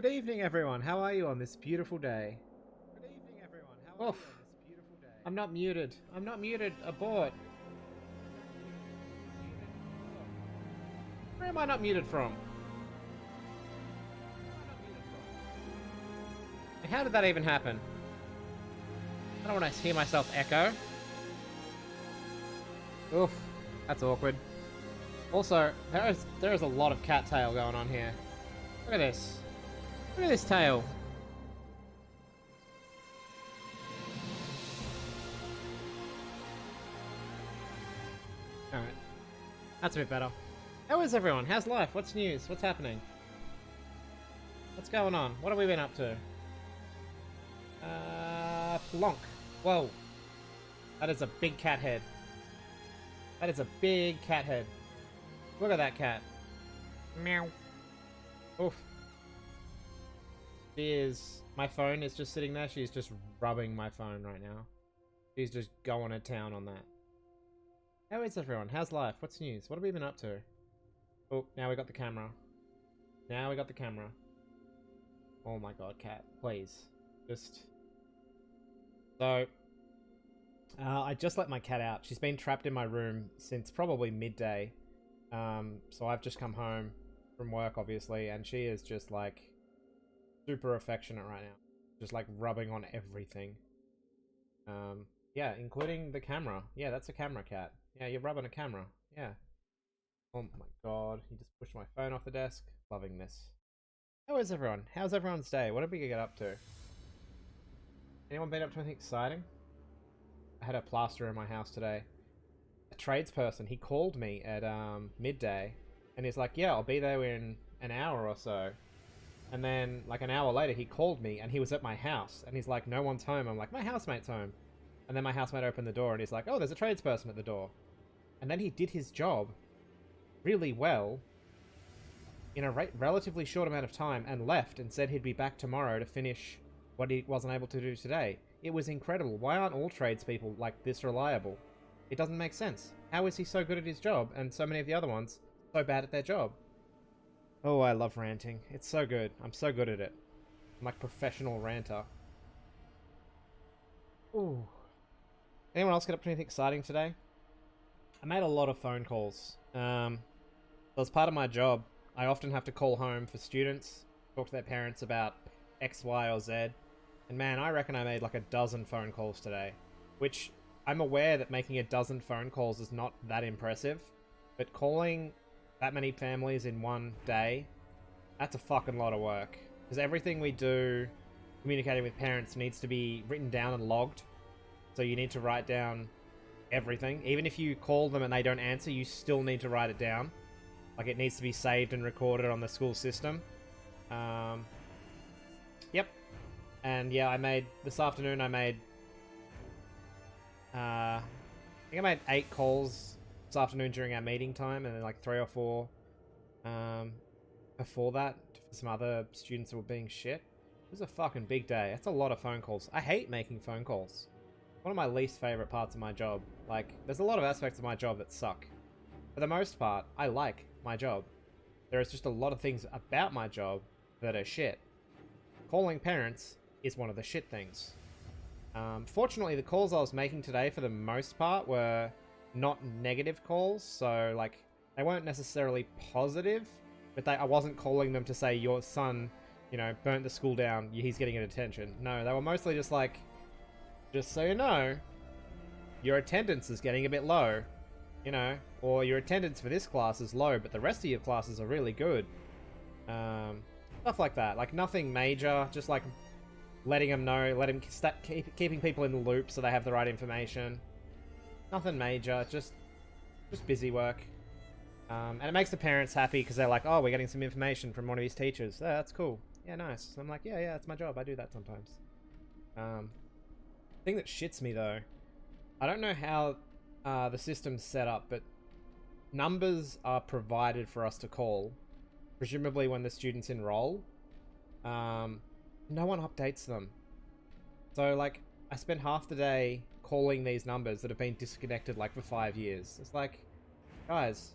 Good evening, everyone. How are you on this beautiful day? Oof. I'm not muted. I'm not muted. Abort. Where am I not muted from? How did that even happen? I don't want to hear myself echo. Oof. That's awkward. Also, there is a lot of cat tail going on here. Look at this. Look at this tail. Alright. That's a bit better. How is everyone? How's life? What's news? What's happening? What's going on? What have we been up to? Plonk. Whoa. That is a big cat head. That is a big cat head. Look at that cat. Meow. Oof. My phone is just sitting there. She's just rubbing my phone right now. She's just going to town on that. How is everyone? How's life? What's news? What have we been up to? Oh, now we got the camera. Now we got the camera. Oh my god, cat. Please. Just... So... I just let my cat out. She's been trapped in my room since probably midday. So I've just come home from work, obviously, and she is just, like, super affectionate right now. Just, like, rubbing on everything. Yeah, including the camera. Yeah, that's a camera cat. Yeah, you're rubbing a camera. Yeah. Oh my god, he just pushed my phone off the desk. Loving this. How is everyone? How's everyone's day? What did we get up to? Anyone been up to anything exciting? I had a plasterer in my house today. A tradesperson, he called me at midday, and he's like, yeah, I'll be there in an hour or so. And then, like, an hour later, he called me, and he was at my house, and he's like, no one's home. I'm like, my housemate's home. And then my housemate opened the door, and he's like, oh, there's a tradesperson at the door. And then he did his job really well in a relatively short amount of time and left and said he'd be back tomorrow to finish what he wasn't able to do today. It was incredible. Why aren't all tradespeople like this reliable? It doesn't make sense. How is he so good at his job and so many of the other ones so bad at their job? Oh, I love ranting. It's so good. I'm so good at it. I'm like professional ranter. Ooh. Anyone else get up to anything exciting today? I made a lot of phone calls. As part of my job, I often have to call home for students, talk to their parents about X, Y, or Z. And man, I reckon I made like a dozen phone calls today. Which, I'm aware that making a dozen phone calls is not that impressive. But calling that many families in one day, that's a fucking lot of work. Because everything we do communicating with parents needs to be written down and logged. So you need to write down everything. Even if you call them and they don't answer, you still need to write it down. Like, it needs to be saved and recorded on the school system. Yep. And yeah, this afternoon I think I made 8 calls this afternoon during our meeting time, and then like 3 or 4 before that for some other students that were being shit. It was a fucking big day. That's a lot of phone calls. I hate making phone calls. One of my least favorite parts of my job. Like, there's a lot of aspects of my job that suck. For the most part, I like my job. There is just a lot of things about my job that are shit. Calling parents is one of the shit things. Fortunately, the calls I was making today, for the most part, were not negative calls. So, like, they weren't necessarily positive, but I wasn't calling them to say, your son, you know, burnt the school down, he's getting a detention. No, they were mostly just like, just so you know, your attendance is getting a bit low, you know, or your attendance for this class is low, but the rest of your classes are really good. Stuff like that. Like, nothing major, just like letting them know, keeping people in the loop so they have the right information. Nothing major, just busy work. And it makes the parents happy because they're like, oh, we're getting some information from one of his teachers. Yeah, that's cool. Yeah, nice. So I'm like, yeah, it's my job. I do that sometimes. Thing that shits me though, I don't know how the system's set up, but numbers are provided for us to call, presumably when the students enroll. No one updates them. So, like, I spent half the day calling these numbers that have been disconnected, like, for 5 years. It's like, guys,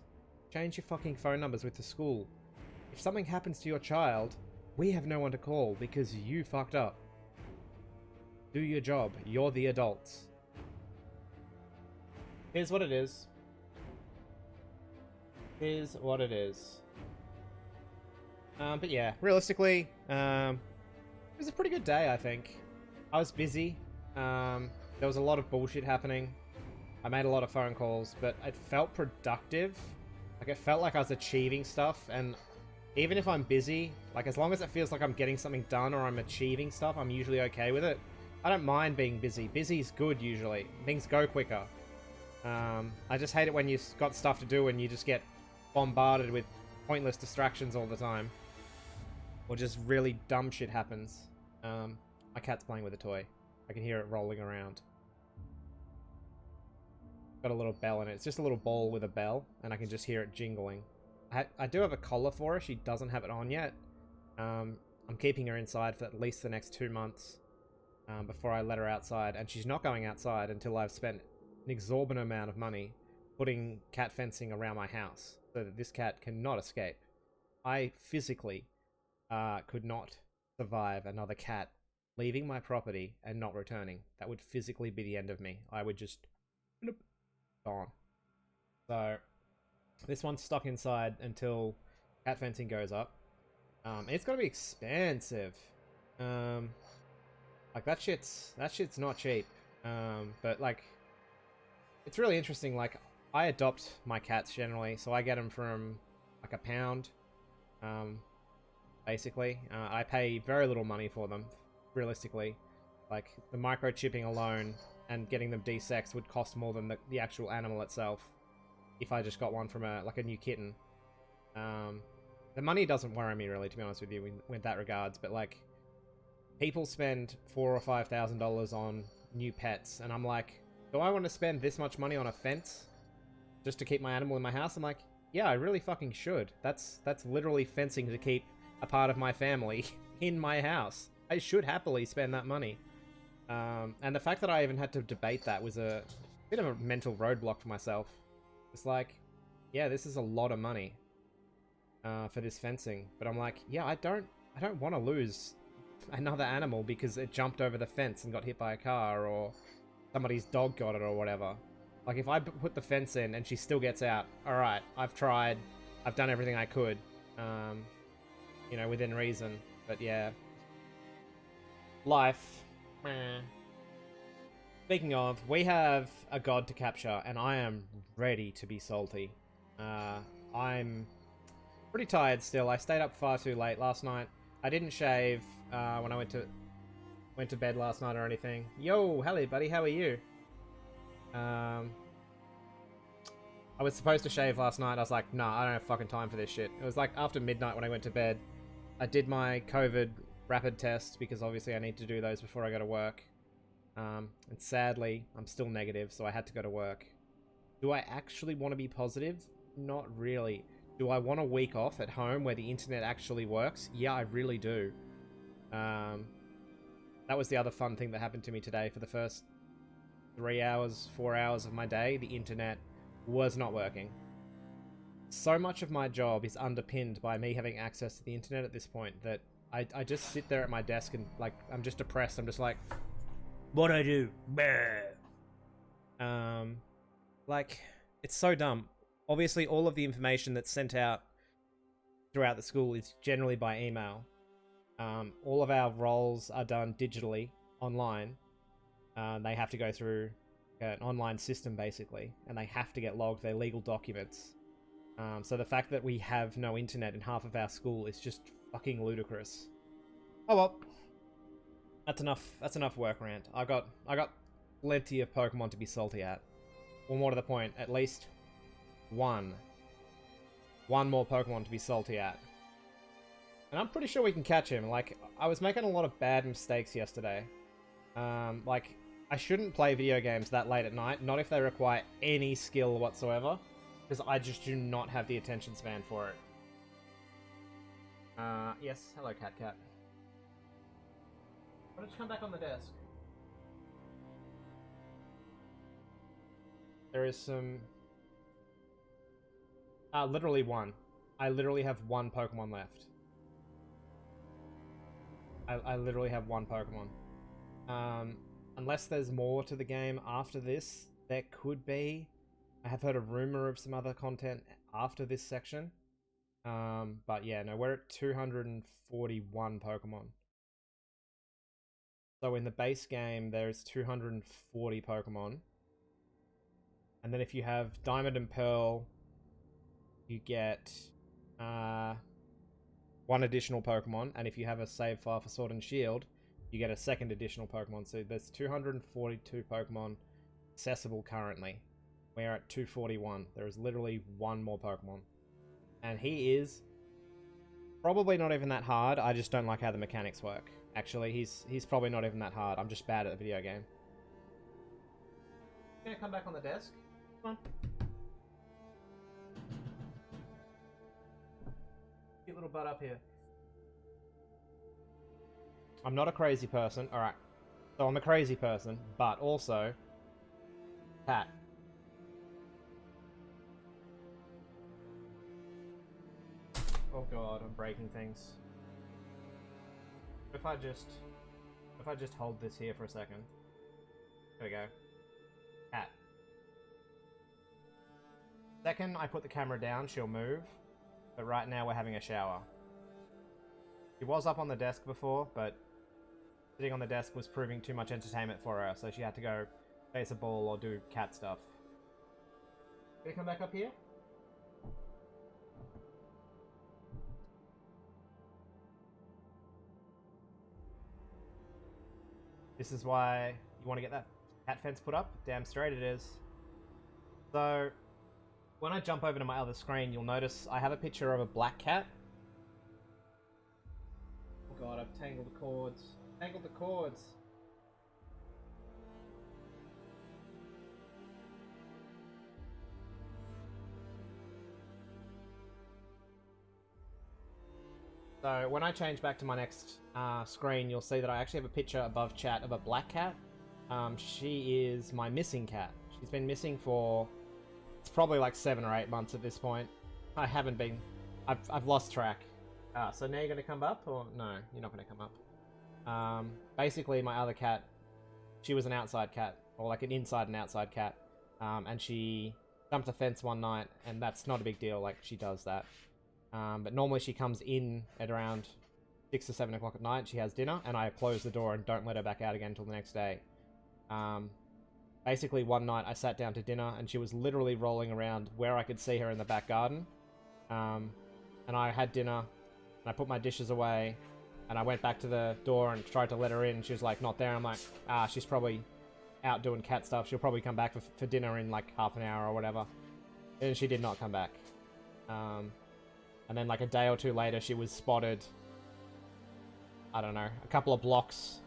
change your fucking phone numbers with the school. If something happens to your child, We have no one to call because you fucked up. Do your job. You're the adults. Here's what it is. Here's what it is. But yeah, realistically, it was a pretty good day, I think. I was busy. There was a lot of bullshit happening. I made a lot of phone calls, but it felt productive. Like, it felt like I was achieving stuff, and even if I'm busy, like, as long as it feels like I'm getting something done or I'm achieving stuff, I'm usually okay with it. I don't mind being busy. Busy's good, usually. Things go quicker. I just hate it when you've got stuff to do and you just get bombarded with pointless distractions all the time. Or just really dumb shit happens. My cat's playing with a toy. I can hear it rolling around. Got a little bell in it. It's just a little ball with a bell, and I can just hear it jingling. I do have a collar for her. She doesn't have it on yet. I'm keeping her inside for at least the next 2 months before I let her outside, and she's not going outside until I've spent an exorbitant amount of money putting cat fencing around my house so that this cat cannot escape. I physically could not survive another cat leaving my property and not returning. That would physically be the end of me. I would just gone. So this one's stuck inside until cat fencing goes up. It's gonna be expensive. Like that shit's not cheap. But like, it's really interesting. Like, I adopt my cats generally, so I get them from like a pound. Basically, I pay very little money for them. Realistically, like the microchipping alone and getting them desexed would cost more than the actual animal itself. If I just got one from a new kitten. The money doesn't worry me really, to be honest with you, with that regards. But like, people spend $4,000 or $5,000 on new pets, and I'm like, do I want to spend this much money on a fence just to keep my animal in my house? I'm like, yeah, I really fucking should. That's literally fencing to keep a part of my family in my house. I should happily spend that money. And the fact that I even had to debate that was a bit of a mental roadblock for myself. It's like, yeah, this is a lot of money for this fencing, but I'm like, yeah, I don't want to lose another animal because it jumped over the fence and got hit by a car, or somebody's dog got it, or whatever. Like, if I put the fence in and she still gets out, all right, I've tried, I've done everything I could, you know, within reason. But yeah, life. Speaking of, we have a god to capture, and I am ready to be salty. I'm pretty tired still. I stayed up far too late last night. I didn't shave when I went to bed last night or anything. Yo, hello buddy, how are you? I was supposed to shave last night. I was like, nah, I don't have fucking time for this shit. It was like after midnight when I went to bed. I did my COVID rapid test because obviously I need to do those before I go to work. And sadly, I'm still negative, so I had to go to work. Do I actually want to be positive? Not really. Do I want a week off at home where the internet actually works? Yeah, I really do. That was the other fun thing that happened to me today. For the first 3 hours, 4 hours of my day, the internet was not working. So much of my job is underpinned by me having access to the internet at this point that I just sit there at my desk and, like, I'm just depressed. I'm just like, what do I do? Like, it's so dumb. Obviously, all of the information that's sent out throughout the school is generally by email. All of our roles are done digitally, online. They have to go through an online system, basically, and they have to get logged. They're legal documents. So the fact that we have no internet in half of our school is just fucking ludicrous. Oh well. That's enough work rant. I got plenty of Pokemon to be salty at. Or more to the point, at least one more Pokemon to be salty at. And I'm pretty sure we can catch him. Like, I was making a lot of bad mistakes yesterday. Like, I shouldn't play video games that late at night, not if they require any skill whatsoever, because I just do not have the attention span for it. Yes, hello Cat. Why don't you come back on the desk? There is some... literally one. I literally have one Pokemon left. I literally have one Pokemon. Unless there's more to the game after this, there could be. I have heard a rumor of some other content after this section. But yeah, no, we're at 241 Pokemon. So in the base game, there's 240 Pokemon. And then if you have Diamond and Pearl, you get one additional Pokemon. And if you have a save file for Sword and Shield, you get a second additional Pokemon. So there's 242 Pokemon accessible currently. We're at 241. There is literally one more Pokemon. And he is probably not even that hard. I just don't like how the mechanics work. Actually, he's probably not even that hard. I'm just bad at the video game. You gonna come back on the desk? Come on. Cute little butt up here. I'm not a crazy person. Alright. So I'm a crazy person, but also... Cat. Oh god, I'm breaking things. If I just hold this here for a second. There we go. Cat. Second I put the camera down, she'll move. But right now we're having a shower. She was up on the desk before, but sitting on the desk was proving too much entertainment for her, so she had to go face a ball or do cat stuff. Gonna come back up here? This is why you want to get that cat fence put up. Damn straight it is. So, when I jump over to my other screen, you'll notice I have a picture of a black cat. Oh god, I've tangled the cords. Tangled the cords. So when I change back to my next screen, you'll see that I actually have a picture above chat of a black cat. She is my missing cat. She's been missing for, it's probably like 7 or 8 months at this point. I haven't been, I've lost track. So now you're going to come up, or no, you're not going to come up. Basically my other cat, she was an outside cat, or like an inside and outside cat. And she jumped a fence one night, and that's not a big deal, like she does that. But normally she comes in at around 6 or 7 o'clock at night. She has dinner, and I close the door and don't let her back out again until the next day. Basically, one night I sat down to dinner, and she was literally rolling around where I could see her in the back garden. And I had dinner, and I put my dishes away, and I went back to the door and tried to let her in. She was like, not there. I'm like, she's probably out doing cat stuff. She'll probably come back for dinner in like half an hour or whatever. And she did not come back. And then like a day or two later, she was spotted, I don't know, a couple of blocks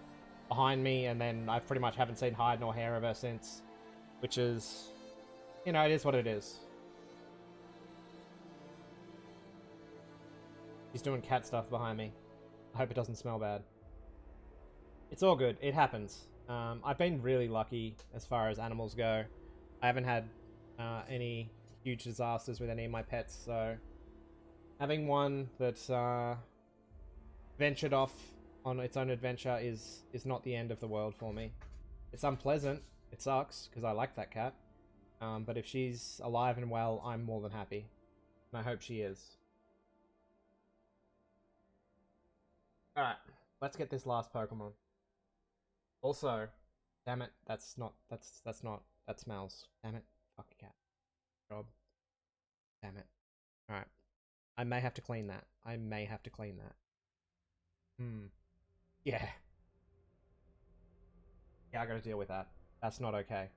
behind me, and then I pretty much haven't seen hide nor hair of her since. Which is, you know, it is what it is. She's doing cat stuff behind me. I hope it doesn't smell bad. It's all good. It happens. I've been really lucky as far as animals go. I haven't had any huge disasters with any of my pets, so... Having one that ventured off on its own adventure is not the end of the world for me. It's unpleasant. It sucks, because I like that cat. But if she's alive and well, I'm more than happy. And I hope she is. Alright, let's get this last Pokemon. Also, damn it, that smells. Damn it, fuck a cat. Job. Damn it. Alright. I may have to clean that. Yeah. Yeah, I gotta deal with that. That's not okay.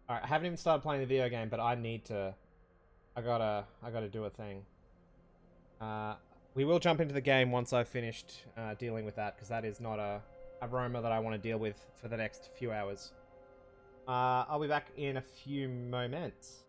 Alright, I haven't even started playing the video game, but I need to... I gotta do a thing. We will jump into the game once I've finished dealing with that, because that is not a aroma that I want to deal with for the next few hours. I'll be back in a few moments.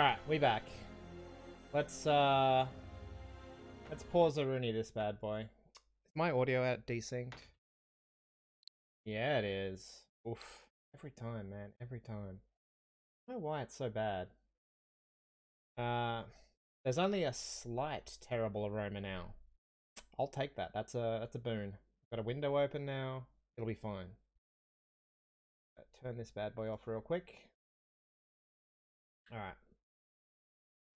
Alright, we back. Let's pause the Rooney this bad boy. Is my audio out desynced? Yeah, it is. Oof. Every time, man. Every time. I don't know why it's so bad. There's only a slight terrible aroma now. I'll take that. That's a boon. Got a window open now. It'll be fine. Turn this bad boy off real quick. Alright.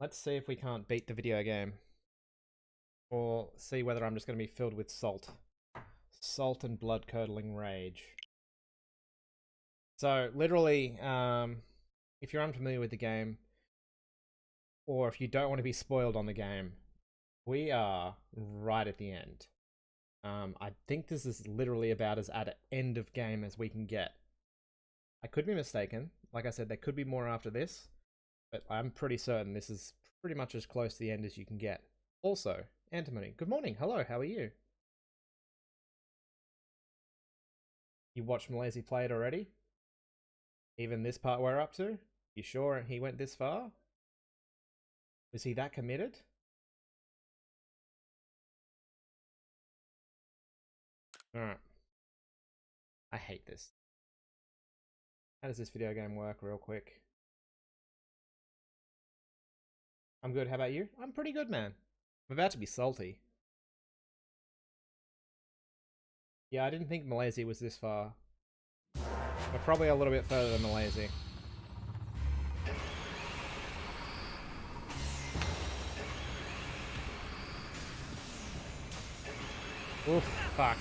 Let's see if we can't beat the video game. Or see whether I'm just going to be filled with salt. Salt and blood-curdling rage. So, literally, if you're unfamiliar with the game, or if you don't want to be spoiled on the game, we are right at the end. I think this is literally about as at an end of game as we can get. I could be mistaken. Like I said, there could be more after this, but I'm pretty certain this is pretty much as close to the end as you can get. Also, Antimony, good morning. Hello, how are you? You watched Malaysia play it already? Even this part we're up to? You sure he went this far? Was he that committed? Alright. I hate this. How does this video game work real quick? I'm good, how about you? I'm pretty good, man. I'm about to be salty. Yeah, I didn't think Malaysia was this far. We're probably a little bit further than Malaysia. Oof, fuck.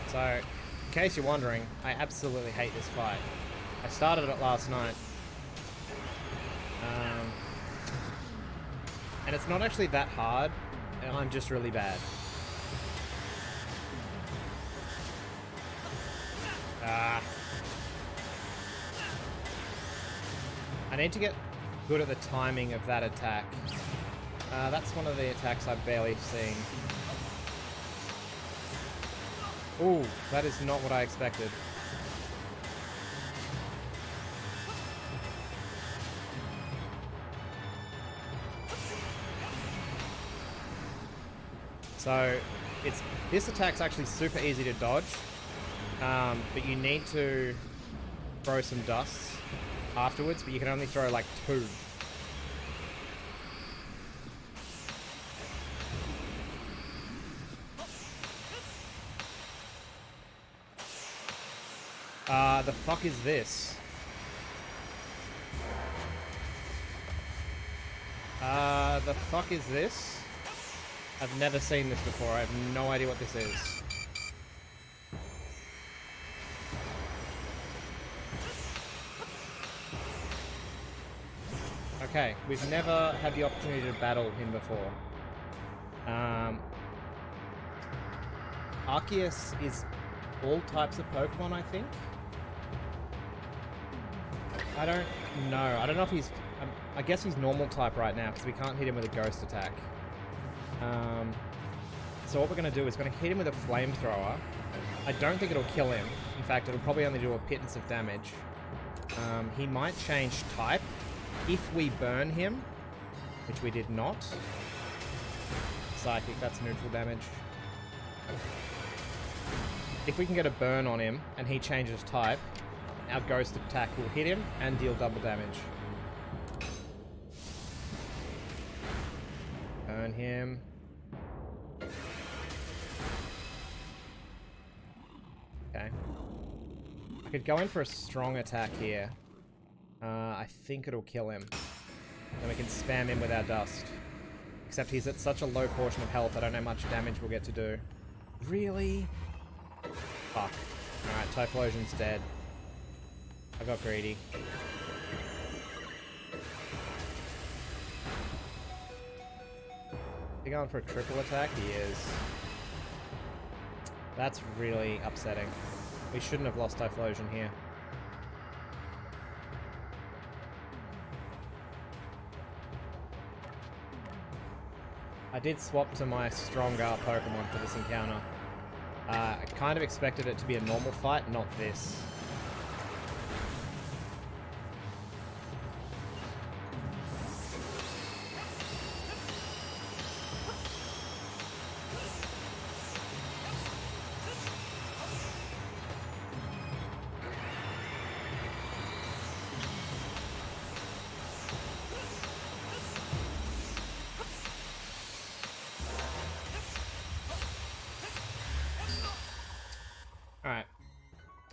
So, in case you're wondering, I absolutely hate this fight. I started it last night. And it's not actually that hard, and I'm just really bad. I need to get good at the timing of that attack. That's one of the attacks I've barely seen. Ooh, that is not what I expected. So, this attack's actually super easy to dodge, but you need to throw some dusts afterwards, but you can only throw like 2. The fuck is this? The fuck is this? I've never seen this before. I have no idea what this is. Okay, we've never had the opportunity to battle him before. Arceus is all types of Pokemon, I think. I don't know. I don't know if he's... I guess he's normal type right now, because we can't hit him with a ghost attack. So what we're going to do is we're going to hit him with a flamethrower. I don't think it'll kill him. In fact, it'll probably only do a pittance of damage. He might change type if we burn him, which we did not. Psychic, that's neutral damage. If we can get a burn on him and he changes type, our ghost attack will hit him and deal double damage. Burn him. Okay. I could go in for a strong attack here. I think it'll kill him. Then we can spam him with our dust. Except he's at such a low portion of health, I don't know how much damage we'll get to do. Really? Fuck. Alright, Typhlosion's dead. I got greedy. Is he going for a triple attack? He is. That's really upsetting. We shouldn't have lost Typhlosion here. I did swap to my stronger Pokemon for this encounter. I kind of expected it to be a normal fight, not this.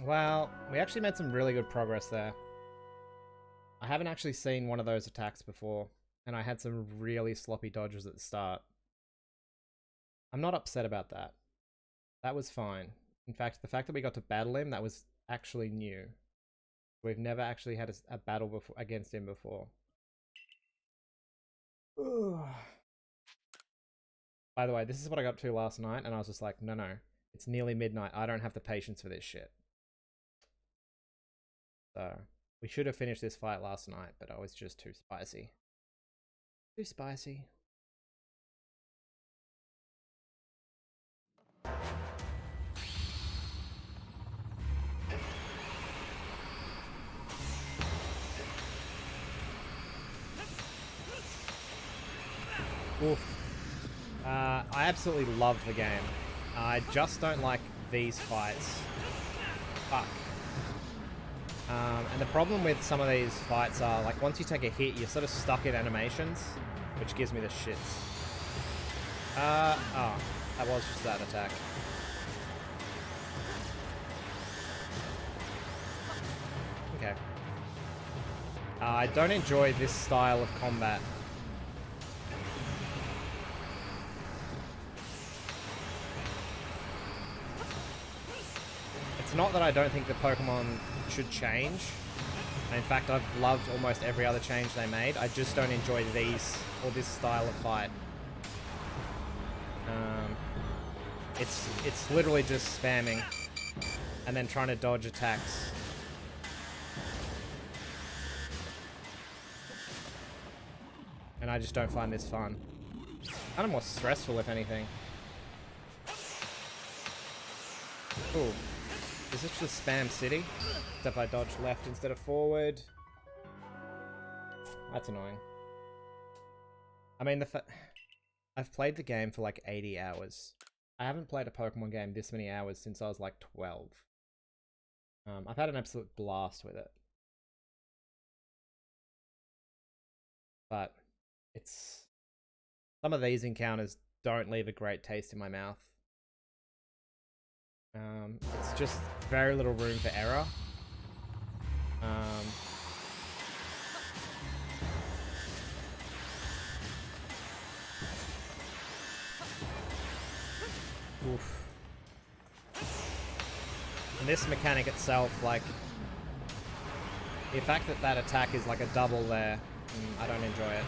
Well, we actually made some really good progress there. I haven't actually seen one of those attacks before, and I had some really sloppy dodges at the start. I'm not upset about that. That was fine. In fact, the fact that we got to battle him, that was actually new. We've never actually had a battle before against him before. By the way, this is what I got to last night, and I was just like, no, it's nearly midnight. I don't have the patience for this shit. So, we should have finished this fight last night, but I was just too spicy. Too spicy. Oof. I absolutely love the game. I just don't like these fights. Fuck. And the problem with some of these fights are, like, once you take a hit, you're sort of stuck in animations, which gives me the shits. Oh, that was just that attack. Okay. I don't enjoy this style of combat. It's not that I don't think the Pokemon should change. In fact, I've loved almost every other change they made. I just don't enjoy these, or this style of fight. It's literally just spamming and then trying to dodge attacks. And I just don't find this fun. Kind of more stressful, if anything. Cool. Is this just spam city? Except I dodge left instead of forward. That's annoying. I mean, I've played the game for like 80 hours. I haven't played a Pokemon game this many hours since I was like 12. I've had an absolute blast with it. But it's... some of these encounters don't leave a great taste in my mouth. It's just very little room for error. Oof. And this mechanic itself, like, the fact that that attack is like a double there, I don't enjoy it.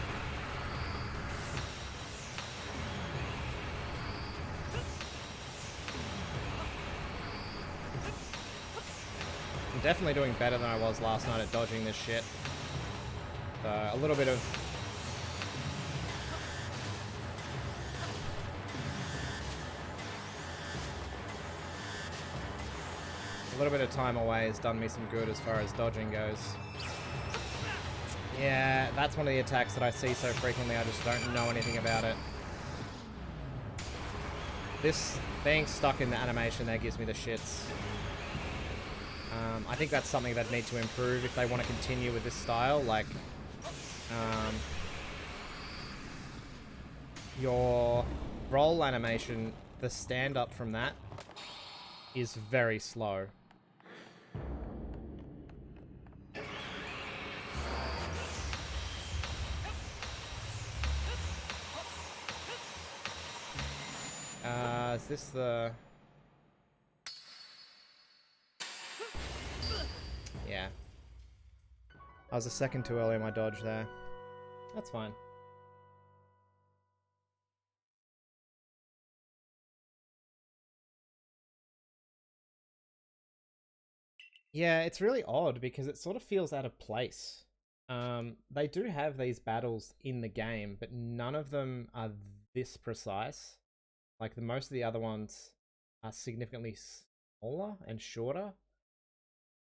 I'm definitely doing better than I was last night at dodging this shit. So, a little bit of... time away has done me some good as far as dodging goes. Yeah, that's one of the attacks that I see so frequently, I just don't know anything about it. This being stuck in the animation there gives me the shits. I think that's something they'd need to improve if they want to continue with this style. Like, your roll animation, the stand up from that is very slow. Is this the... yeah. I was a second too early in my dodge there. That's fine. Yeah, it's really odd because it sort of feels out of place. They do have these battles in the game, but none of them are this precise. Like, most of the other ones are significantly smaller and shorter.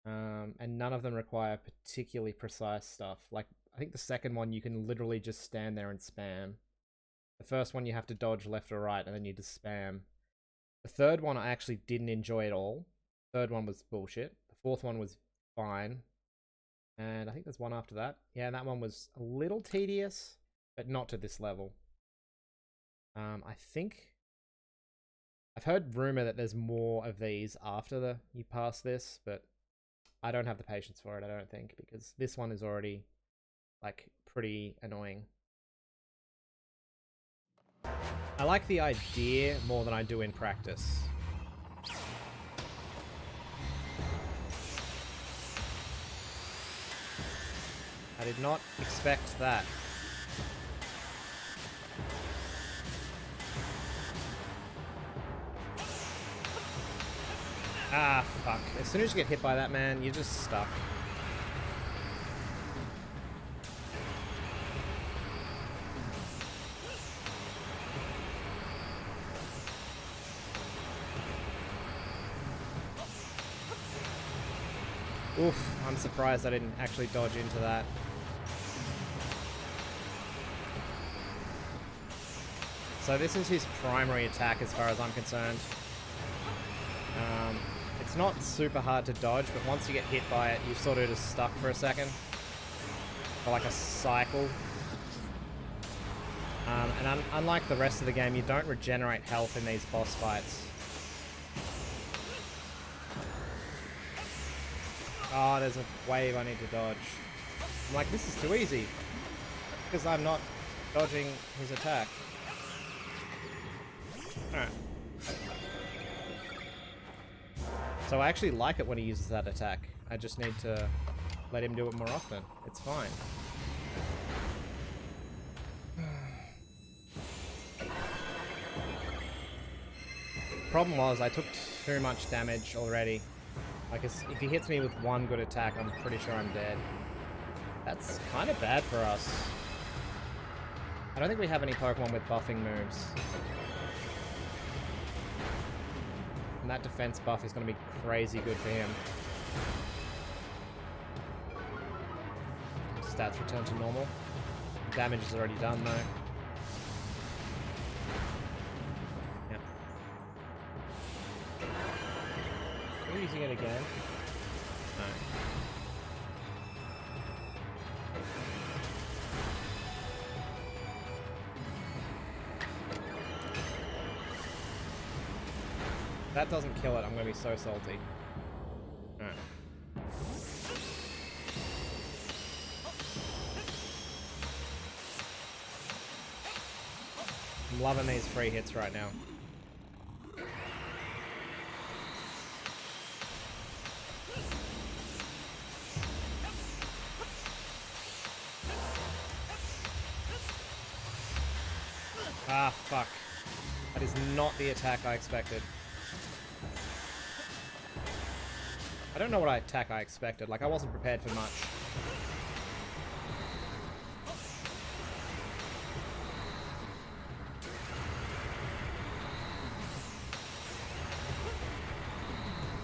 And none of them require particularly precise stuff. Like, I think the second one you can literally just stand there and spam. The first one you have to dodge left or right and then you just spam. The third one I actually didn't enjoy at all. The third one was bullshit. The fourth one was fine. And I think there's one after that. Yeah, that one was a little tedious, but not to this level. I think I've heard rumor that there's more of these after you pass this, but I don't have the patience for it, I don't think, because this one is already, like, pretty annoying. I like the idea more than I do in practice. I did not expect that. Ah, fuck. As soon as you get hit by that, man, you're just stuck. Oof, I'm surprised I didn't actually dodge into that. So this is his primary attack as far as I'm concerned. It's not super hard to dodge, but once you get hit by it, you're sort of just stuck for a second. For like a cycle. And unlike the rest of the game, you don't regenerate health in these boss fights. Oh, there's a wave I need to dodge. I'm like, this is too easy. Because I'm not dodging his attack. Alright. So I actually like it when he uses that attack. I just need to let him do it more often. It's fine. Problem was, I took too much damage already. Like, if he hits me with one good attack, I'm pretty sure I'm dead. That's kind of bad for us. I don't think we have any Pokemon with buffing moves. And that defense buff is going to be crazy good for him. Stats return to normal. Damage is already done, though. Yep. Are we using it again? No. If that doesn't kill it, I'm going to be so salty. Alright. I'm loving these free hits right now. Ah, fuck. That is not the attack I expected. I don't know what attack I expected. Like, I wasn't prepared for much.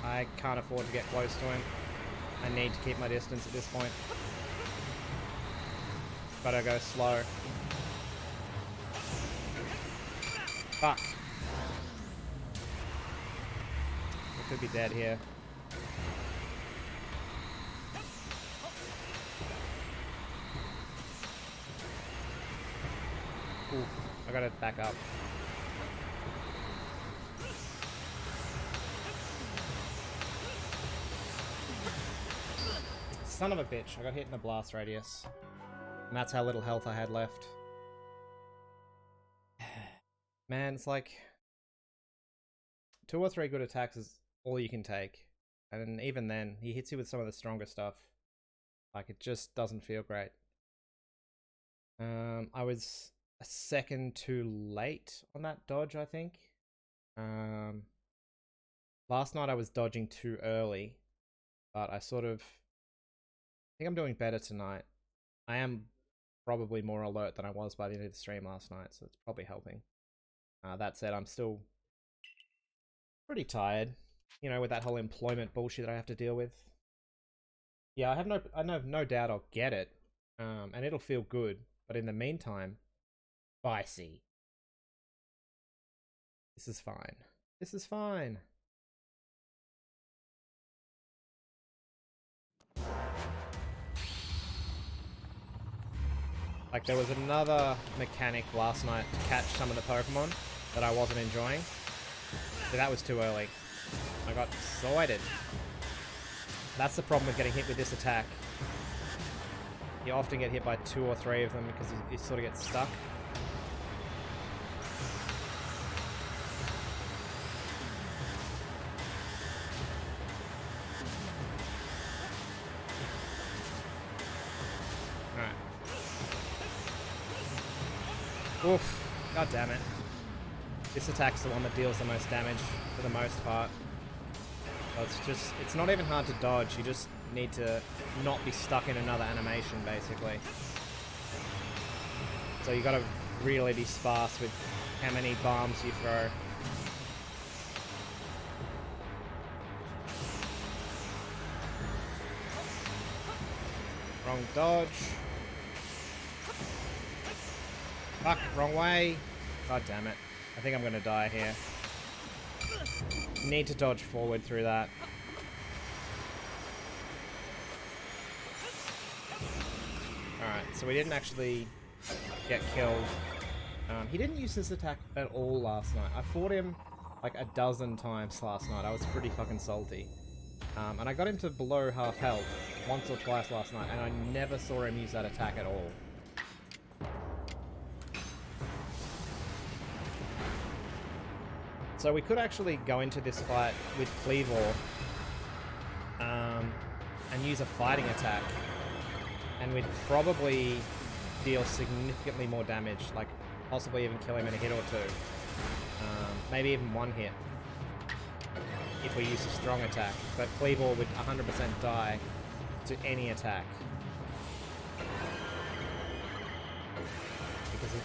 I can't afford to get close to him. I need to keep my distance at this point. Gotta go slow. Fuck. We could be dead here. Ooh, I gotta back up. Son of a bitch, I got hit in the blast radius. And that's how little health I had left. Man, it's like 2 or 3 good attacks is all you can take. And even then, he hits you with some of the stronger stuff. Like, it just doesn't feel great. I was a second too late on that dodge, I think. Last night I was dodging too early, but I think I'm doing better tonight. I am probably more alert than I was by the end of the stream last night, so it's probably helping. That said, I'm still pretty tired, you know, with that whole employment bullshit that I have to deal with. Yeah, I have no doubt I'll get it, and it'll feel good. But in the meantime, spicy. This is fine. This is fine. Like, there was another mechanic last night to catch some of the Pokemon that I wasn't enjoying. See, that was too early. I got excited. That's the problem with getting hit with this attack. You often get hit by 2 or 3 of them because you sort of get stuck. Alright. Oof. God damn it. This attack's the one that deals the most damage for the most part. So it's not even hard to dodge, you just need to not be stuck in another animation, basically. So you gotta really be sparse with how many bombs you throw. Wrong dodge. Fuck, wrong way. God damn it. I think I'm gonna die here. Need to dodge forward through that. Alright, so we didn't actually get killed. He didn't use this attack at all last night. I fought him like a dozen times last night. I was pretty fucking salty. And I got him to below half health once or twice last night, and I never saw him use that attack at all. So we could actually go into this fight with Kleavor and use a fighting attack, and we'd probably deal significantly more damage, like possibly even kill him in a hit or two. Maybe even one hit if we use a strong attack, but Kleavor would 100% die to any attack. Because he...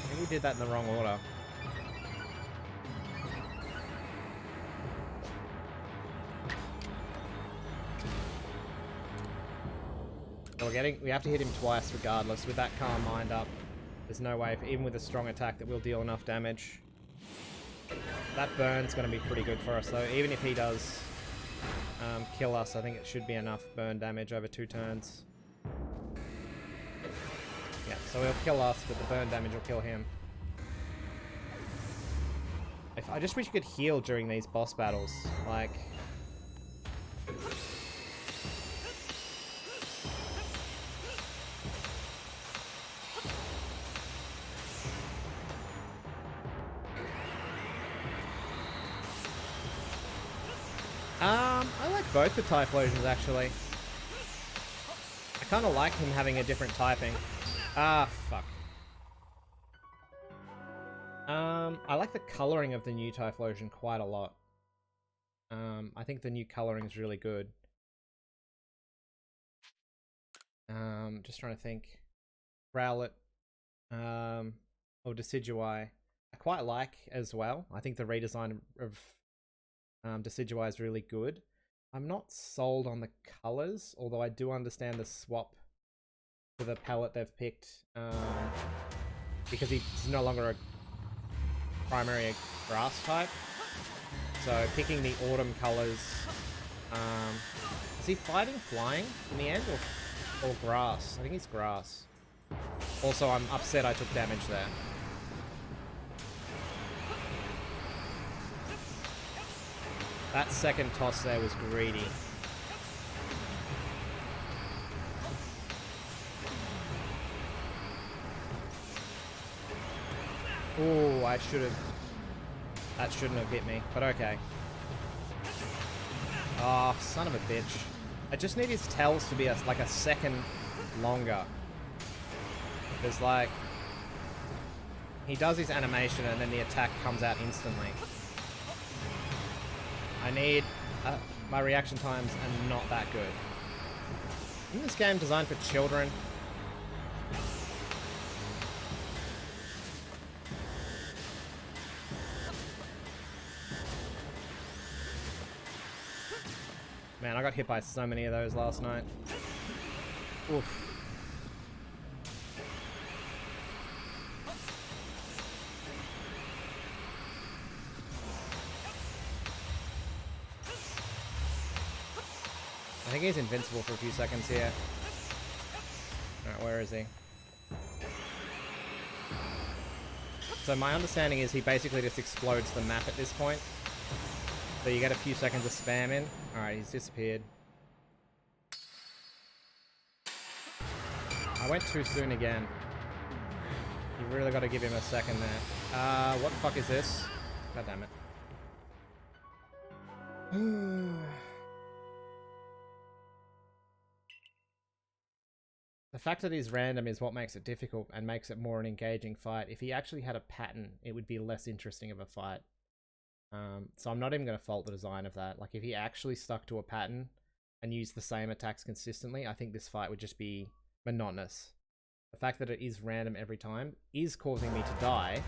I think we did that in the wrong order. So we have to hit him twice regardless. With that Calm Mind up, there's no way, even with a strong attack, that we'll deal enough damage. That burn's going to be pretty good for us though. Even if he does kill us, I think it should be enough burn damage over 2 turns. Yeah, so he'll kill us, but the burn damage will kill him. I just wish you could heal during these boss battles. Like... I like both the Typhlosions, actually. I kind of like him having a different typing. Ah, fuck. I like the coloring of the new Typhlosion quite a lot. I think the new coloring is really good. Just trying to think. Rowlet, or Decidueye, I quite like as well. I think the redesign of Decidueye is really good. I'm not sold on the colors, although I do understand the swap for the palette they've picked, because he's no longer a primary grass type. So picking the autumn colors, is he fighting flying in the end, or grass? I think he's grass. Also, I'm upset I took damage there. That second toss there was greedy. Ooh, I should have... That shouldn't have hit me, but okay. Oh, son of a bitch. I just need his tells to be like a second longer. Because, like... He does his animation and then the attack comes out instantly. I need... my reaction times are not that good. Isn't this game designed for children? Man, I got hit by so many of those last night. Oof. I think he's invincible for a few seconds here. Alright, where is he? So my understanding is he basically just explodes the map at this point. So you get a few seconds of spam in. Alright, he's disappeared. I went too soon again. You really got to give him a second there. What the fuck is this? God damn it. The fact that he's random is what makes it difficult and makes it more an engaging fight. If he actually had a pattern, it would be less interesting of a fight. So I'm not even going to fault the design of that. Like, if he actually stuck to a pattern and used the same attacks consistently, I think this fight would just be monotonous. The fact that it is random every time is causing me to die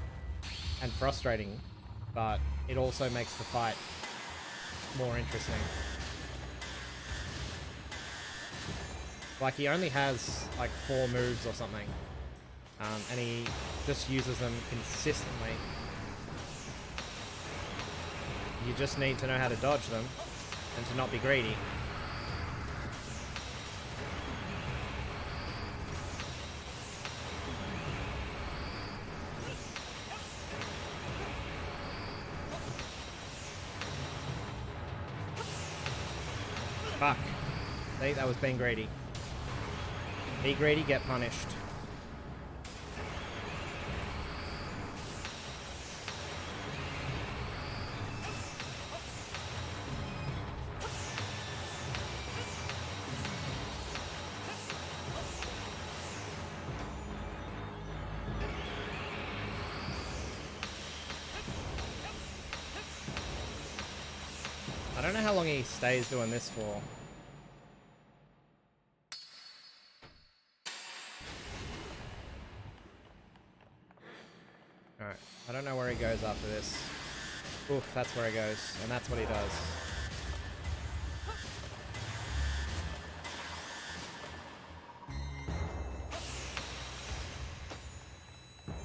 and frustrating, but it also makes the fight more interesting. Like, he only has like 4 moves or something, and he just uses them consistently. You just need to know how to dodge them and to not be greedy. Fuck. See, that was being greedy. Be greedy, get punished. I don't know how long he stays doing this for. Alright, I don't know where he goes after this. Oof, that's where he goes, and that's what he does.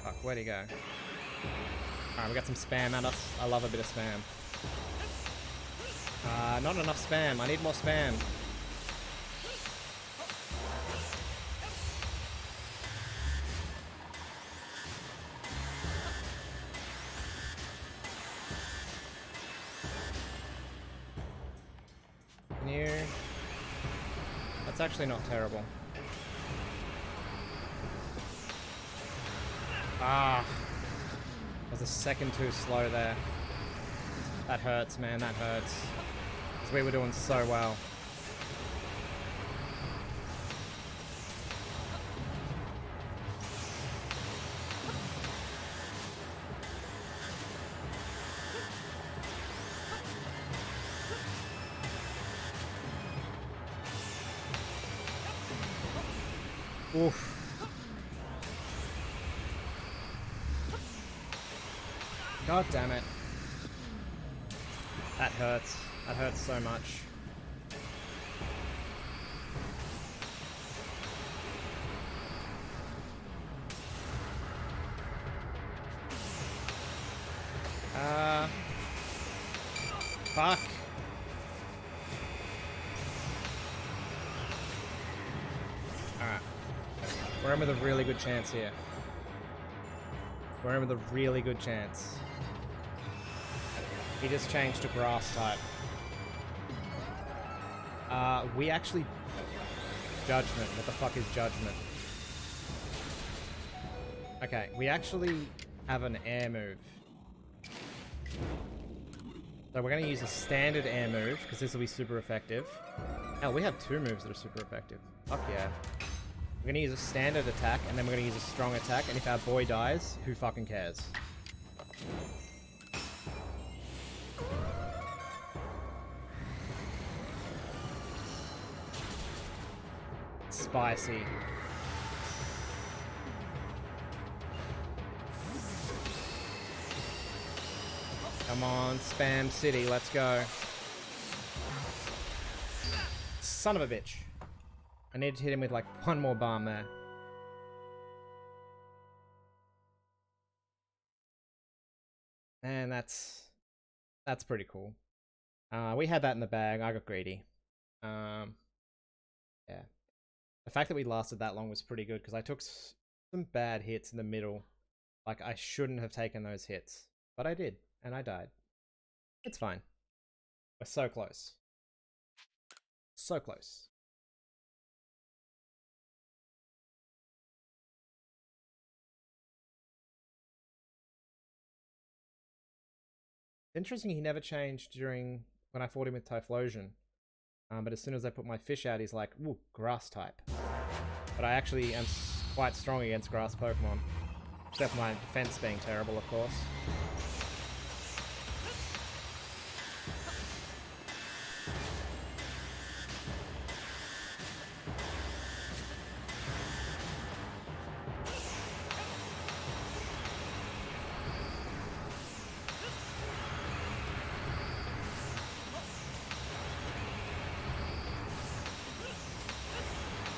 Fuck, where'd he go? Alright, we got some spam at us. I love a bit of spam. Not enough spam. I need more spam. Near. That's actually not terrible. Ah. I was a second too slow there. That hurts, man. That hurts. Because we were doing so well. Oof. God damn it. That hurts. That hurts so much. Fuck. Alright. We're in with a really good chance here. We're in with a really good chance. He just changed to grass type. We actually... Judgment. What the fuck is Judgment? Okay, we actually have an air move. So we're going to use a standard air move, because this will be super effective. Hell, we have 2 moves that are super effective. Fuck yeah. We're going to use a standard attack, and then we're going to use a strong attack, and if our boy dies, who fucking cares? Spicy. Come on, Spam City, let's go. Son of a bitch. I need to hit him with like 1 more bomb there. And that's pretty cool. We had that in the bag. I got greedy. Yeah. The fact that we lasted that long was pretty good because I took some bad hits in the middle Like, I shouldn't have taken those hits. But I did, and I died. It's fine. We're so close. So close. Interesting he never changed during when I fought him with Typhlosion. But as soon as I put my fish out, he's like, ooh, grass type. But I actually am quite strong against grass Pokemon. Except my defense being terrible, of course.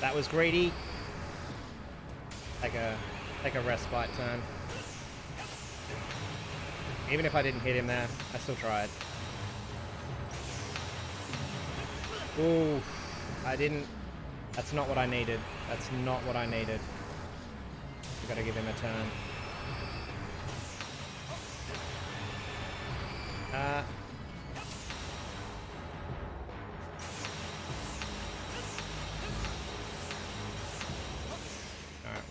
That was greedy. Take a respite turn. Even if I didn't hit him there, I still tried. Ooh, I didn't. That's not what I needed. That's not what I needed. You gotta give him a turn. Alright,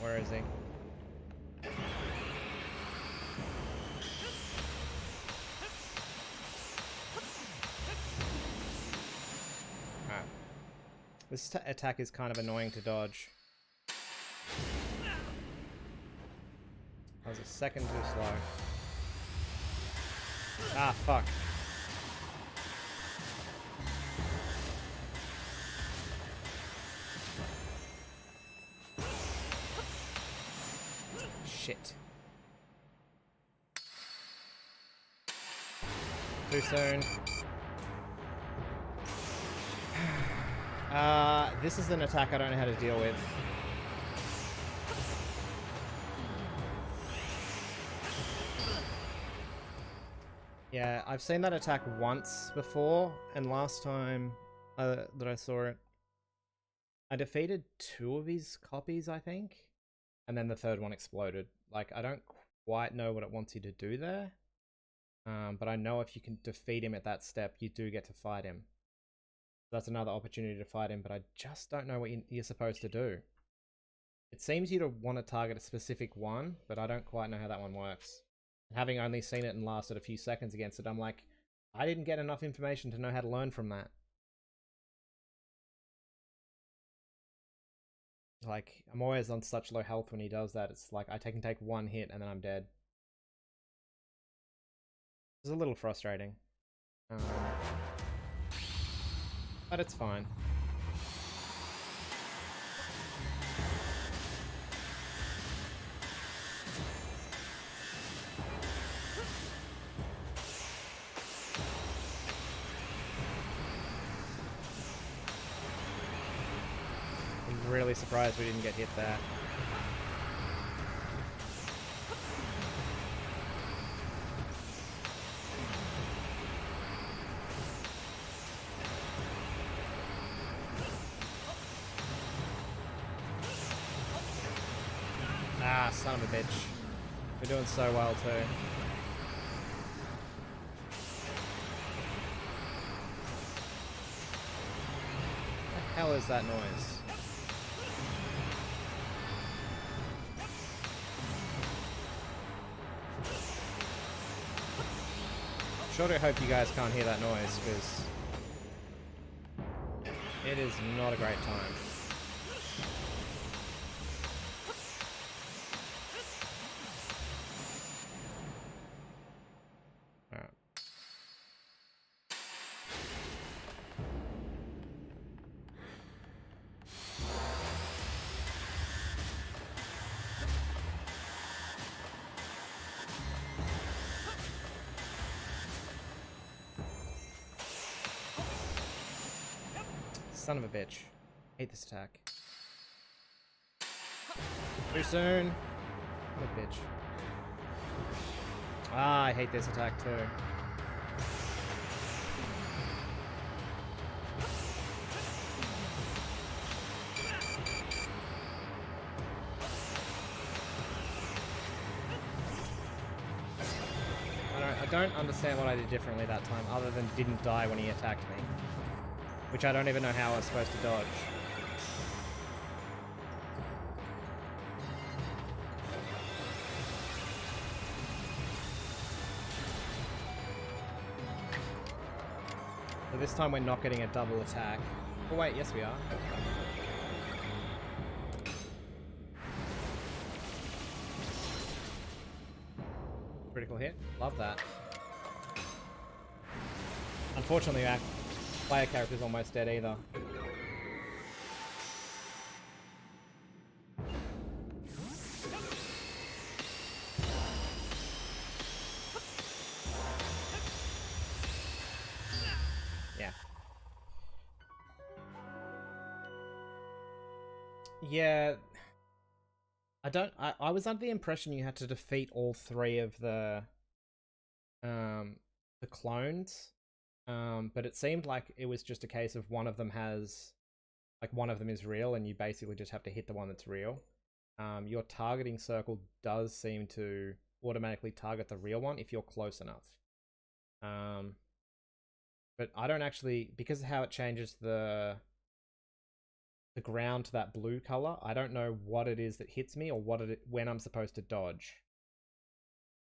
where is he? Alright. This attack is kind of annoying to dodge. That was a second too slow. Ah, fuck. Shit. Too soon. This is an attack I don't know how to deal with. Yeah, I've seen that attack once before, and last time that I saw it, I defeated 2 of his copies, I think, and then the 3rd one exploded. Like, I don't quite know what it wants you to do there, but I know if you can defeat him at that step, you do get to fight him. That's another opportunity to fight him, but I just don't know what you're supposed to do. It seems you to want to target a specific one, but I don't quite know how that one works. Having only seen it and lasted a few seconds against it, I'm like, I didn't get enough information to know how to learn from that. Like, I'm always on such low health when he does that. It's like, I can take 1 hit and then I'm dead. It's a little frustrating. But it's fine. I'm really surprised we didn't get hit there. Ah, son of a bitch. We're doing so well too. What the hell is that noise? Sure do hope you guys can't hear that noise, because it is not a great time. Alright. Son of a bitch. Hate this attack. Too soon. What a bitch. Ah, I hate this attack too. don't understand what I did differently that time, other than didn't die when he attacked me. Which I don't even know how I was supposed to dodge. So this time we're not getting a double attack. Oh wait, yes we are. Critical hit. Love that. Unfortunately, our player character's almost dead either. Yeah. Yeah. I was under the impression you had to defeat all three of the clones. But it seemed like it was just a case of one of them has, like, one of them is real and you basically just have to hit the one that's real. Your targeting circle does seem to automatically target the real one if you're close enough. But I don't actually, because of how it changes the ground to that blue color, I don't know what it is that hits me or when I'm supposed to dodge.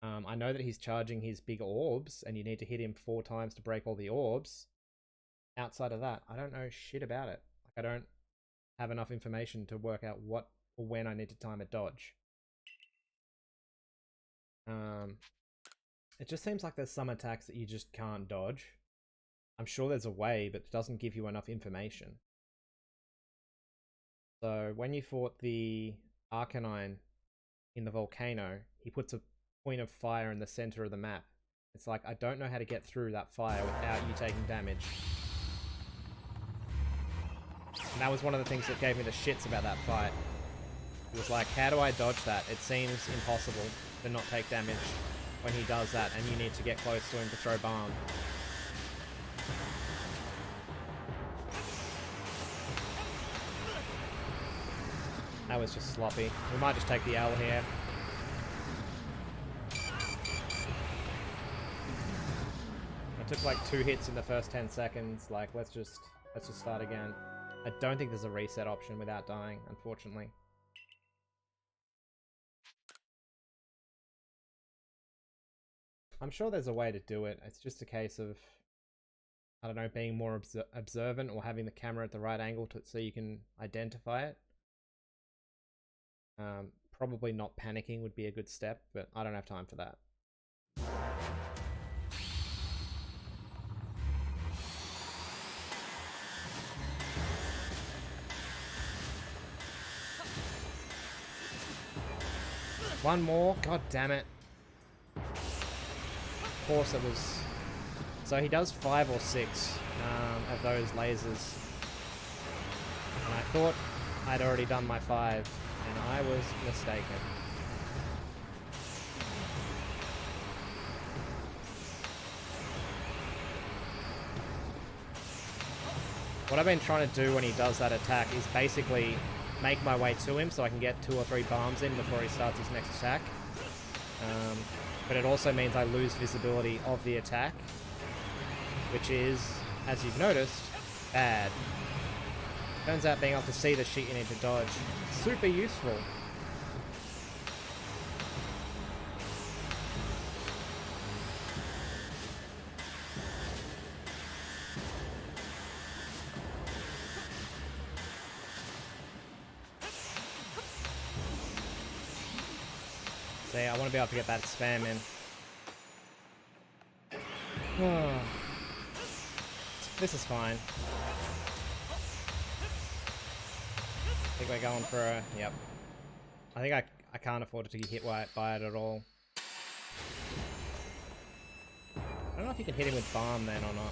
I know that he's charging his big orbs, and you need to hit him 4 times to break all the orbs. Outside of that, I don't know shit about it. Like, I don't have enough information to work out what or when I need to time a dodge. It just seems like there's some attacks that you just can't dodge. I'm sure there's a way, but it doesn't give you enough information. So when you fought the Arcanine in the volcano, he puts a point of fire in the center of the map. It's like, I don't know how to get through that fire without you taking damage. And that was one of the things that gave me the shits about that fight. It was like, how do I dodge that? It seems impossible to not take damage when he does that, and you need to get close to him to throw balm. That was just sloppy. We might just take the L here. I took like 2 hits in the first 10 seconds. Like, let's just start again. I don't think there's a reset option without dying, unfortunately. I'm sure there's a way to do it. It's just a case of, I don't know, being more observant or having the camera at the right angle so you can identify it. Probably not panicking would be a good step, but I don't have time for that. One more? God damn it. Of course it was... So he does 5 or 6 of those lasers. And I thought I'd already done my 5, and I was mistaken. What I've been trying to do when he does that attack is basically make my way to him so I can get 2 or 3 bombs in before he starts his next attack. But it also means I lose visibility of the attack, which is, as you've noticed, bad. Turns out being able to see the shit you need to dodge is super useful. See, I want to be able to get that spam in. This is fine. I think we're going for a... Yep. I think I can't afford to get hit by it at all. I don't know if you can hit him with balm then or not.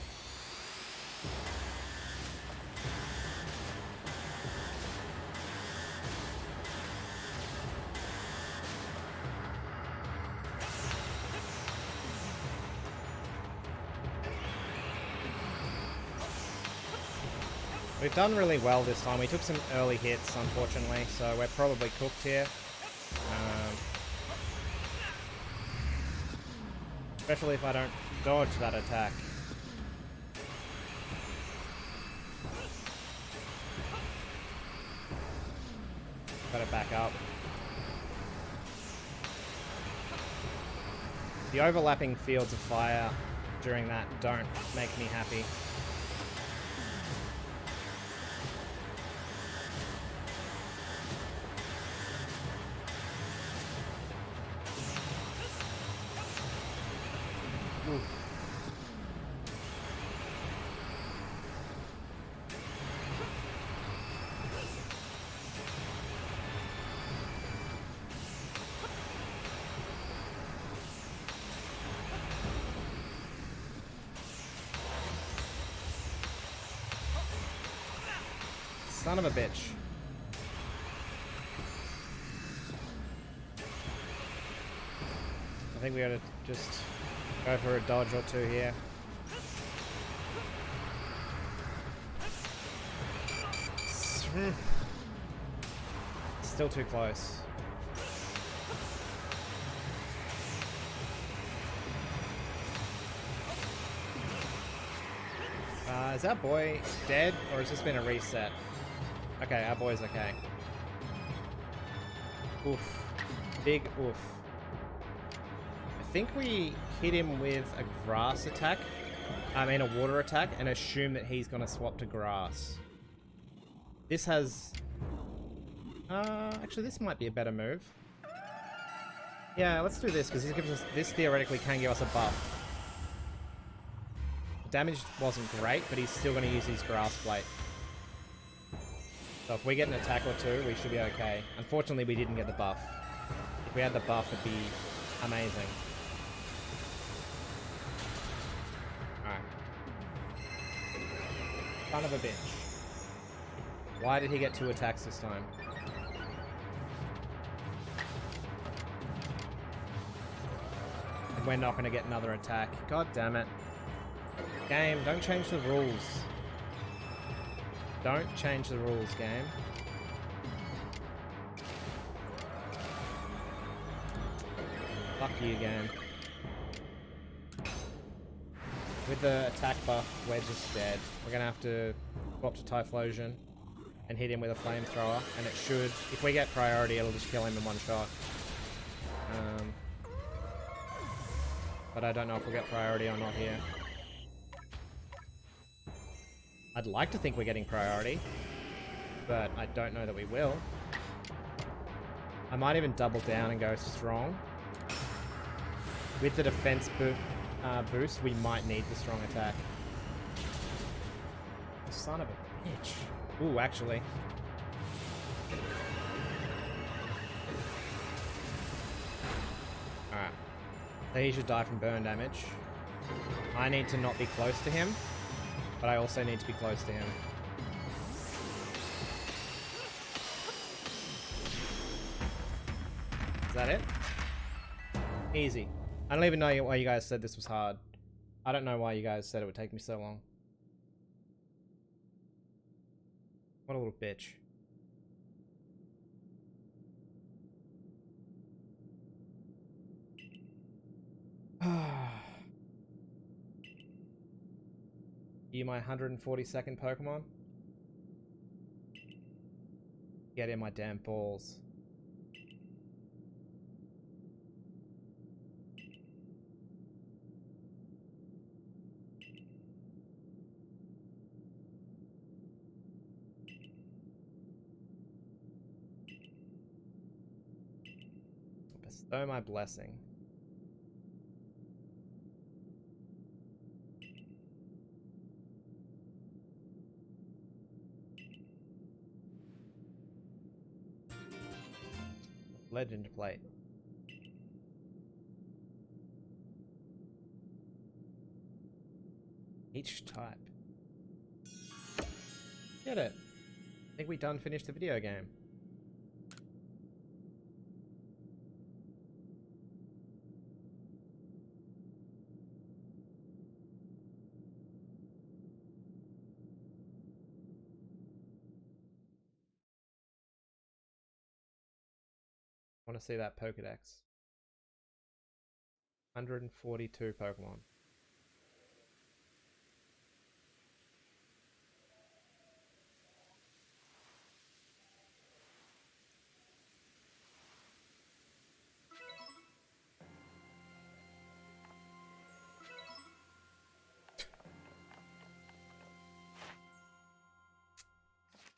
We've done really well this time. We took some early hits, unfortunately, so we're probably cooked here. Especially if I don't dodge that attack. Gotta back up. The overlapping fields of fire during that don't make me happy. Ooh. Son of a bitch. I think we gotta just go for a dodge or two here. Still too close. Is that boy dead, or has this been a reset? Okay, our boy's okay. Oof. Big oof. I think we hit him with a grass attack. I mean a water attack, and assume that he's gonna swap to grass. This has... actually this might be a better move. Yeah, let's do this, because this theoretically can give us a buff. The damage wasn't great, but he's still gonna use his grass plate. So if we get an attack or two, we should be okay. Unfortunately, we didn't get the buff. If we had the buff, it'd be amazing. Alright. Son of a bitch. Why did he get 2 attacks this time? And we're not going to get another attack. God damn it. Game, don't change the rules. Don't change the rules, game. Fuck you, game. With the attack buff, we're just dead. We're gonna have to swap to Typhlosion and hit him with a flamethrower, and it should, if we get priority, it'll just kill him in one shot. But I don't know if we'll get priority or not here. I'd like to think we're getting priority, but I don't know that we will. I might even double down and go strong. With the defense boost, we might need the strong attack. Son of a bitch. Ooh, actually. Alright. So he should die from burn damage. I need to not be close to him, but I also need to be close to him. Is that it? Easy. I don't even know why you guys said this was hard. I don't know why you guys said it would take me so long. What a little bitch. You my 142nd Pokemon? Get in my damn balls. Bestow my blessing. Legend plate. Each type. Get it. I think we done finished the video game. I want to see that Pokedex. 142 Pokemon.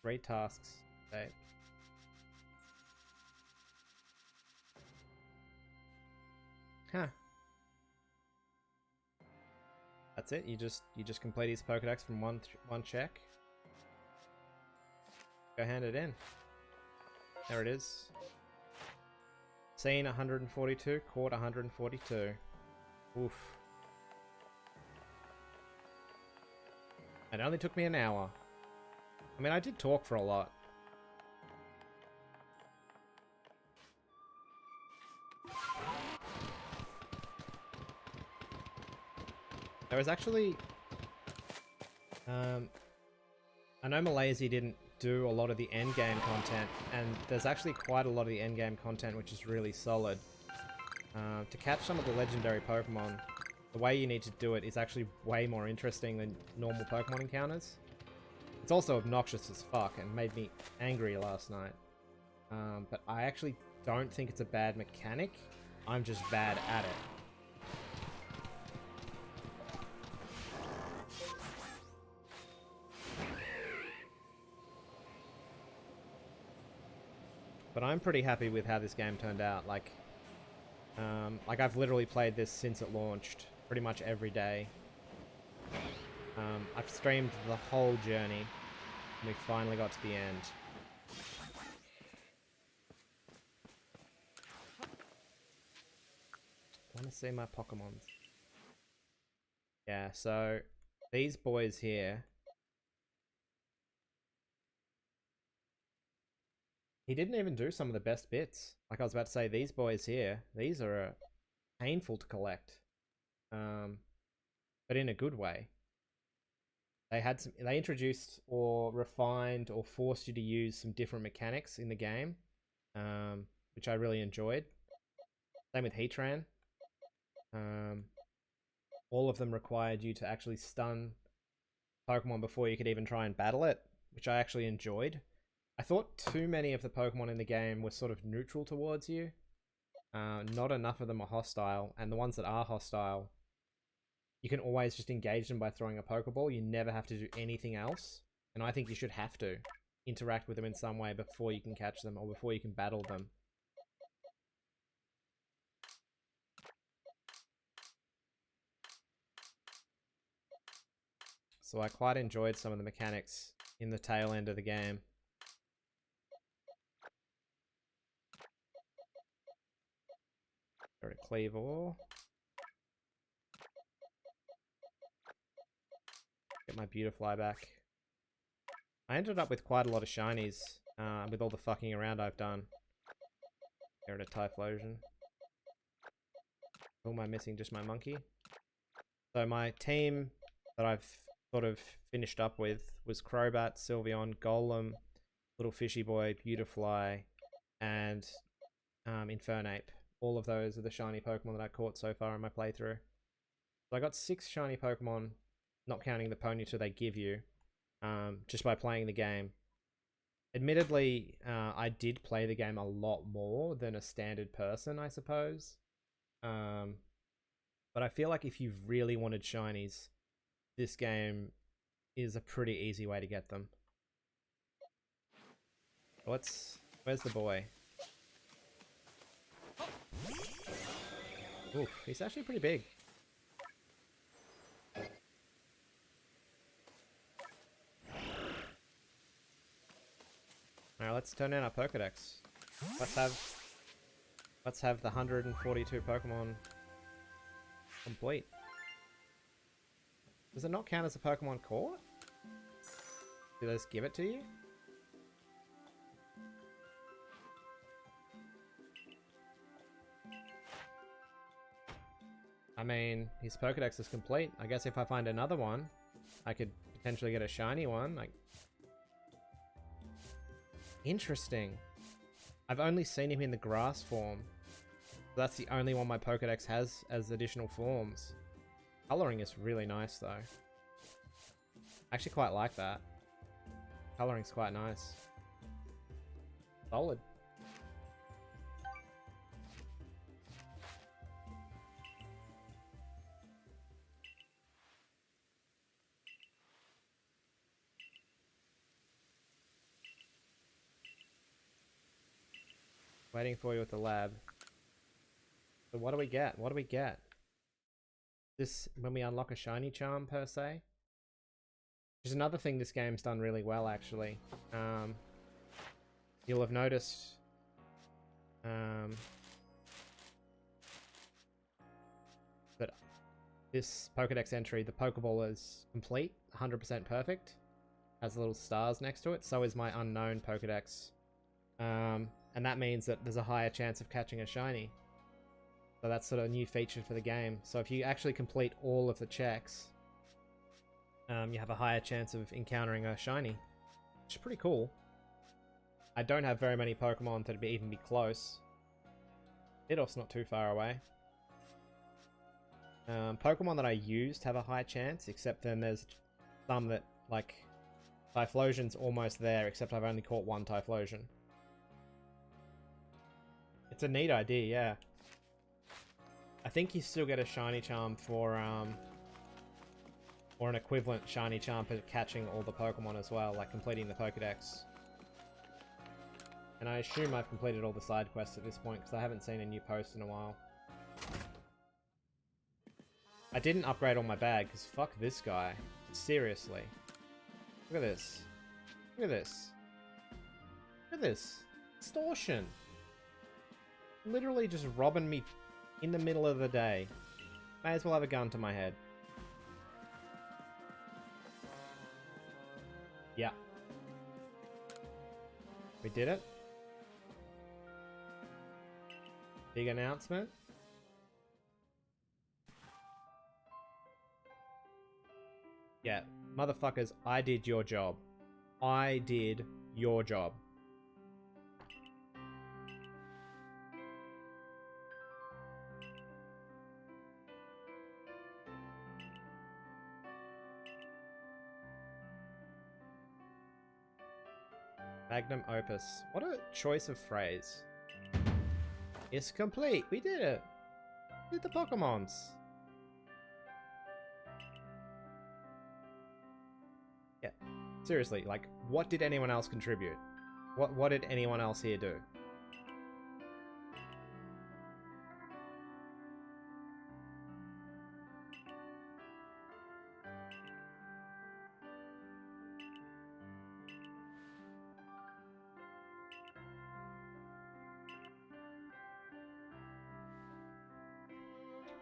Three tasks. Okay. Huh. That's it. You just complete his Pokedex from one check. Go hand it in. There it is. Seen 142, caught 142. Oof. It only took me an hour. I mean, I did talk for a lot. There was actually... I know Malaysia didn't do a lot of the endgame content, and there's actually quite a lot of the endgame content which is really solid. To catch some of the legendary Pokemon, the way you need to do it is actually way more interesting than normal Pokemon encounters. It's also obnoxious as fuck and made me angry last night. But I actually don't think it's a bad mechanic. I'm just bad at it. But I'm pretty happy with how this game turned out. Like I've literally played this since it launched, pretty much every day. I've streamed the whole journey, and we finally got to the end. I want to see my Pokemons. Yeah, so these boys here. He didn't even do some of the best bits. Like I was about to say, these boys here, these are painful to collect. But in a good way. They introduced or refined or forced you to use some different mechanics in the game, which I really enjoyed. Same with Heatran. All of them required you to actually stun Pokemon before you could even try and battle it, which I actually enjoyed. I thought too many of the Pokemon in the game were sort of neutral towards you. Not enough of them are hostile, and the ones that are hostile, you can always just engage them by throwing a Pokeball. You never have to do anything else, and I think you should have to interact with them in some way before you can catch them or before you can battle them. So I quite enjoyed some of the mechanics in the tail end of the game. Go to Cleavor. Get my Beautifly back. I ended up with quite a lot of shinies with all the fucking around I've done. Here at a Typhlosion. Who am I missing? Just my monkey. So my team that I've sort of finished up with was Crobat, Sylveon, Golem, Little Fishy Boy, Beautifly, and Infernape. All of those are the shiny Pokemon that I caught so far in my playthrough. So I got 6 shiny Pokemon, not counting the Ponyta they give you, just by playing the game. Admittedly, I did play the game a lot more than a standard person, I suppose. But I feel like if you really wanted shinies, this game is a pretty easy way to get them. Where's the boy? Oof, he's actually pretty big. Alright, let's turn in our Pokedex. Let's have the 142 Pokemon complete. Does it not count as a Pokemon caught? Do they just give it to you? I mean, his Pokedex is complete. I guess if I find another one, I could potentially get a shiny one. Like, interesting. I've only seen him in the grass form. That's the only one my Pokedex has as additional forms. Coloring is really nice though. I actually quite like that. Coloring's quite nice. Solid. Waiting for you at the lab. So what do we get? What do we get? This, when we unlock a shiny charm per se? Which is another thing this game's done really well actually. You'll have noticed that this Pokedex entry, the Pokeball is complete, 100% perfect. Has little stars next to it. So is my unknown Pokedex. And that means that there's a higher chance of catching a shiny. So that's sort of a new feature for the game. So if you actually complete all of the checks, you have a higher chance of encountering a shiny. Which is pretty cool. I don't have very many Pokemon that'd even be close. Nidor's not too far away. Pokemon that I used have a high chance, except then there's some that, like, Typhlosion's almost there, except I've only caught one Typhlosion. It's a neat idea, yeah. I think you still get a shiny charm for, or an equivalent shiny charm for catching all the Pokemon as well, like completing the Pokedex. And I assume I've completed all the side quests at this point, because I haven't seen a new post in a while. I didn't upgrade all my bag, because fuck this guy. Seriously. Look at this. Look at this. Look at this. Extortion. Literally just robbing me in the middle of the day. May as well have a gun to my head. Yeah. We did it. Big announcement. Yeah, motherfuckers, I did your job. I did your job. Magnum opus. What a choice of phrase. It's complete. We did it. We did the Pokemons. Yeah. Seriously, like, what did anyone else contribute? What did anyone else here do?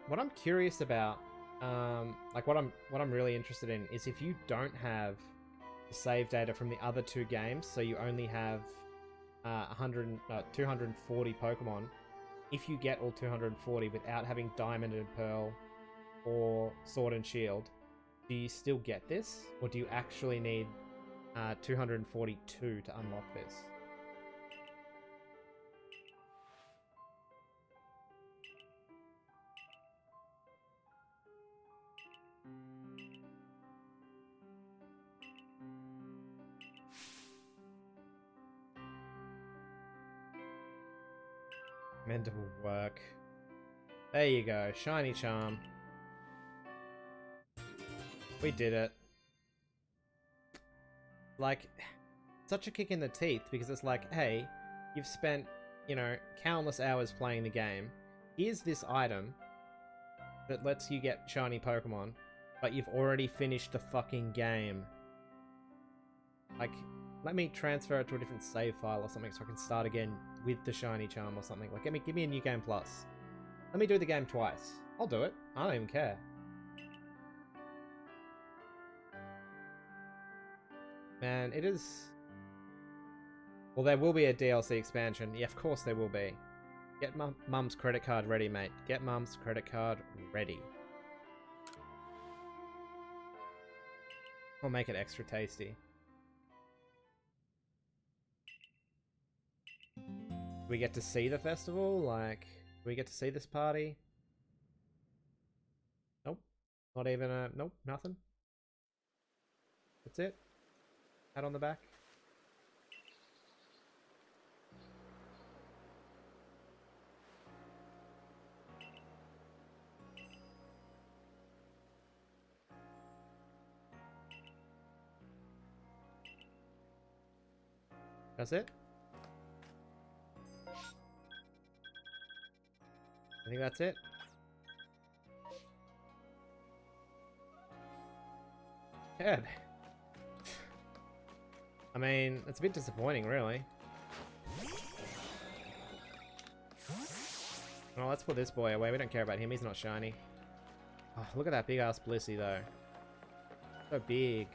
What I'm curious about, like what I'm really interested in is if you don't have the save data from the other two games, so you only have 240 Pokemon. If you get all 240 without having Diamond and Pearl or Sword and Shield, do you still get this, or do you actually need 242 to unlock this? Mandible work. There you go, shiny charm. We did it. Like, such a kick in the teeth, because it's like, hey, you've spent, you know, countless hours playing the game. Here's this item that lets you get shiny Pokemon, but you've already finished the fucking game. Like, let me transfer it to a different save file or something so I can start again with the shiny charm or something. Like, give me a new game plus. Let me do the game twice. I'll do it. I don't even care. Man, it is... Well, there will be a DLC expansion. Yeah, of course there will be. Get Mum's credit card ready, mate. Get Mum's credit card ready. I'll make it extra tasty. We get to see the festival? Like, we get to see this party? Nope. Not even a... Nope, nothing. That's it. Hat on the back. That's it. I think that's it. Yeah. I mean, it's a bit disappointing, really. Oh, let's put this boy away. We don't care about him. He's not shiny. Oh, look at that big-ass Blissey, though. So big.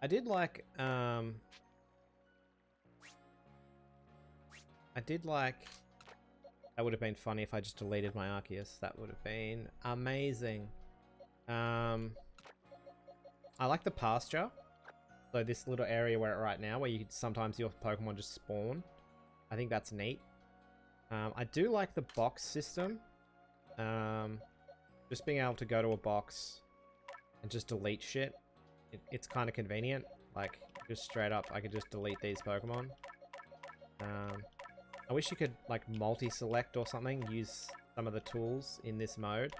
I did like, that would have been funny if I just deleted my Arceus. That would have been amazing. I like the pasture. So this little area where right now, where you sometimes your Pokemon just spawn. I think that's neat. I do like the box system. Just being able to go to a box and just delete shit. It's kind of convenient. Like, just straight up, I could just delete these Pokemon. I wish you could, like, multi-select or something. Use some of the tools in this mode.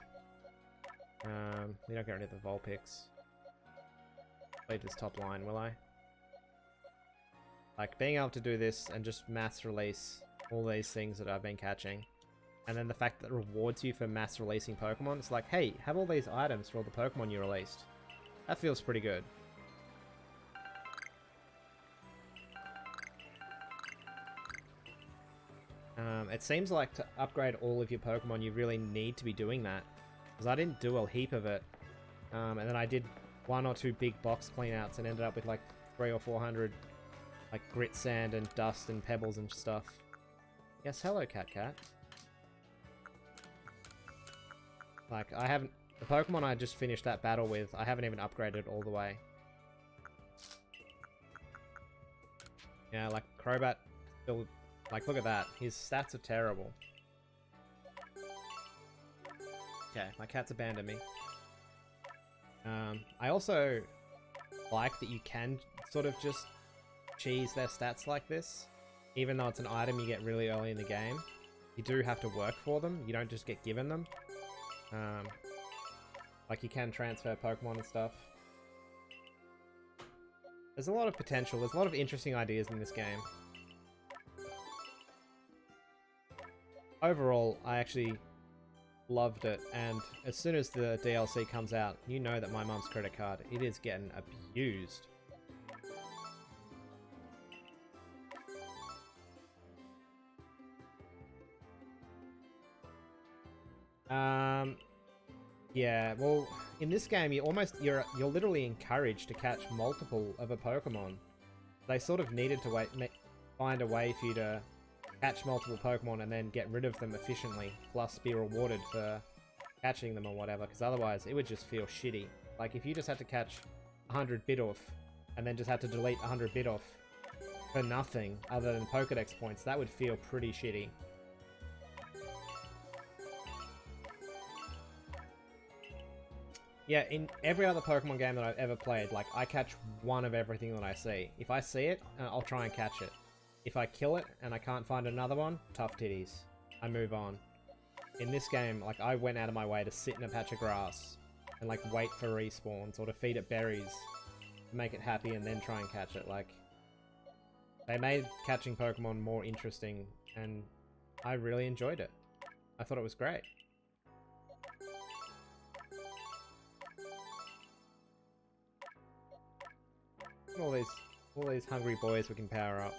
We don't get rid of the Vulpix. Leave this top line, will I? Like, being able to do this and just mass release all these things that I've been catching. And then the fact that it rewards you for mass releasing Pokemon. It's like, hey, have all these items for all the Pokemon you released. That feels pretty good. It seems like to upgrade all of your Pokemon, you really need to be doing that. Because I didn't do a heap of it. And then I did 1 or 2 big box cleanouts and ended up with like 300 or 400 like grit, sand, and dust and pebbles and stuff. Yes, hello, Cat. Like, I haven't... The Pokemon I just finished that battle with, I haven't even upgraded all the way. Yeah, like, Crobat still... Like, look at that. His stats are terrible. Okay, my cat's abandoned me. I also like that you can sort of just cheese their stats like this. Even though it's an item you get really early in the game. You do have to work for them. You don't just get given them. Like, you can transfer Pokemon and stuff. There's a lot of potential. There's a lot of interesting ideas in this game. Overall, I actually loved it, and as soon as the DLC comes out, you know that my mum's credit card, it is getting abused. Yeah, well, in this game, you're literally encouraged to catch multiple of a Pokemon. They sort of needed to find a way for you to catch multiple Pokemon and then get rid of them efficiently, plus be rewarded for catching them or whatever, because otherwise it would just feel shitty. Like, if you just had to catch 100 Bidoof and then just had to delete 100 Bidoof for nothing other than Pokedex points, that would feel pretty shitty. Yeah, in every other Pokemon game that I've ever played, like, I catch one of everything that I see. If I see it, I'll try and catch it. If I kill it and I can't find another one, tough titties. I move on. In this game, like, I went out of my way to sit in a patch of grass and, like, wait for respawns or to feed it berries to make it happy and then try and catch it. Like, they made catching Pokemon more interesting and I really enjoyed it. I thought it was great. All these hungry boys we can power up.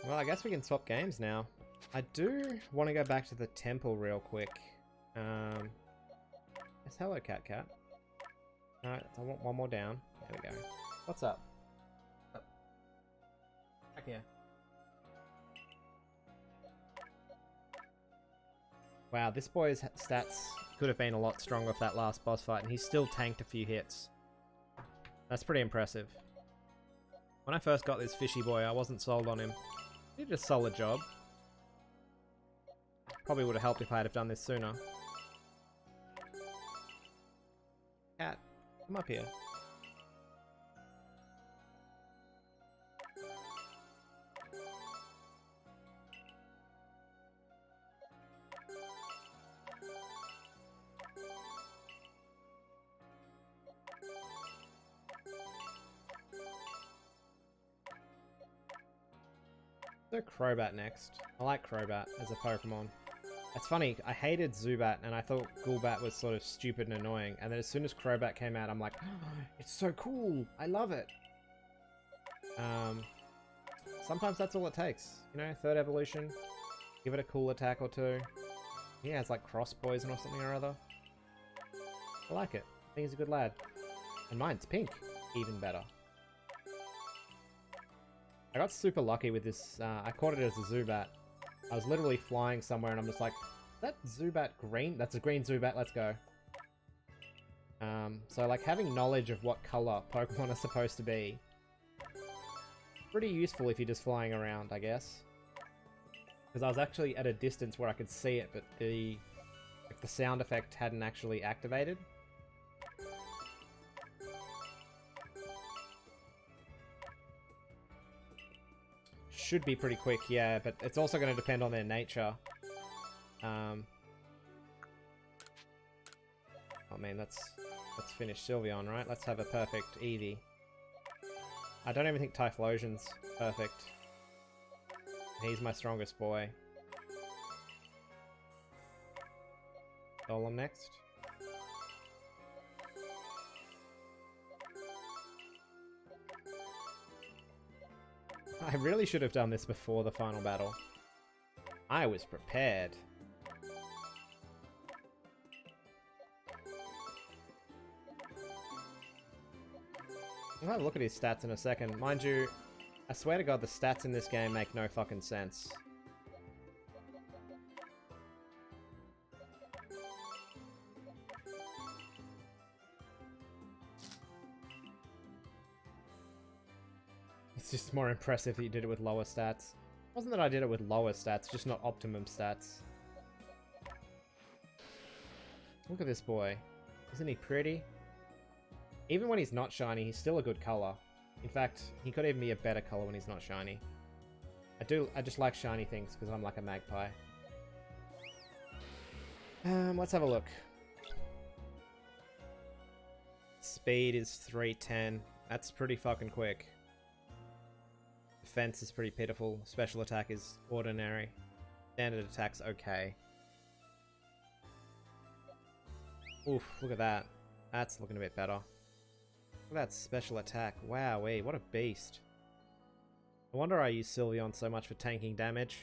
Well, I guess we can swap games now. I do want to go back to the temple real quick. Yes, hello, Cat. Alright, I want one more down. There we go. What's up? Back here. Wow, this boy's stats could have been a lot stronger for that last boss fight, and he still tanked a few hits. That's pretty impressive. When I first got this fishy boy, I wasn't sold on him. He did a solid job. Probably would have helped if I had done this sooner. Cat, come up here. So Crobat next. I like Crobat as a Pokemon. It's funny, I hated Zubat and I thought Golbat was sort of stupid and annoying, and then as soon as Crobat came out, I'm like, oh, it's so cool! I love it! Sometimes that's all it takes. You know, third evolution, give it a cool attack or two. Yeah, it's like Cross Poison or something or other. I like it. I think he's a good lad. And mine's pink. Even better. I got super lucky with this. I caught it as a Zubat. I was literally flying somewhere and I'm just like, is that Zubat green? That's a green Zubat, let's go. So like having knowledge of what color Pokemon are supposed to be, pretty useful if you're just flying around, I guess. Because I was actually at a distance where I could see it, but the sound effect hadn't actually activated. Should be pretty quick, yeah, but it's also going to depend on their nature. Oh man, let's finish Sylveon, right? Let's have a perfect Eevee. I don't even think Typhlosion's perfect. He's my strongest boy. Golem next. I really should have done this before the final battle. I was prepared. I'll have a look at his stats in a second. Mind you, I swear to God the stats in this game make no fucking sense. It's just more impressive that you did it with lower stats. It wasn't that I did it with lower stats, just not optimum stats. Look at this boy. Isn't he pretty? Even when he's not shiny, he's still a good color. In fact, he could even be a better color when he's not shiny. I just like shiny things because I'm like a magpie. Let's have a look. Speed is 310. That's pretty fucking quick. Defense is pretty pitiful. Special attack is ordinary. Standard attack's okay. Oof, look at that. That's looking a bit better. Look at that special attack. Wowee, what a beast. No wonder I use Sylveon so much for tanking damage.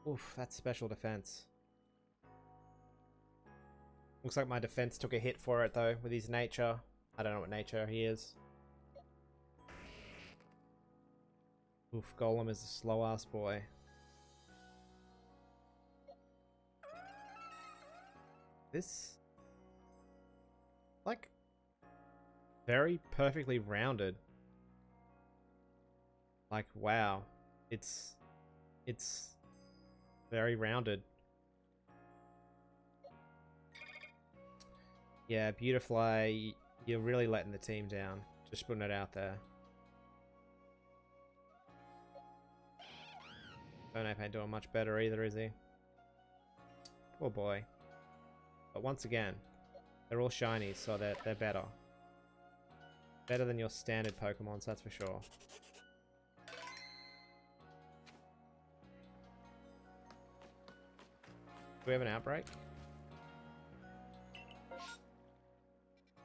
Oof, that's special defense. Looks like my defense took a hit for it though, with his nature. I don't know what nature he is. Oof, Golem is a slow ass boy. This, like, very perfectly rounded. Like, wow. It's very rounded. Yeah, Beautifly, you're really letting the team down. Just putting it out there. Burnape ain't doing much better either, is he? Poor boy. But once again, they're all shinies, so they're better. Better than your standard Pokemons, that's for sure. Do we have an outbreak?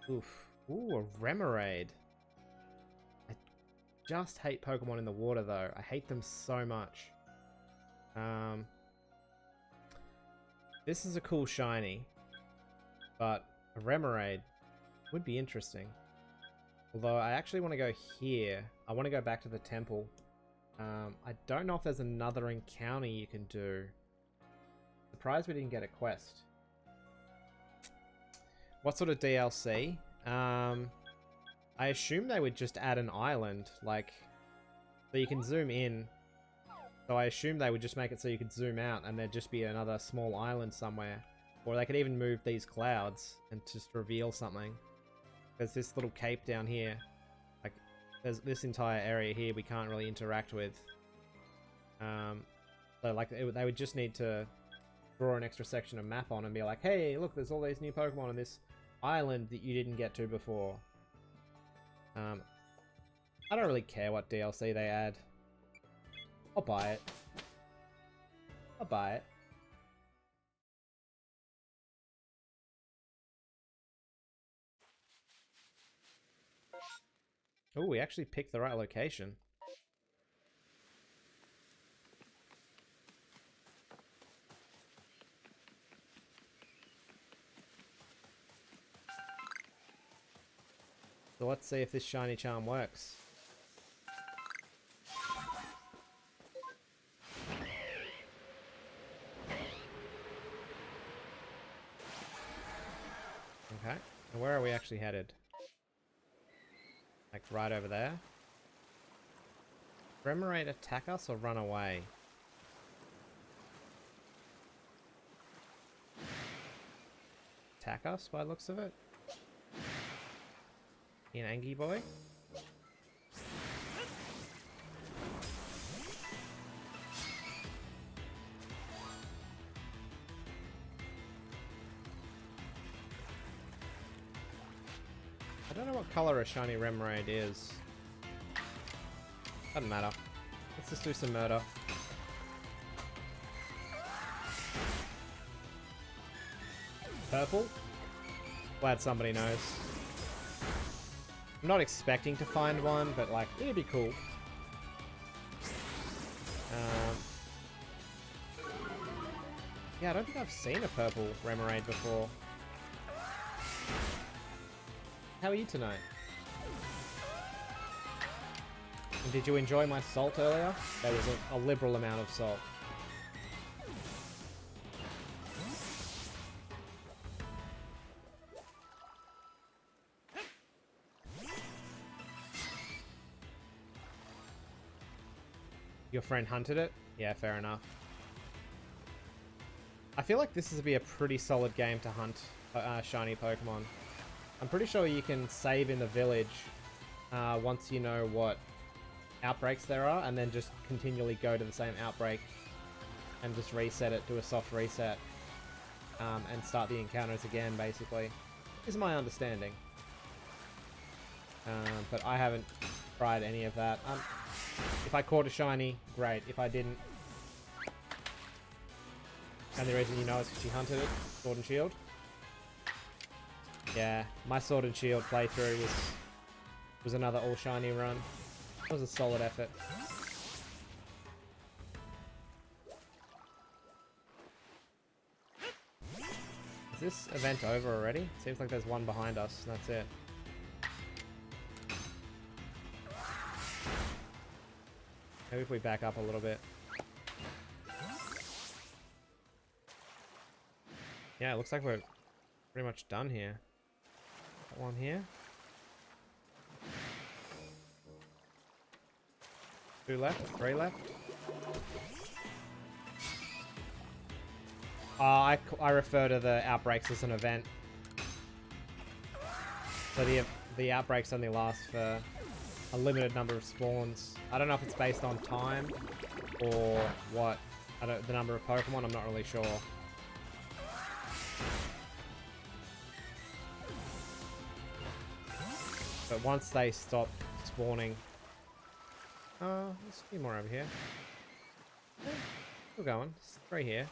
Oof. Ooh, a Remoraid. I just hate Pokemon in the water though. I hate them so much. This is a cool shiny, but a Remoraid, Would be interesting. Although I actually want to go here. I want to go back to the temple. I don't know if there's another encounter you can do. Surprised we didn't get a quest. What sort of DLC? I assume they would just add an island, like, so you can zoom in. So I assume they would just make it so you could zoom out and there'd just be another small island somewhere. Or they could even move these clouds and just reveal something. There's this little cape down here. Like, there's this entire area here we can't really interact with. So like, they would just need to draw an extra section of map on and be like, hey, look, there's all these new Pokemon on this island that you didn't get to before. I don't really care what DLC they add. I'll buy it. I'll buy it. Oh, we actually picked the right location. So let's see if this shiny charm works. Okay, and where are we actually headed? Like right over there? Remoraid attack us or run away? Attack us by the looks of it? An Angie boy? I don't know what color a shiny Remoraid is. Doesn't matter. Let's just do some murder. Purple? Glad somebody knows. I'm not expecting to find one, but like, it'd be cool. Yeah, I don't think I've seen a purple Remoraid before. How are you tonight? And did you enjoy my salt earlier? There was a liberal amount of salt. Your friend hunted it? Yeah, fair enough. I feel like this is to be a pretty solid game to hunt shiny Pokemon. I'm pretty sure you can save in the village once you know what outbreaks there are, and then just continually go to the same outbreak and just reset it, do a soft reset, and start the encounters again, basically. Is my understanding. But I haven't tried any of that. If I caught a shiny, great. If I didn't, and the reason you know is because you hunted it, Sword and Shield. Yeah, my Sword and Shield playthrough was another all shiny run. It was a solid effort. Is this event over already? Seems like there's one behind us, and that's it. Maybe if we back up a little bit. Yeah, it looks like we're pretty much done here. Got one here. 2 left, 3 left. I refer to the outbreaks as an event. So the outbreaks only last for a limited number of spawns. I don't know if it's based on time or what. The number of Pokemon, I'm not really sure. But once they stop spawning... there's a few more over here. Still going. There's 3 here.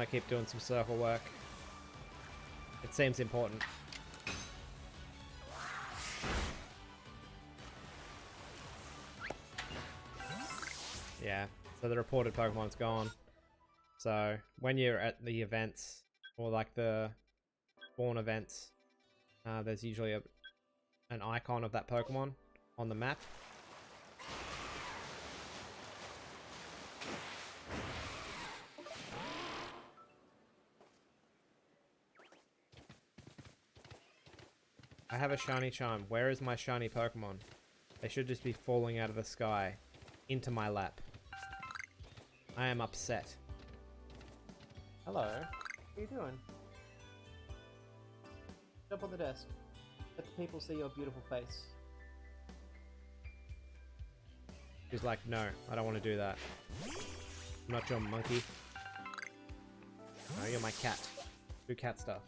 want to keep doing some circle work. It seems important. Yeah, so the reported Pokemon's gone. So when you're at the events, or like the spawn events, there's usually an icon of that Pokemon on the map. I have a shiny charm. Where is my shiny Pokemon? They should just be falling out of the sky into my lap. I am upset. Hello. What are you doing? Jump on the desk. Let the people see your beautiful face. She's like, no, I don't want to do that. I'm not your monkey. No, you're my cat. Do cat stuff.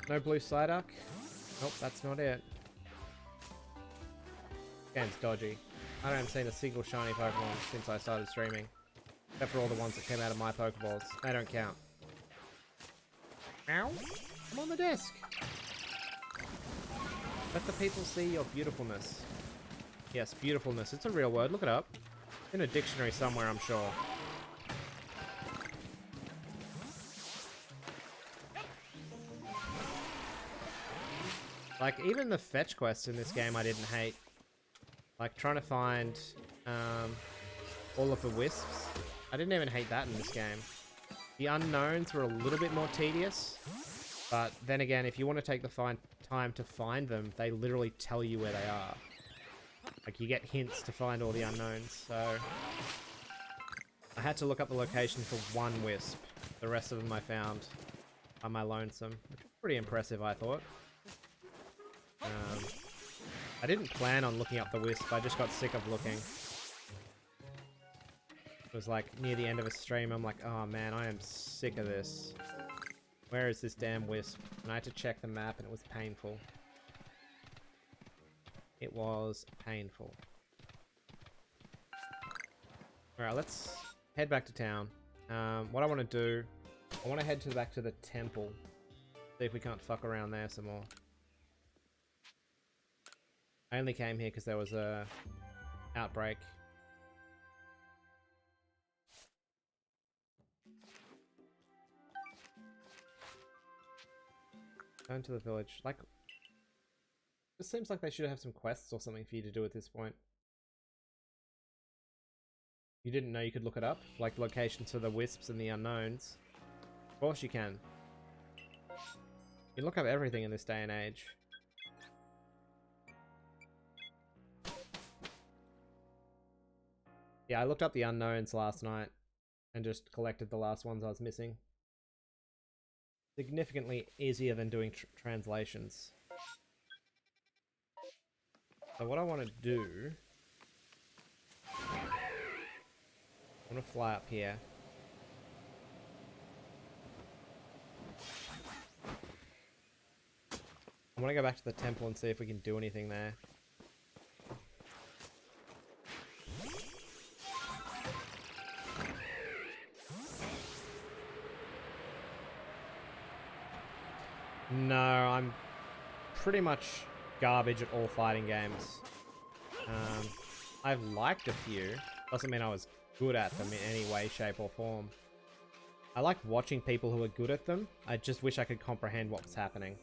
No blue Psyduck? Nope, that's not it. Game's dodgy. I haven't seen a single shiny Pokemon since I started streaming. Except for all the ones that came out of my Pokeballs. They don't count. Ow! I'm on the desk! Let the people see your beautifulness. Yes, beautifulness. It's a real word. Look it up. In a dictionary somewhere, I'm sure. Like, even the fetch quests in this game I didn't hate. Like, trying to find all of the wisps. I didn't even hate that in this game. The unknowns were a little bit more tedious. But then again, if you want to take the time to find them, they literally tell you where they are. Like, you get hints to find all the unknowns, so... I had to look up the location for one wisp. The rest of them I found on my lonesome. Which was pretty impressive, I thought. I didn't plan on looking up the wisp, I just got sick of looking. It was like, near the end of a stream, I'm like, oh man, I am sick of this. Where is this damn wisp? And I had to check the map and it was painful. It was painful. Alright, let's head back to town. What I want to do, I want to head back to the temple. See if we can't fuck around there some more. I only came here because there was a outbreak. Going to the village. Like, it seems like they should have some quests or something for you to do at this point. You didn't know you could look it up? Like locations for the wisps and the unknowns. Of course you can. You look up everything in this day and age. Yeah, I looked up the unknowns last night and just collected the last ones I was missing. Significantly easier than doing translations. So what I want to do... I want to fly up here. I want to go back to the temple and see if we can do anything there. No, I'm pretty much garbage at all fighting games. I've liked a few. Doesn't mean I was good at them in any way, shape or form. I like watching people who are good at them. I just wish I could comprehend what was happening.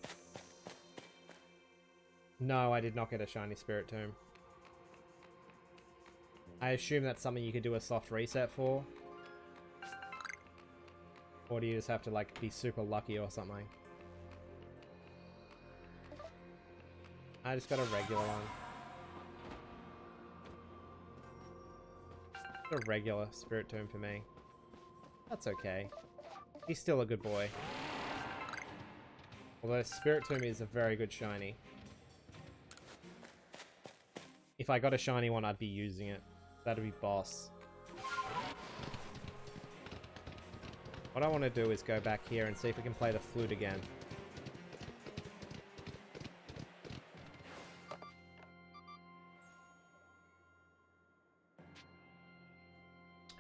No, I did not get a shiny Spiritomb. I assume that's something you could do a soft reset for. Or do you just have to like be super lucky or something? I just got a regular one. A regular Spiritomb for me. That's okay. He's still a good boy. Although Spiritomb is a very good shiny. If I got a shiny one, I'd be using it. That'd be boss. What I want to do is go back here and see if we can play the flute again.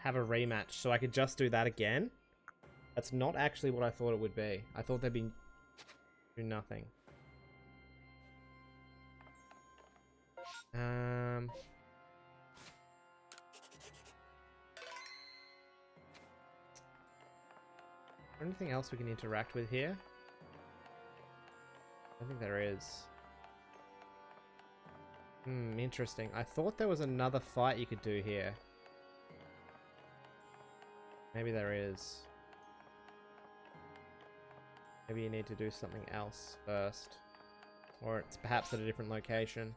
have a rematch, so I could just do that again. That's not actually what I thought it would be. I thought they'd be do nothing. Anything else we can interact with here? I don't think there is. Interesting. I thought there was another fight you could do here. Maybe there is. Maybe you need to do something else first. Or it's perhaps at a different location.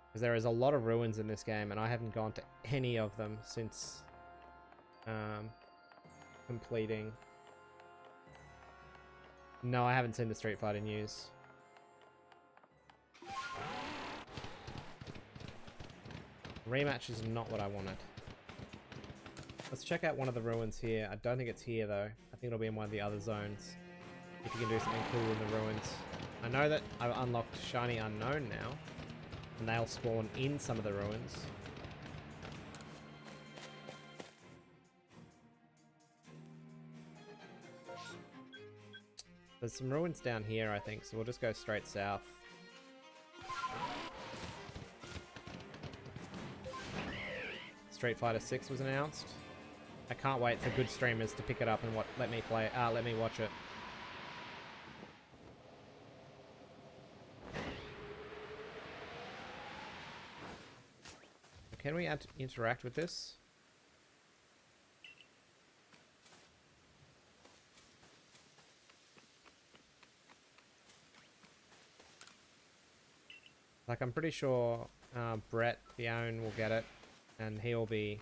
Because there is a lot of ruins in this game, and I haven't gone to any of them since completing. No, I haven't seen the Street Fighter news. Rematch is not what I wanted. Let's check out one of the ruins here. I don't think it's here though. I think it'll be in one of the other zones. If you can do something cool in the ruins. I know that I've unlocked Shiny Unknown now. And they'll spawn in some of the ruins. There's some ruins down here, I think, so we'll just go straight south. Street Fighter 6 was announced. I can't wait for good streamers to pick it up and let me watch it. Can we interact with this? Like, I'm pretty sure Brett, the own, will get it. And he'll be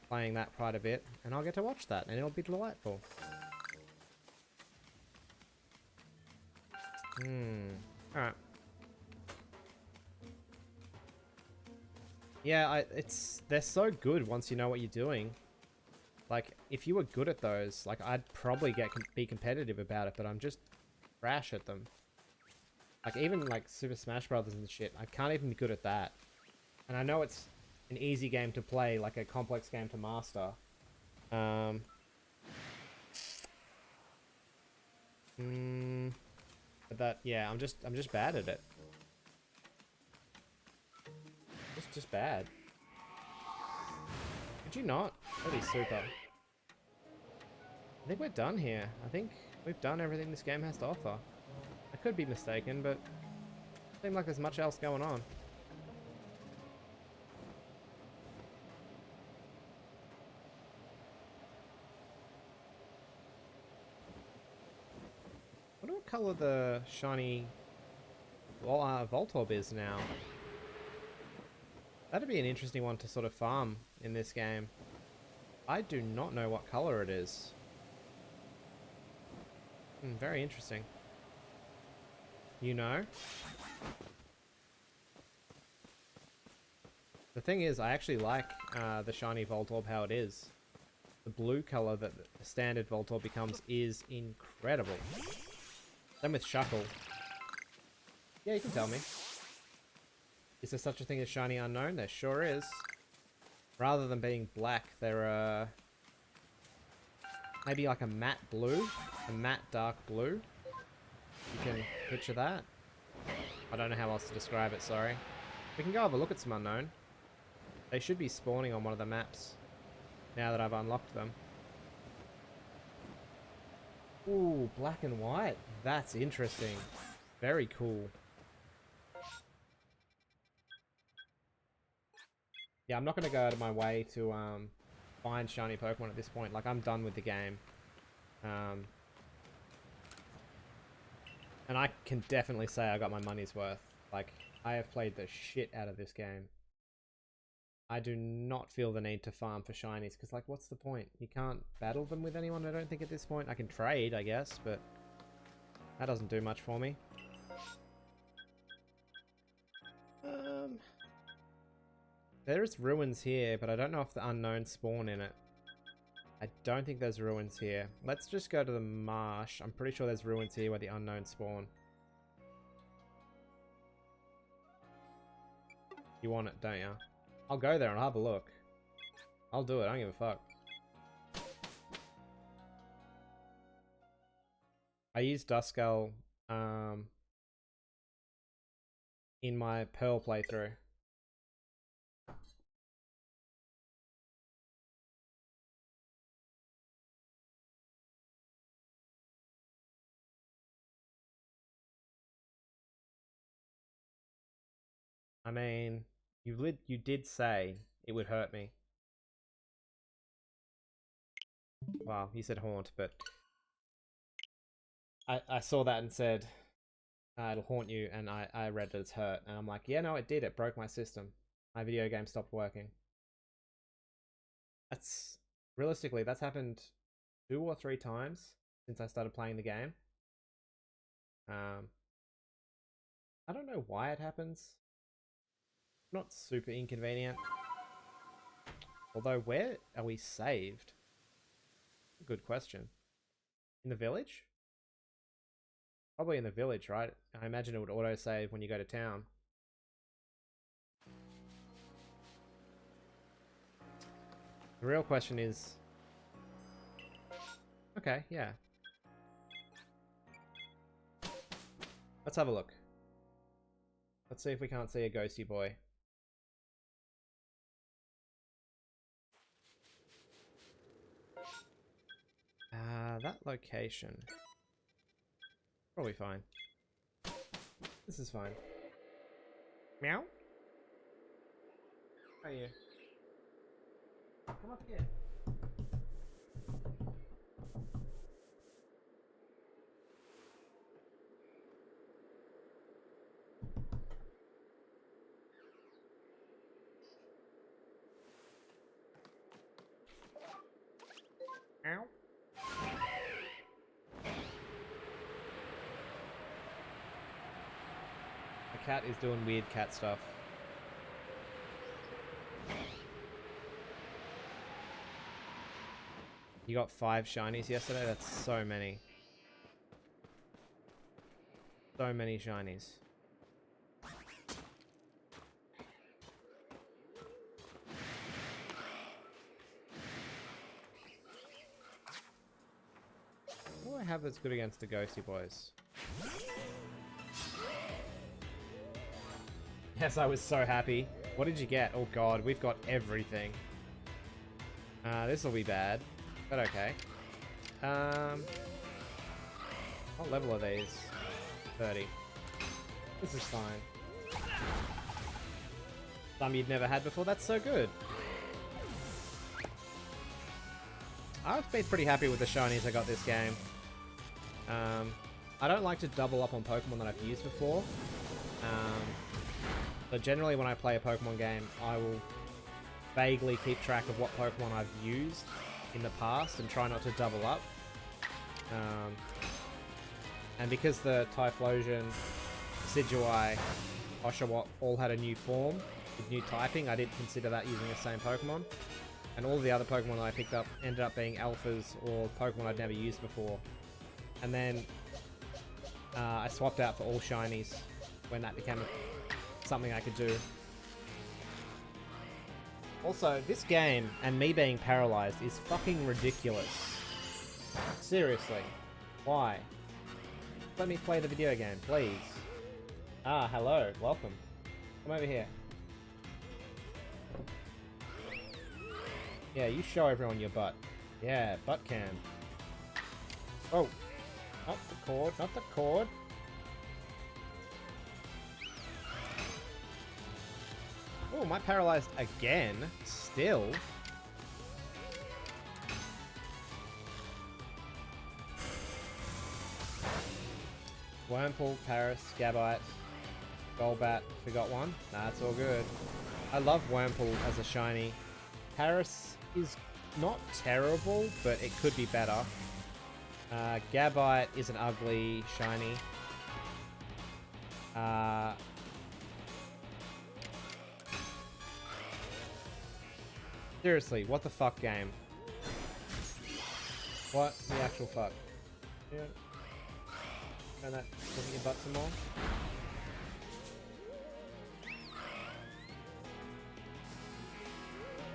playing that quite a bit. And I'll get to watch that. And it'll be delightful. Alright. Yeah, they're so good once you know what you're doing. Like, if you were good at those, like, I'd probably be competitive about it, but I'm just trash at them. Like, even, like, Super Smash Brothers and shit, I can't even be good at that. And I know it's an easy game to play, like a complex game to master. But that, yeah, I'm just bad at it. Just bad. Could you not? That'd be super. I think we're done here. I think we've done everything this game has to offer. I could be mistaken, but it doesn't seem like there's much else going on. I wonder what color the shiny Voltorb is now. That'd be an interesting one to sort of farm in this game. I do not know what color it is. Very interesting. You know? The thing is, I actually like the shiny Voltorb how it is. The blue color that the standard Voltorb becomes is incredible. Same with Shuckle. Yeah, you can tell me. Is there such a thing as shiny unknown? There sure is. Rather than being black, they're maybe like a matte blue, a matte dark blue. You can picture that. I don't know how else to describe it, sorry. We can go have a look at some unknown. They should be spawning on one of the maps now that I've unlocked them. Ooh, black and white. That's interesting. Very cool. Yeah, I'm not going to go out of my way to find shiny Pokemon at this point. Like, I'm done with the game. And I can definitely say I got my money's worth. Like, I have played the shit out of this game. I do not feel the need to farm for shinies, because, like, what's the point? You can't battle them with anyone, I don't think, at this point. I can trade, I guess, but that doesn't do much for me. There's ruins here, but I don't know if the unknown spawn in it. I don't think there's ruins here. Let's just go to the marsh. I'm pretty sure there's ruins here where the unknown spawn. You want it, don't you? I'll go there and I'll have a look. I'll do it. I don't give a fuck. I used Duskull in my Pearl playthrough. I mean, you did say it would hurt me. Well, you said haunt, but I saw that and said it'll haunt you, and I read that it's hurt, and I'm like, yeah, no, it did. It broke my system. My video game stopped working. That's realistically, that's happened 2 or 3 times since I started playing the game. I don't know why it happens. Not super inconvenient. Although, where are we saved? Good question. In the village? Probably in the village, right? I imagine it would auto-save when you go to town. The real question is... Okay, yeah. Let's have a look. Let's see if we can't see a ghosty boy. That location. Probably fine. This is fine. Meow? How are you? Come up here. Ow. The cat is doing weird cat stuff. You got 5 shinies yesterday? That's so many. So many shinies. What do I have that's good against the ghosty boys? Yes, I was so happy. What did you get? Oh god, we've got everything. This will be bad, but okay. What level are these? 30. This is fine. Some you'd never had before. That's so good. I've been pretty happy with the shinies I got this game. I don't like to double up on Pokemon that I've used before. So generally when I play a Pokemon game, I will vaguely keep track of what Pokemon I've used in the past and try not to double up. And because the Typhlosion, Decidueye, Oshawott all had a new form with new typing, I didn't consider that using the same Pokemon. And all the other Pokemon that I picked up ended up being Alphas or Pokemon I'd never used before. And then I swapped out for all Shinies when that became something I could do. Also, this game, and me being paralyzed, is fucking ridiculous. Seriously. Why? Let me play the video game, please. Ah, hello. Welcome. Come over here. Yeah, you show everyone your butt. Yeah, butt cam. Oh. Not the cord, not the cord. Oh, am I paralyzed again? Still? Wurmple, Paris, Gabite, Golbat, forgot one. Nah, it's all good. I love Wurmple as a shiny. Paris is not terrible, but it could be better. Gabite is an ugly shiny. Seriously, what the fuck game? What the actual fuck? Yeah. Turn that, look at your butt some more.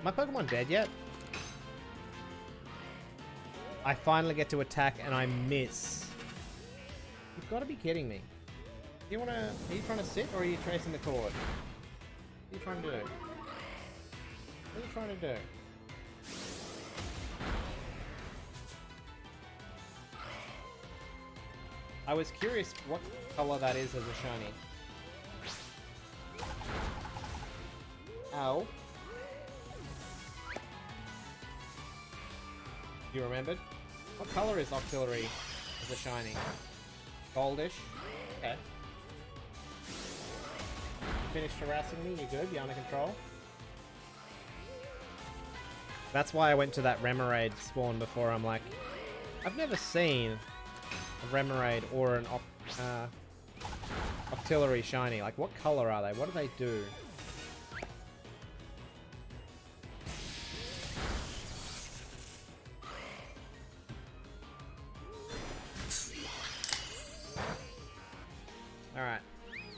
My Pokemon dead yet? I finally get to attack and I miss. You've got to be kidding me. Do you wanna... Are you trying to sit or are you tracing the cord? What are you trying to do? What are you trying to do? I was curious what color that is as a shiny. Ow. You remembered? What color is Octillery as a shiny? Goldish? Okay. You finished harassing me? You're good? You're under control? That's why I went to that Remoraid spawn before. I'm like, I've never seen a Remoraid or an Octillery shiny. Like, what color are they? What do they do? Alright.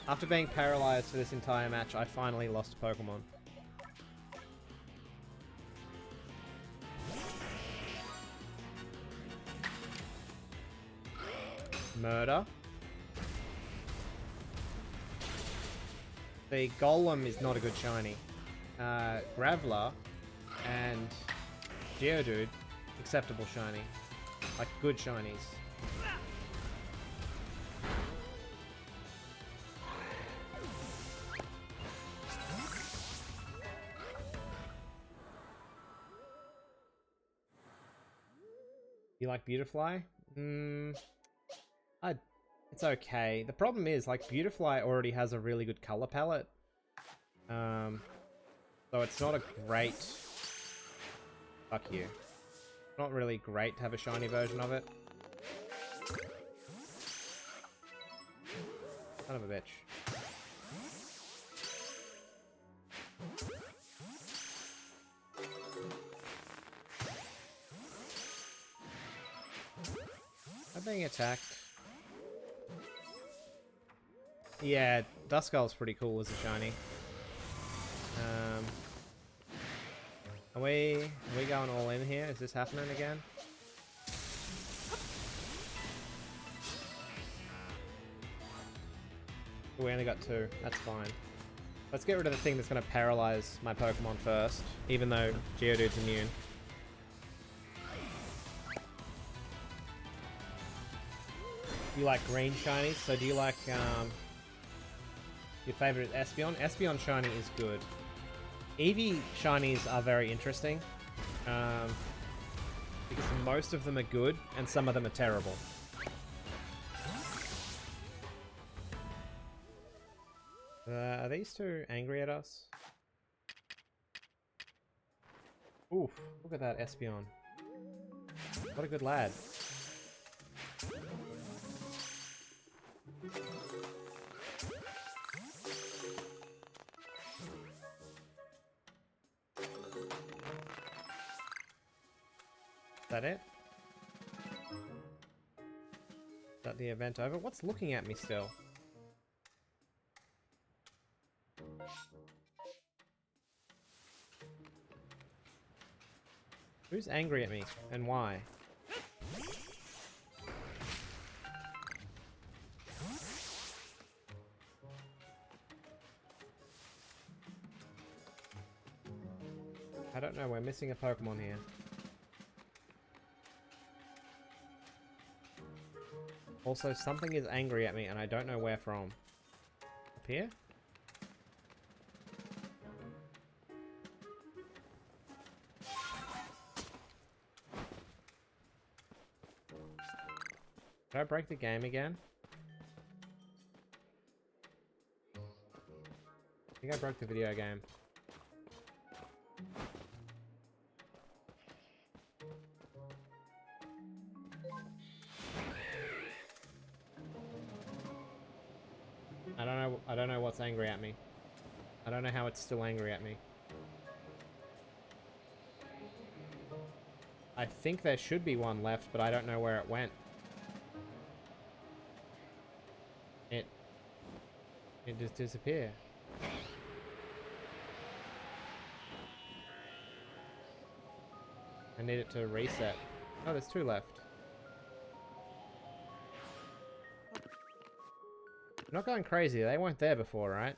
After being paralyzed for this entire match, I finally lost a Pokemon. Murder. The Golem is not a good shiny. Graveler and Geodude, acceptable shiny. Like, good shinies. You like Beautifly? It's okay. The problem is, like, Beautifly already has a really good color palette. So it's not a great... Fuck you. Not really great to have a shiny version of it. Son of a bitch. I'm being attacked. Yeah, Duskull's pretty cool as a shiny. Are we going all in here? Is this happening again? We only got 2. That's fine. Let's get rid of the thing that's going to paralyze my Pokemon first, even though Geodude's immune. You like green shinies, so do you like your favorite is Espeon? Espeon shiny is good. Eevee shinies are very interesting because most of them are good and some of them are terrible. Are these two angry at us? Oof, look at that Espeon. What a good lad. Is that it? Is that the event over? What's looking at me still? Who's angry at me and why? I don't know, we're missing a Pokemon here. Also, something is angry at me and I don't know where from. Up here? Did I break the game again? I think I broke the video game. I don't know what's angry at me. I don't know how it's still angry at me. I think there should be one left, but I don't know where it went. It just disappeared. I need it to reset. Oh, there's 2 left. Not going crazy. They weren't there before, right?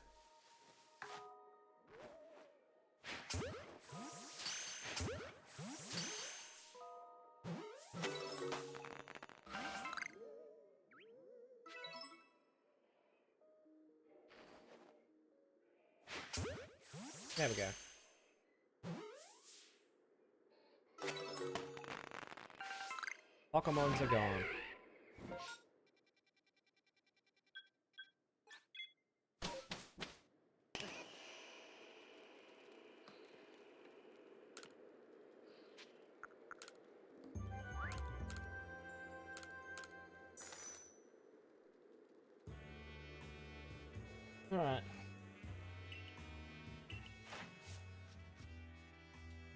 There we go. Pokemons are gone. Alright.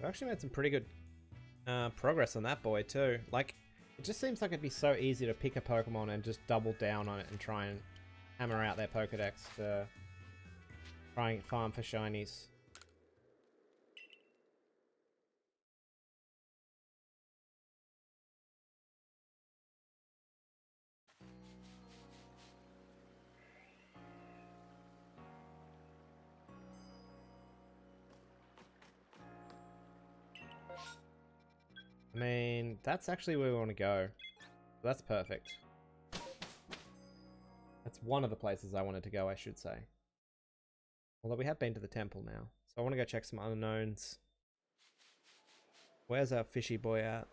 We actually made some pretty good progress on that boy too. Like, it just seems like it'd be so easy to pick a Pokemon and just double down on it and try and hammer out their Pokedex to try and farm for shinies. I mean, that's actually where we want to go. That's perfect. That's one of the places I wanted to go, I should say. Although we have been to the temple now. So I want to go check some unknowns. Where's our fishy boy at?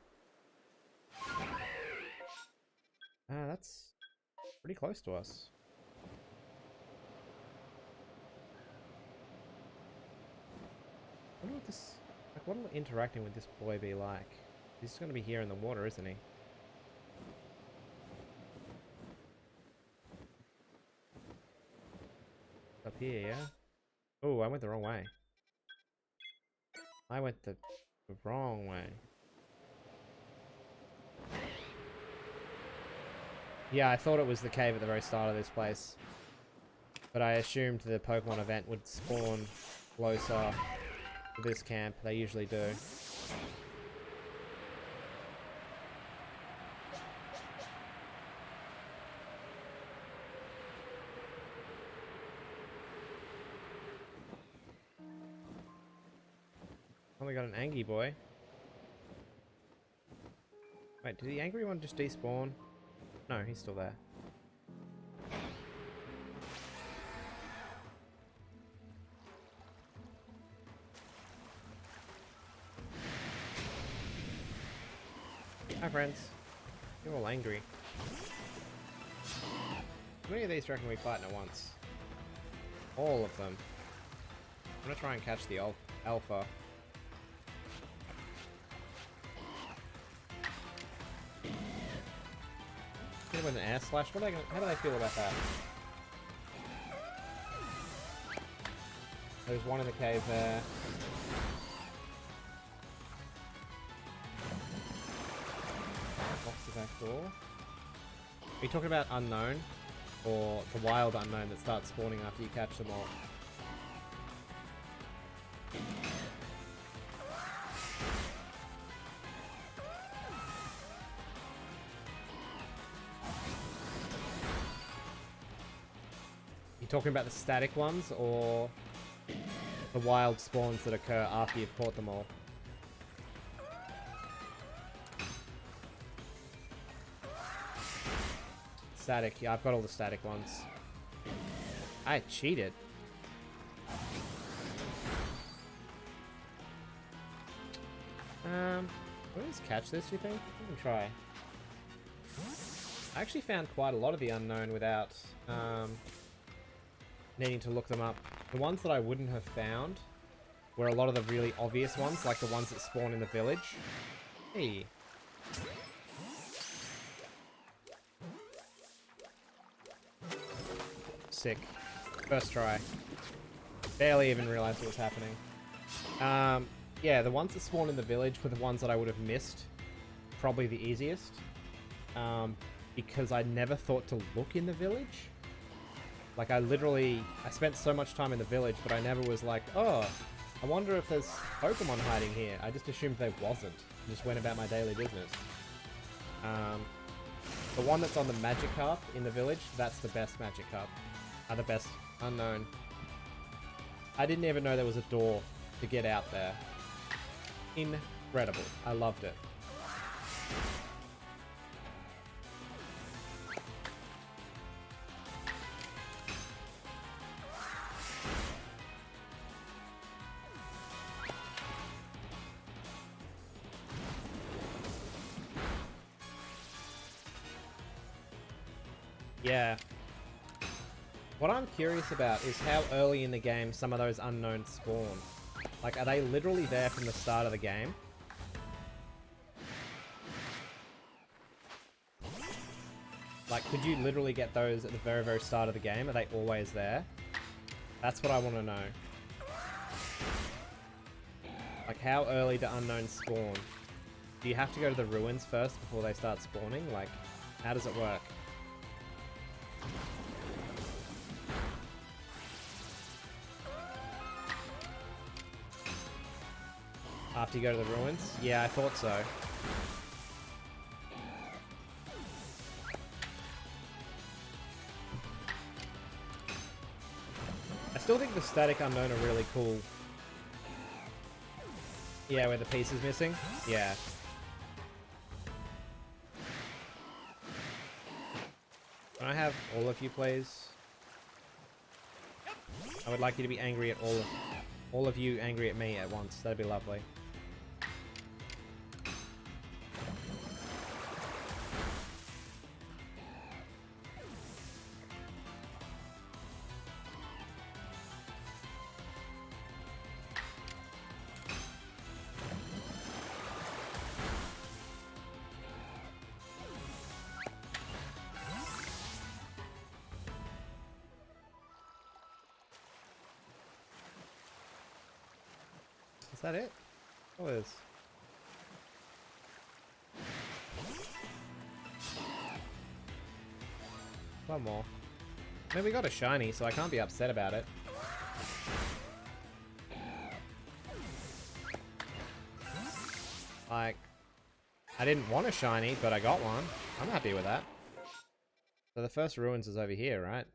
Ah, that's pretty close to us. I wonder what this... Like, what will interacting with this boy be like? He's going to be here in the water, isn't he? Up here, yeah? Oh, I went the wrong way. I went the wrong way. Yeah, I thought it was the cave at the very start of this place. But I assumed the Pokemon event would spawn closer to this camp. They usually do. Only got an angry boy. Wait, did the angry one just despawn? No, he's still there. Hi friends. You're all angry. How many of these reckon we fight at once? All of them. I'm gonna try and catch the alpha. Hit him with an air slash. How do they feel about that? There's one in the cave there. Box the back door. Are you talking about unknown? Or the wild unknown that starts spawning after you catch them all? Talking about the static ones or the wild spawns that occur after you've caught them all? Static, yeah, I've got all the static ones. I cheated. Will we just catch this, you think? We can try. I actually found quite a lot of the unknown without needing to look them up. The ones that I wouldn't have found were a lot of the really obvious ones, like the ones that spawn in the village. Hey. Sick. First try. Barely even realized what was happening. Yeah, the ones that spawn in the village were the ones that I would have missed. Probably the easiest. Because I never thought to look in the village. Like, I spent so much time in the village, but I never was like, oh, I wonder if there's Pokemon hiding here. I just assumed there wasn't. Just went about my daily business. The one that's on the magic carp in the village, that's the best magic carp. The best unknown. I didn't even know there was a door to get out there. Incredible. I loved it. Yeah. What I'm curious about is how early in the game some of those unknowns spawn. Like, are they literally there from the start of the game? Like, could you literally get those at the very, very start of the game? Are they always there? That's what I want to know. Like, how early do unknowns spawn? Do you have to go to the ruins first before they start spawning? Like, how does it work? After you go to the ruins? Yeah, I thought so. I still think the static unknown are really cool. Yeah, where the piece is missing? Yeah. Can I have all of you, please? I would like you to be angry at all of you angry at me at once. That'd be lovely. Is that it? Oh, it is. One more. I mean, we got a shiny, so I can't be upset about it. Like, I didn't want a shiny, but I got one. I'm happy with that. So the first ruins is over here, right?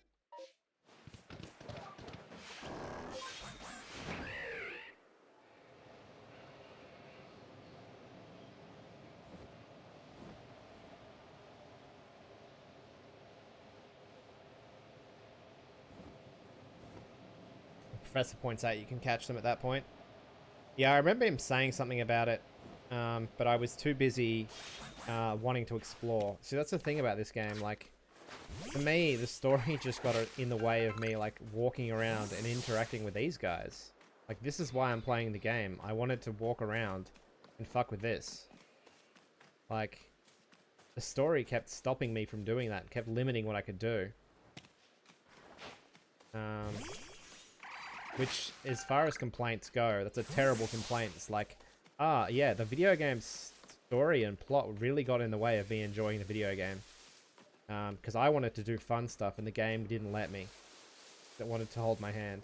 Professor points out you can catch them at that point. Yeah, I remember him saying something about it, but I was too busy wanting to explore. See, that's the thing about this game. Like, for me, the story just got in the way of me, like, walking around and interacting with these guys. Like, this is why I'm playing the game. I wanted to walk around and fuck with this. Like, the story kept stopping me from doing that, kept limiting what I could do. Which, as far as complaints go, that's a terrible complaint. It's like, yeah, the video game's story and plot really got in the way of me enjoying the video game. Because I wanted to do fun stuff and the game didn't let me. It wanted to hold my hand.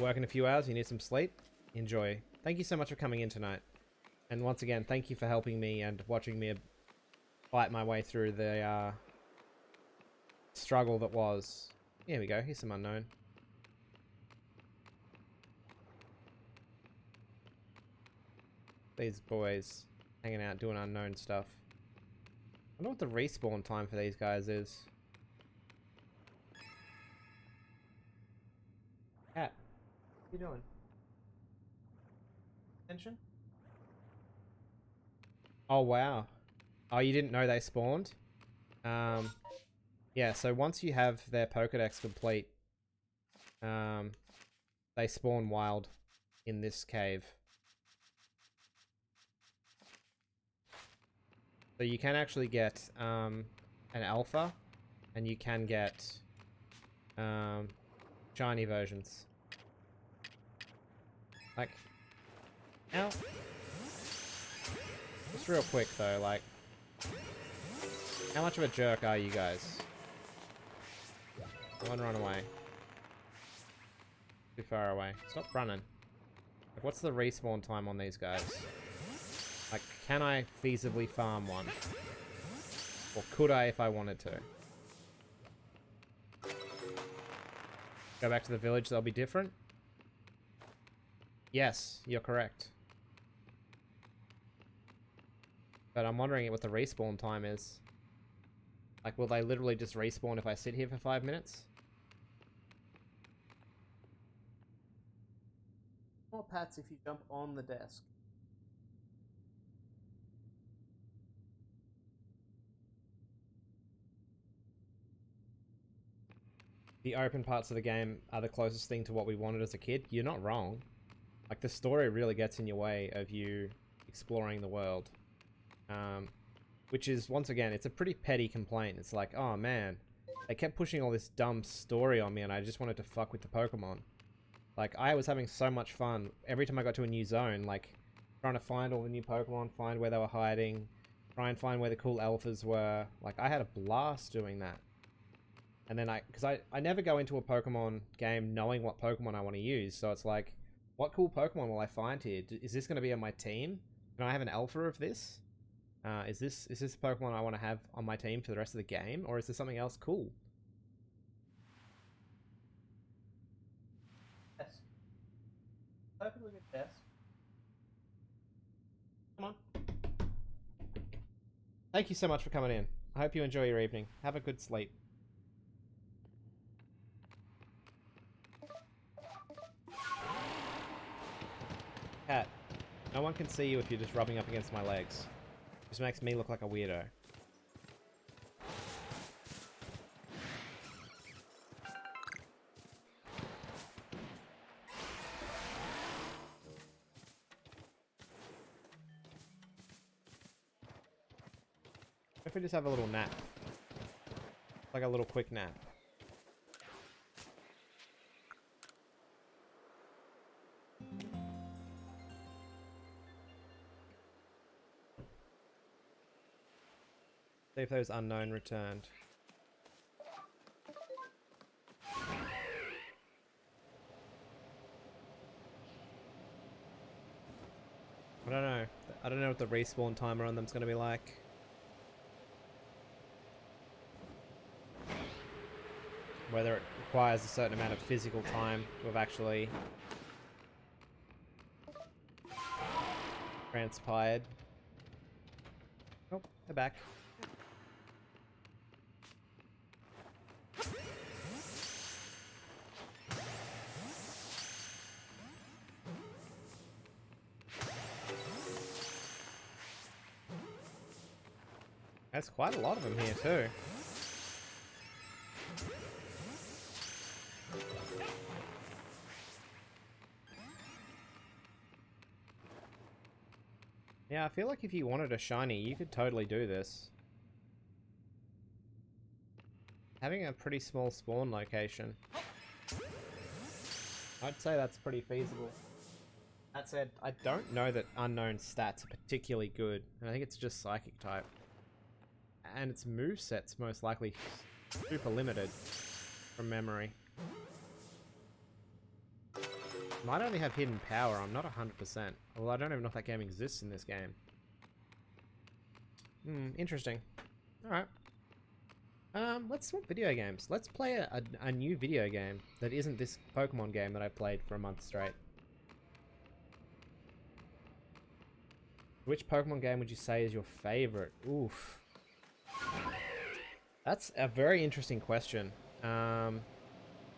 Work in a few hours, you need some sleep? Enjoy. Thank you so much for coming in tonight. And once again, thank you for helping me and watching me fight my way through the struggle that was. Here we go, here's some unknown. These boys hanging out doing unknown stuff. I wonder what the respawn time for these guys is. Cat, what you doing? Attention? Oh wow. Oh, you didn't know they spawned? Yeah, so once you have their Pokedex complete, they spawn wild in this cave. So you can actually get an alpha, and you can get shiny versions. Like, ow. Just real quick though, like, how much of a jerk are you guys? Go and run away. Too far away. Stop running. Like, what's the respawn time on these guys? can I feasibly farm one? Or could I if I wanted to? Go back to the village, they'll be different? Yes, you're correct. But I'm wondering what the respawn time is. Like, will they literally just respawn if I sit here for 5 minutes? More pats if you jump on the desk. The open parts of the game are the closest thing to what we wanted as a kid. You're not wrong. Like, the story really gets in your way of you exploring the world. Which is, once again, it's a pretty petty complaint. It's like, oh man, they kept pushing all this dumb story on me and I just wanted to fuck with the Pokemon. Like, I was having so much fun every time I got to a new zone, like, trying to find all the new Pokemon, find where they were hiding, try and find where the cool Alphas were. Like, I had a blast doing that. And then because I never go into a Pokemon game knowing what Pokemon I want to use, so it's like, what cool Pokemon will I find here? Is this going to be on my team? Can I have an Alpha of this? Is this a Pokemon I want to have on my team for the rest of the game? Or is there something else cool? Yes. Perfectly good test. Come on. Thank you so much for coming in. I hope you enjoy your evening. Have a good sleep. Cat, no one can see you if you're just rubbing up against my legs. Just makes me look like a weirdo. If we just have a little nap. Like a little quick nap. See if those unknown returned. I don't know. I don't know what the respawn timer on them's going to be like. Whether it requires a certain amount of physical time to have actually transpired. Oh, they're back. There's quite a lot of them here too. Yeah, I feel like if you wanted a shiny, you could totally do this. Having a pretty small spawn location. I'd say that's pretty feasible. That said, I don't know that unknown stats are particularly good, and I think it's just psychic type. And its moveset's most likely super limited from memory. Might only have hidden power, I'm not 100%. Well, I don't even know if that game exists in this game. Interesting. Alright. Let's swap video games. Let's play a new video game that isn't this Pokemon game that I played for a month straight. Which Pokemon game would you say is your favorite? Oof. That's a very interesting question.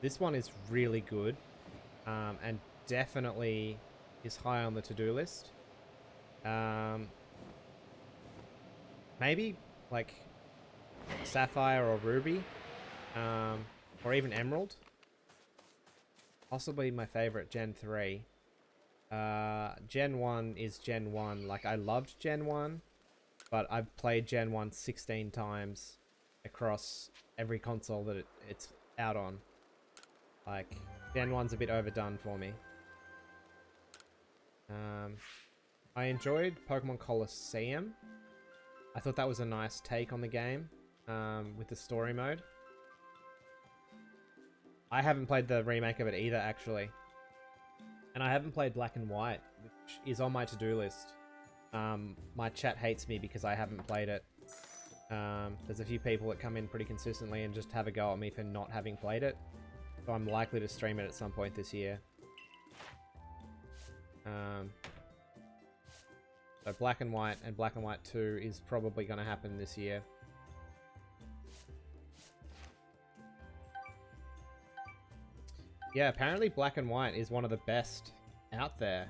This one is really good. And definitely is high on the to-do list. Maybe like Sapphire or Ruby, or even Emerald. Possibly my favorite, Gen 3. Gen 1 is Gen 1. Like, I loved Gen 1, but I've played Gen 1 16 times across every console that it's out on. Like, Gen 1's a bit overdone for me. I enjoyed Pokemon Colosseum. I thought that was a nice take on the game, with the story mode. I haven't played the remake of it either, actually. And I haven't played Black and White, which is on my to-do list. my chat hates me because I haven't played it. There's a few people that come in pretty consistently and just have a go at me for not having played it. So I'm likely to stream it at some point this year. So Black and White and Black and White 2 is probably going to happen this year. Yeah, apparently Black and White is one of the best out there.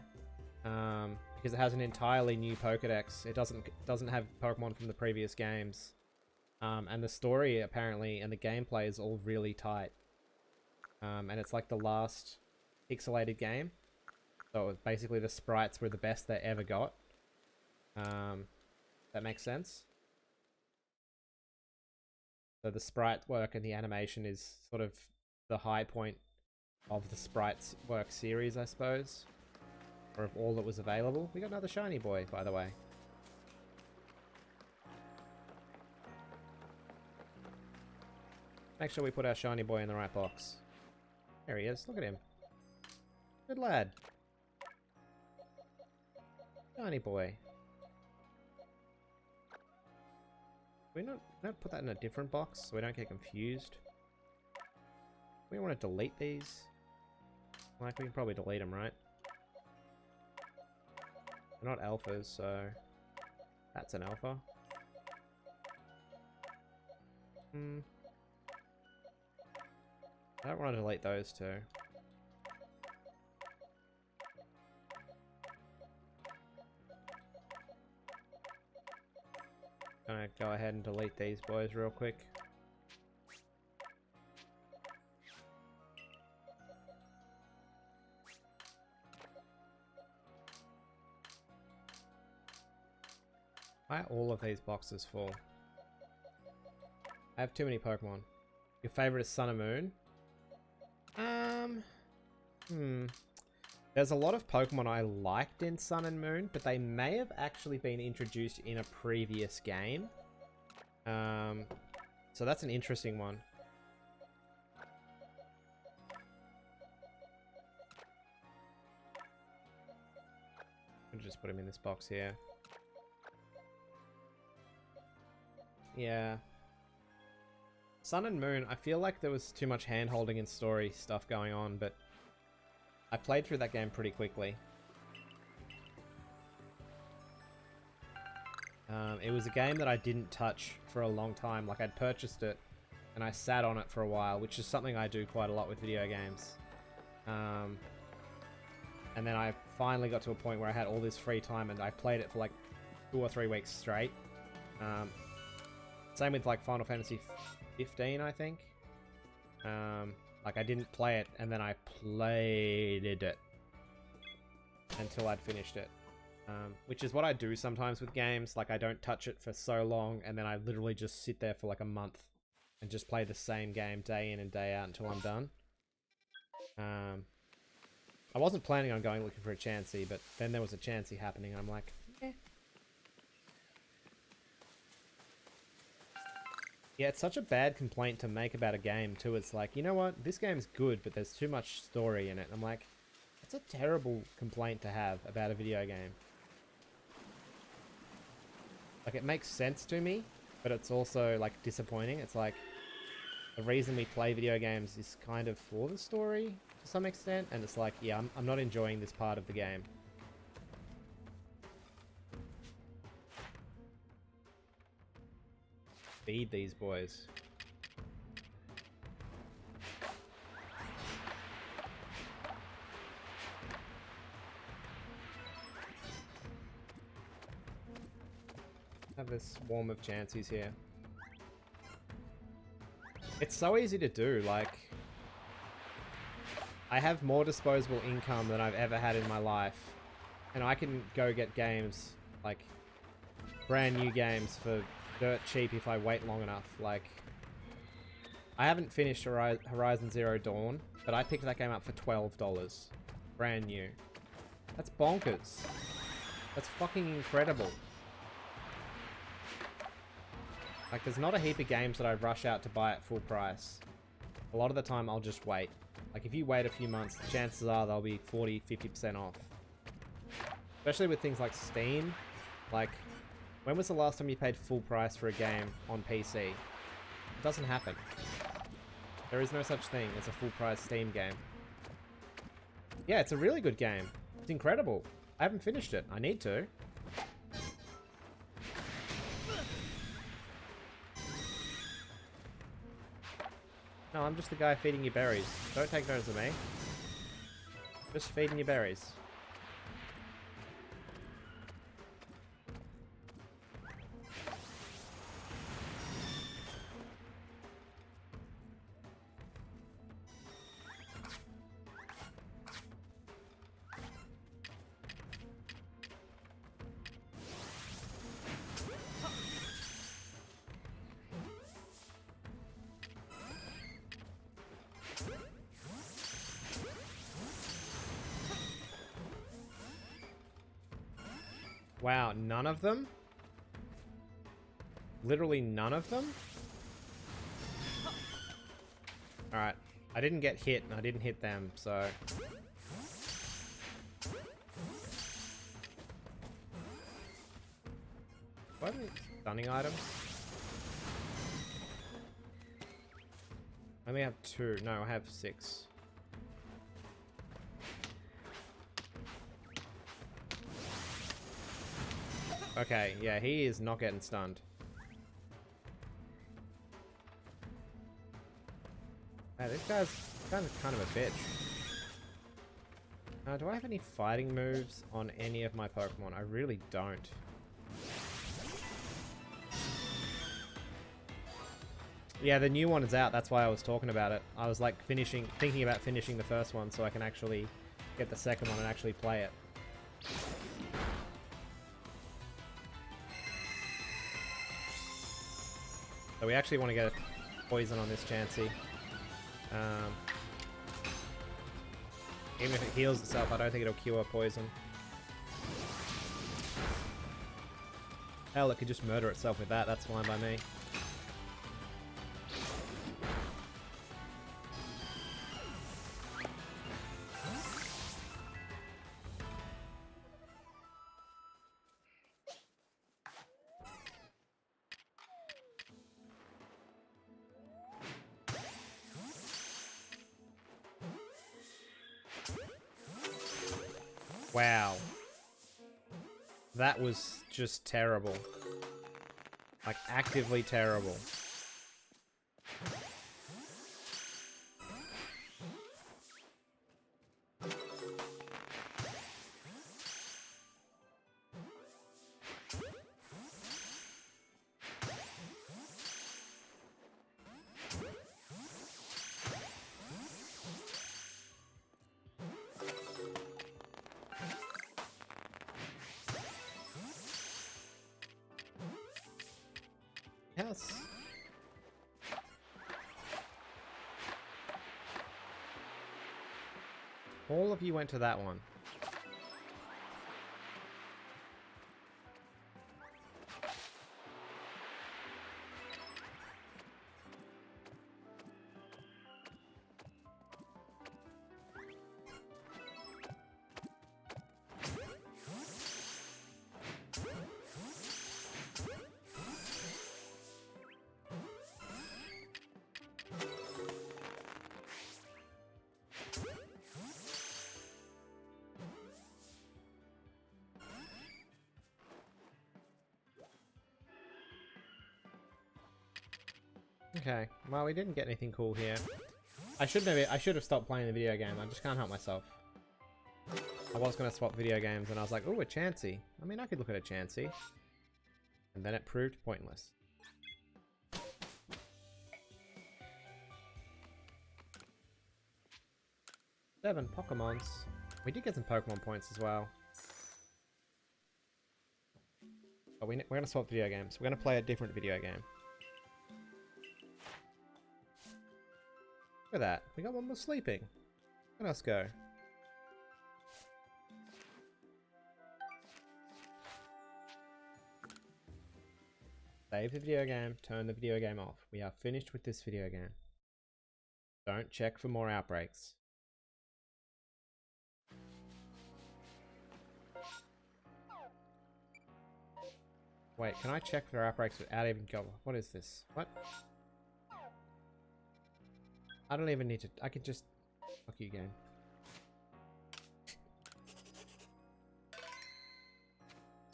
Because it has an entirely new Pokédex. It doesn't have Pokemon from the previous games. And the story apparently and the gameplay is all really tight. And it's like the last pixelated game. So basically the sprites were the best they ever got. That makes sense. So the sprite work and the animation is sort of the high point of the sprites work series, I suppose. Or of all that was available. We got another shiny boy, by the way. Make sure we put our shiny boy in the right box. There he is. Look at him. Good lad. Shiny boy. We not put that in a different box so we don't get confused. We want to delete these. Like, we can probably delete them, right? They're not alphas, so that's an alpha. I don't want to delete those two. Gonna go ahead and delete these boys real quick. Why are all of these boxes full? I have too many Pokemon. Your favorite is Sun and Moon? There's a lot of Pokemon I liked in Sun and Moon, but they may have actually been introduced in a previous game. So that's an interesting one. I'll just put him in this box here. Yeah. Sun and Moon, I feel like there was too much hand-holding and story stuff going on, but I played through that game pretty quickly. It was a game that I didn't touch for a long time. Like, I'd purchased it, and I sat on it for a while, which is something I do quite a lot with video games. And then I finally got to a point where I had all this free time, and I played it for like 2 or 3 weeks straight. Same with like Final Fantasy 15, I think. Like I didn't play it, and then I played it until I'd finished it. Which is what I do sometimes with games. Like I don't touch it for so long, and then I literally just sit there for like a month and just play the same game day in and day out until I'm done. I wasn't planning on going looking for a Chansey, but then there was a Chansey happening, and I'm like, eh. Yeah, it's such a bad complaint to make about a game, too. It's like, you know what? This game's good, but there's too much story in it. I'm like, that's a terrible complaint to have about a video game. Like, it makes sense to me, but it's also, like, disappointing. It's like, the reason we play video games is kind of for the story, to some extent. And it's like, yeah, I'm not enjoying this part of the game. Feed these boys. Have this swarm of Chanseys here. It's so easy to do, like... I have more disposable income than I've ever had in my life. And I can go get games, like, brand new games for dirt cheap if I wait long enough. Like, I haven't finished Horizon Zero Dawn, but I picked that game up for $12. Brand new. That's bonkers. That's fucking incredible. Like, there's not a heap of games that I rush out to buy at full price. A lot of the time, I'll just wait. Like, if you wait a few months, chances are they'll be 40, 50% off. Especially with things like Steam. Like, when was the last time you paid full price for a game on PC? It doesn't happen. There is no such thing as a full price Steam game. Yeah, it's a really good game. It's incredible. I haven't finished it. I need to. No, I'm just the guy feeding you berries. Don't take notice of me. Just feeding you berries. Wow, none of them? Literally none of them? Alright. I didn't get hit, and I didn't hit them, so... What are these stunning items? I only have 2. No, I have 6. Okay, yeah, he is not getting stunned. Hey, this guy's kind of a bitch. Do I have any fighting moves on any of my Pokemon? I really don't. Yeah, the new one is out. That's why I was talking about it. I was like thinking about finishing the first one so I can actually get the second one and actually play it. So we actually want to get a poison on this Chansey. Even if it heals itself, I don't think it'll cure poison. Hell, it could just murder itself with that. That's fine by me. Wow. That was just terrible. Like, actively terrible. Yes. All of you went to that one. Okay, well, we didn't get anything cool here. I should have stopped playing the video game. I just can't help myself. I was going to swap video games, and I was like, oh, a Chansey. I mean, I could look at a Chansey. And then it proved pointless. Seven Pokemons. We did get some Pokemon points as well. But we're going to swap video games. We're going to play a different video game. Look at that. We got one more sleeping. Let us go. Save the video game. Turn the video game off. We are finished with this video game. Don't check for more outbreaks. Wait, can I check for outbreaks without even going? What is this? What? I don't even need to. I can just. Fuck you, game.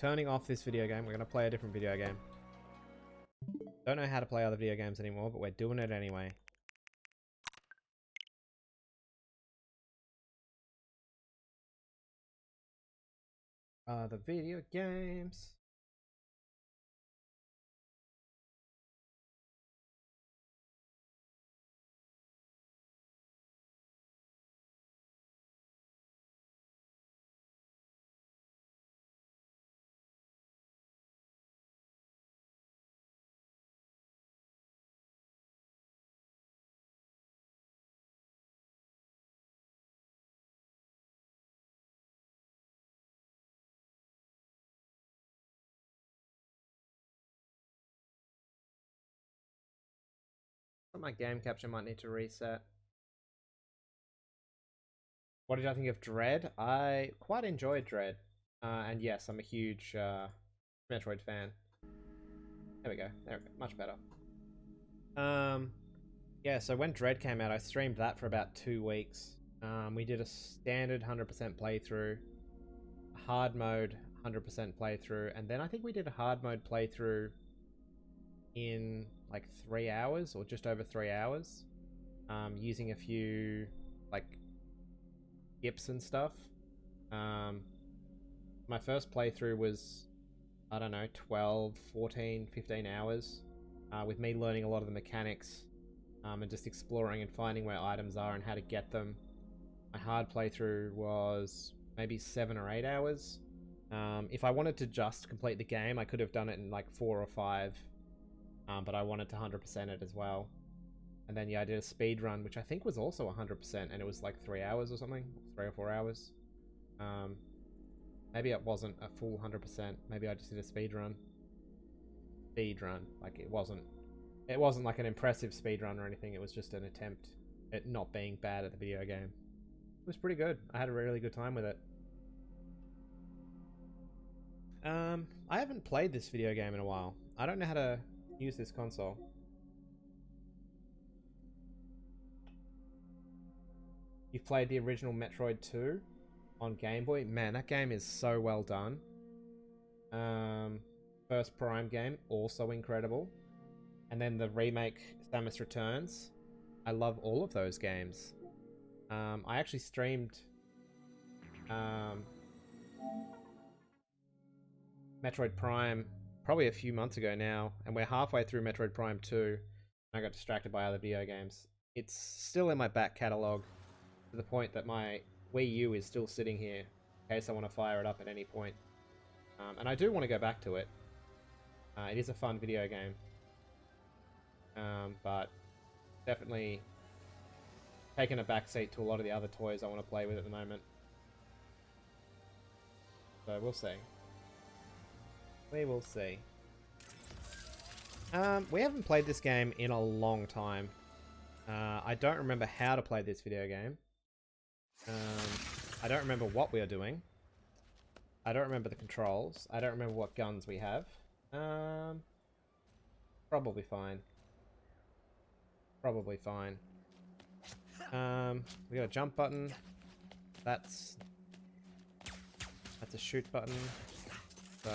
Turning off this video game. We're gonna play a different video game. Don't know how to play other video games anymore, but we're doing it anyway. The video games. My game capture might need to reset. What did I think of Dread? I quite enjoyed Dread. And yes, I'm a huge Metroid fan. There we go. There we go. Much better. Yeah, so when Dread came out, I streamed that for about 2 weeks. We did a standard 100% playthrough, a hard mode 100% playthrough, and then I think we did a hard mode playthrough in like 3 hours or just over 3 hours, using a few like skips and stuff. My first playthrough was, I don't know, 12, 14, 15 hours, with me learning a lot of the mechanics, and just exploring and finding where items are and how to get them. My hard playthrough was maybe 7 or 8 hours. If I wanted to just complete the game, I could have done it in like 4 or 5, but I wanted to 100% it as well. And then yeah, I did a speed run, which I think was also 100%, and it was like 3 hours or something, 3 or 4 hours. Maybe it wasn't a full 100%. Maybe I just did a speed run. Like it wasn't like an impressive speed run or anything. It was just an attempt at not being bad at the video game. It was pretty good. I had a really good time with it. I haven't played this video game in a while. I don't know how to use this console. You've played the original Metroid 2 on Game Boy? Man, that game is so well done. First Prime game, also incredible. And then the remake, Samus Returns. I love all of those games. I actually streamed Metroid Prime probably a few months ago now, and we're halfway through Metroid Prime 2. I got distracted by other video games. It's still in my back catalogue, to the point that my Wii U is still sitting here in case I want to fire it up at any point. And I do want to go back to it. It is a fun video game. But definitely taking a backseat to a lot of the other toys I want to play with at the moment. So we'll see. We will see. We haven't played this game in a long time. I don't remember how to play this video game. I don't remember what we are doing. I don't remember the controls. I don't remember what guns we have. Probably fine. Probably fine. We got a jump button. That's a shoot button. So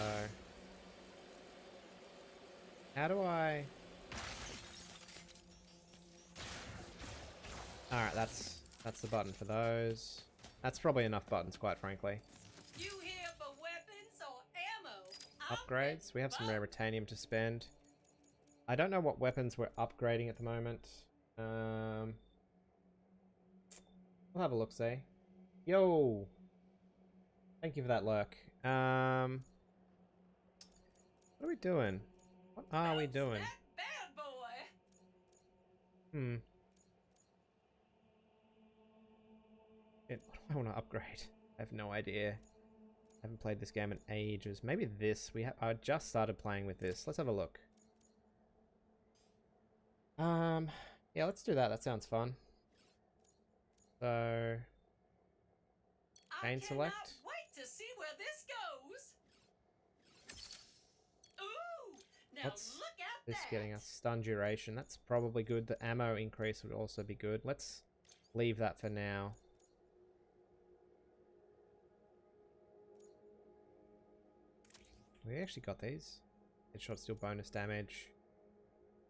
how do I? All right, that's the button for those. That's probably enough buttons, quite frankly. You here for weapons or ammo? Upgrades. We have some rare Ratanium to spend. I don't know what weapons we're upgrading at the moment. We'll have a look, see. Yo! Thank you for that lurk. What are we doing? What are we doing? Bad boy. What do I want to upgrade? I have no idea. I haven't played this game in ages. Maybe this. I just started playing with this. Let's have a look. Yeah, let's do that. That sounds fun. So, chain select. Wait to see where this goes. Ooh. Now What's look at this that. getting us? Stun duration. That's probably good. The ammo increase would also be good. Let's leave that for now. We actually got these. Headshots deal bonus damage.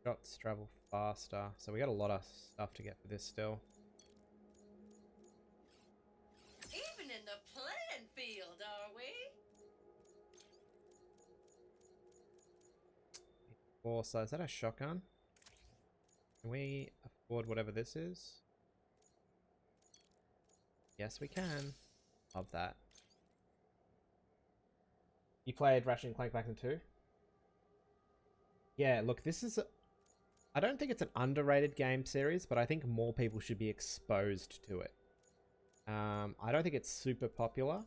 Shots travel faster. So we got a lot of stuff to get for this still. Even in the playing field, are we? So is that a shotgun? Can we afford whatever this is? Yes, we can. Love that. You played Ratchet and Clank back in 2? Yeah, look, this is... I don't think it's an underrated game series, but I think more people should be exposed to it. I don't think it's super popular,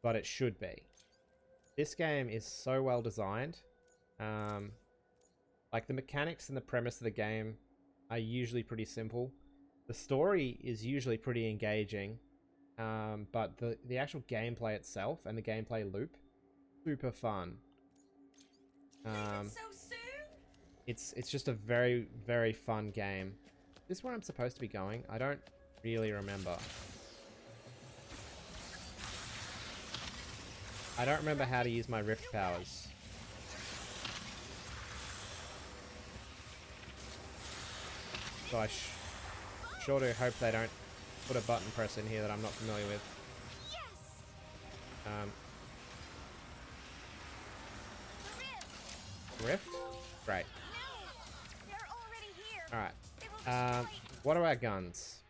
but it should be. This game is so well designed. Like, the mechanics and the premise of the game are usually pretty simple. The story is usually pretty engaging, but the actual gameplay itself and the gameplay loop, super fun. Leaving so soon? It's just a very, very fun game. Is this where I'm supposed to be going? I don't really remember. I don't remember how to use my rift powers. So I sure do hope they don't put a button press in here that I'm not familiar with. Rift? Great. Alright. What are our guns?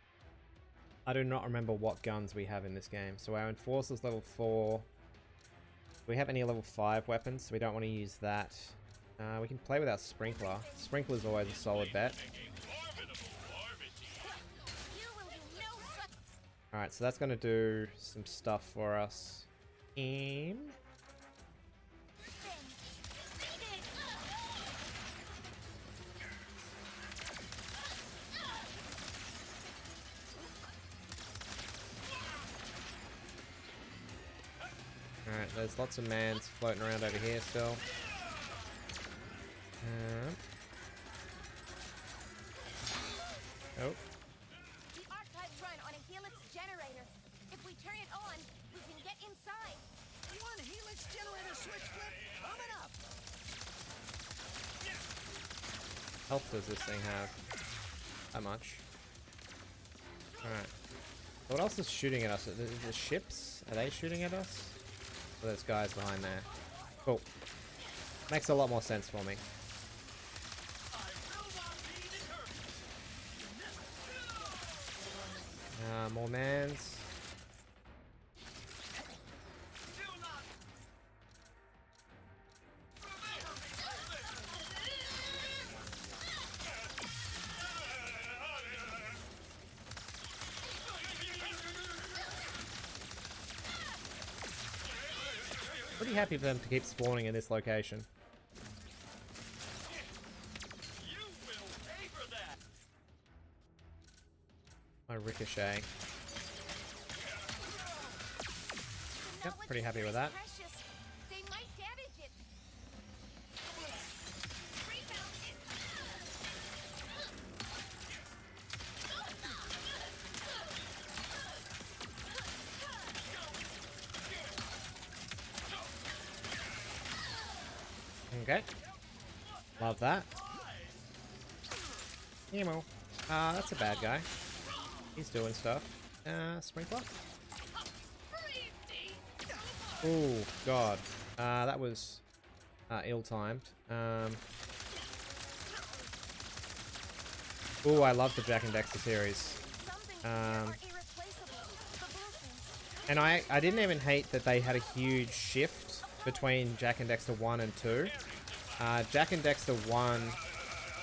I do not remember what guns we have in this game. So our Enforcer's level 4. Do we have any level 5 weapons? So we don't want to use that. We can play with our Sprinkler. Sprinkler's always a solid bet. Alright, so that's going to do some stuff for us. Aim. Alright, there's lots of mans floating around over here still. Oh. The archives run on a Helix generator. If we turn it on, we can get inside. One Helix generator switch flip coming up. Health does this thing have? How much? Alright. So what else is shooting at us? The ships? Are they shooting at us? Oh, there's guys behind there. Cool. Makes a lot more sense for me. More mans. Pretty happy for them to keep spawning in this location. My ricochet. Yep, pretty happy with that. They might damage it. Okay. Love that. Emo. That's a bad guy. He's doing stuff. Sprinkler? Oh, God. That was ill-timed. Oh, I love the Jak and Daxter series. And I didn't even hate that they had a huge shift between Jak and Daxter 1 and 2. Jak and Daxter 1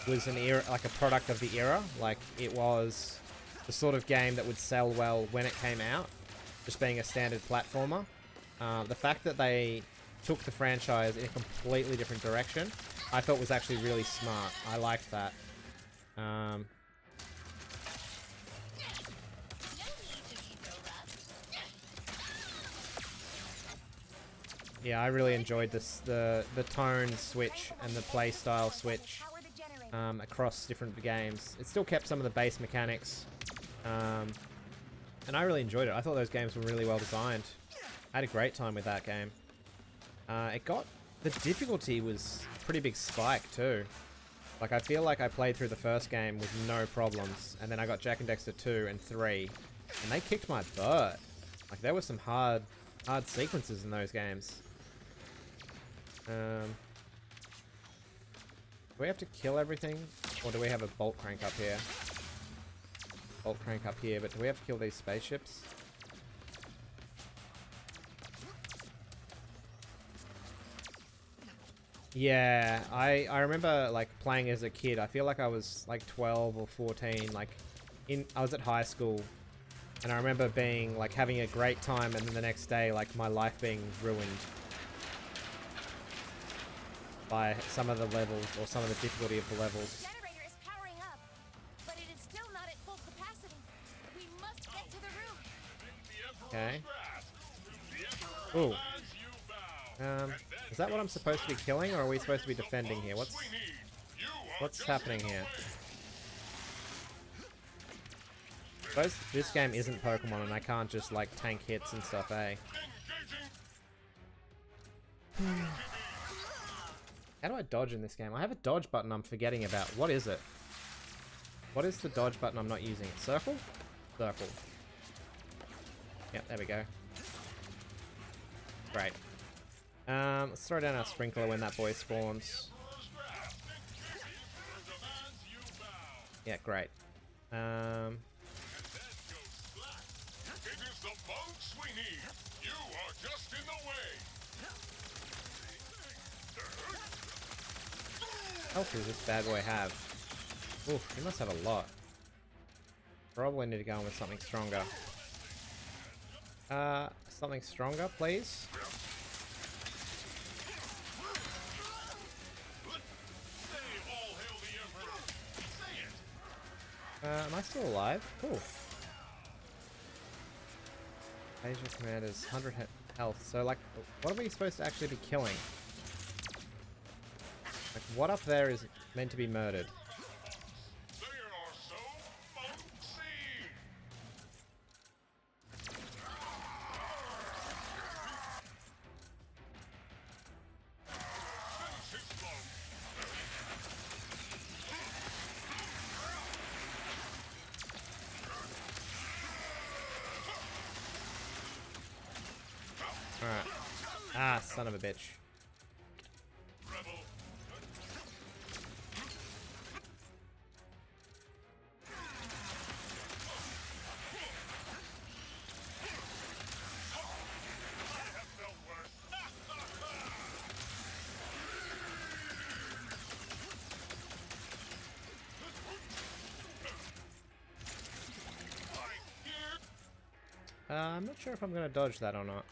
was an era, like a product of the era. Like, it was the sort of game that would sell well when it came out, just being a standard platformer. The fact that they took the franchise in a completely different direction, I thought was actually really smart. I liked that. Yeah, I really enjoyed this the tone switch and the play style switch Power the generator. across different games. It still kept some of the base mechanics, and I really enjoyed it. I thought those games were really well designed. I had a great time with that game. The difficulty was a pretty big spike too. Like, I feel like I played through the first game with no problems, and then I got Jak and Daxter 2 and 3, and they kicked my butt. Like, there were some hard sequences in those games. Do we have to kill everything? Or do we have a bolt crank up here? Bolt crank up here, but do we have to kill these spaceships? Yeah, I remember like playing as a kid. I feel like I was like 12 or 14, like I was at high school, and I remember being like having a great time, and then the next day like my life being ruined by some of the levels or some of the difficulty of the levels. The generator is powering up, but it is still not at full capacity. We must get to the roof. Okay. Ooh. Is that what I'm supposed to be killing, or are we supposed to be defending here? What's happening here? I suppose this game isn't Pokemon and I can't just like tank hits and stuff, eh? How do I dodge in this game? I have a dodge button I'm forgetting about. What is it? What is the dodge button I'm not using? Circle? Circle. Yep, there we go. Great. Let's throw down our sprinkler when that boy spawns. Yeah, great. Health does this bad boy have? Oof, he must have a lot. Probably need to go in with something stronger. Something stronger, please. Am I still alive? Cool. Asia Commander's 100 health. So, like, what are we supposed to actually be killing? Like, what up there is meant to be murdered? Alright. Ah, son of a bitch. I'm not sure if I'm gonna dodge that or not.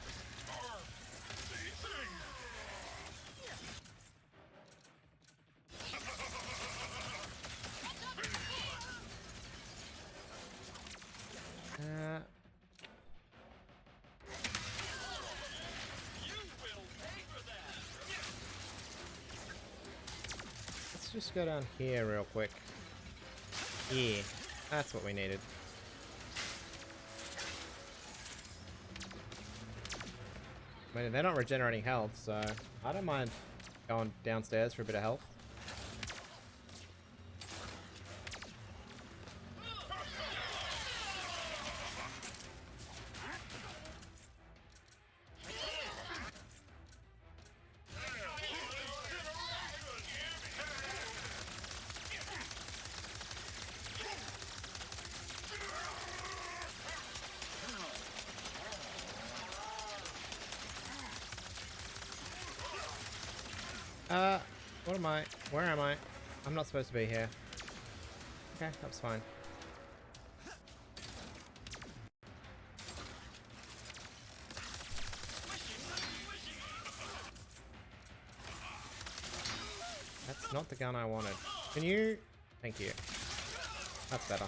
Let's just go down here real quick. Yeah, that's what we needed. I mean, they're not regenerating health, so I don't mind going downstairs for a bit of health. What am I? Where am I? I'm not supposed to be here. Okay, that's fine. That's not the gun I wanted. Can you? Thank you. That's better.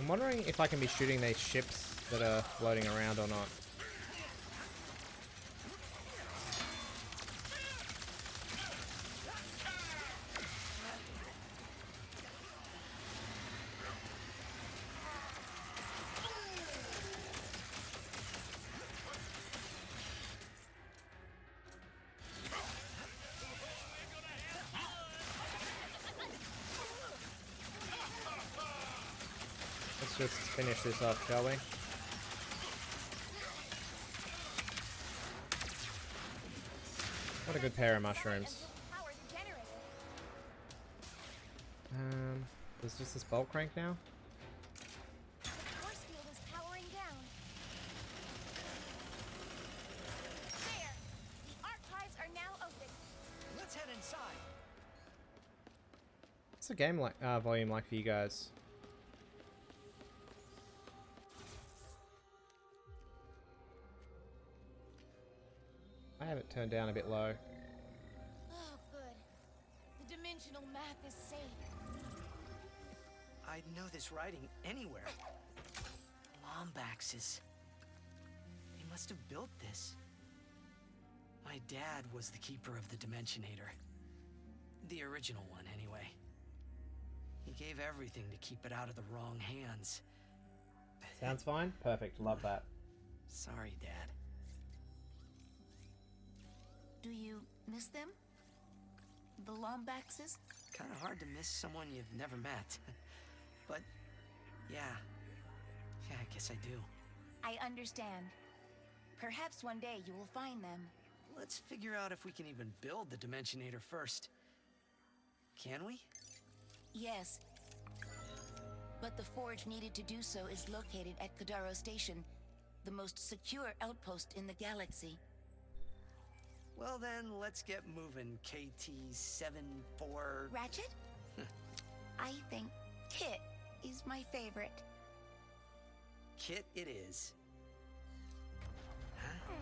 I'm wondering if I can be shooting these ships that are floating around or not. Let's just finish this off, shall we? What a good pair of mushrooms. Power the generator. There's just this bolt crank now? The force field is powering down. There! The archives are now open. Let's head inside. What's the game like volume like for you guys? I have it turned down a bit low. Oh, good. The dimensional map is safe. I'd know this writing anywhere. Lombaxes. They must have built this. My dad was the keeper of the Dimensionator. The original one, anyway. He gave everything to keep it out of the wrong hands. Sounds fine? Perfect. Love that. Sorry, Dad. Do you miss them? The Lombaxes? Kind of hard to miss someone you've never met. But, yeah. Yeah, I guess I do. I understand. Perhaps one day you will find them. Let's figure out if we can even build the Dimensionator first. Can we? Yes. But the forge needed to do so is located at Kadaro Station, the most secure outpost in the galaxy. Well then, let's get moving, KT-74... Ratchet? I think Kit is my favorite. Kit it is. Huh?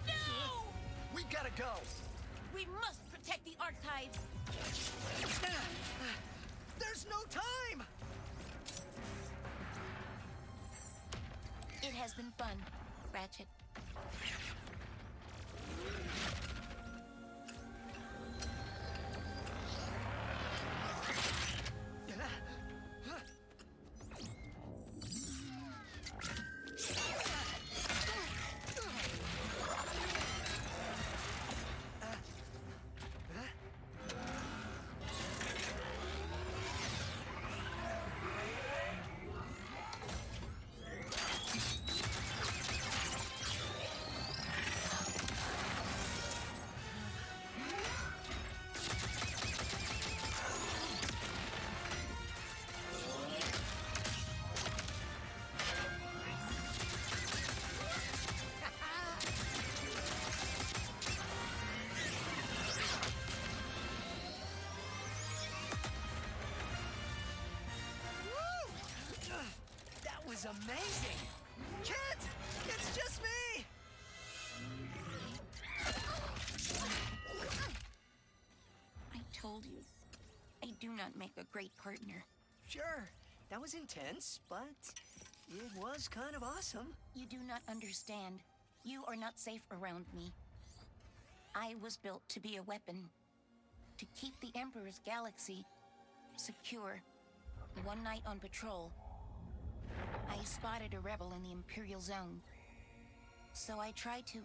No! We gotta go! We must protect the archives! There's no time! It has been fun, Ratchet. That was amazing! Kit! It's just me! I told you, I do not make a great partner. Sure, that was intense, but it was kind of awesome. You do not understand. You are not safe around me. I was built to be a weapon, to keep the Emperor's galaxy secure. One night on patrol, I spotted a rebel in the Imperial Zone. So I tried to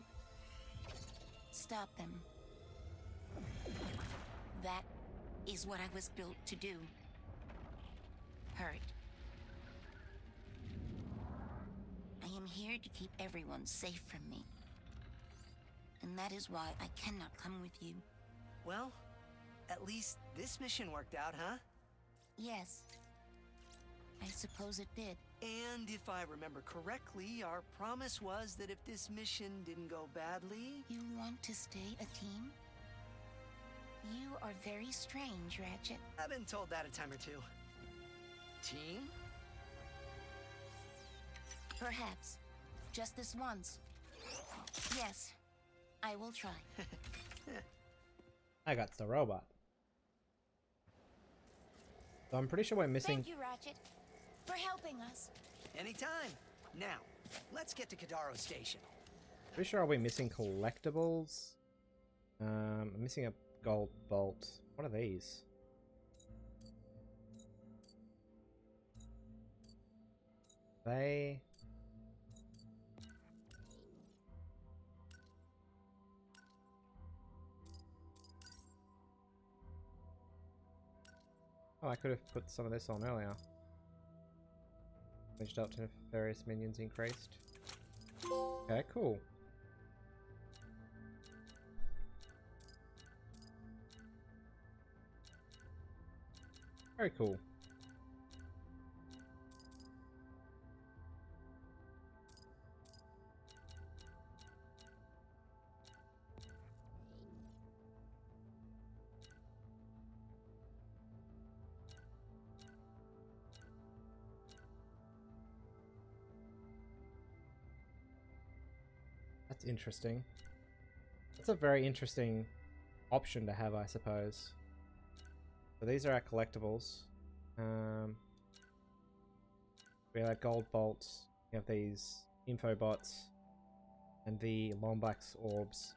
stop them. That is what I was built to do. Hurt. I am here to keep everyone safe from me. And that is why I cannot come with you. Well, at least this mission worked out, huh? Yes. I suppose it did. And if I remember correctly, our promise was that if this mission didn't go badly... You want to stay a team? You are very strange, Ratchet. I've been told that a time or two. Team? Perhaps. Just this once. Yes, I will try. I got the robot. So I'm pretty sure we're missing. Thank you, Ratchet, for helping us. Anytime. Now, let's get to Kadaro Station. Pretty sure we're missing collectibles. I'm missing a gold bolt. What are these? They. Oh, I could have put some of this on earlier. Switched up to various minions increased. Okay, cool. Very cool. That's interesting. That's a very interesting option to have, I suppose. So these are our collectibles. We have gold bolts. We have these info bots and the Lombax orbs.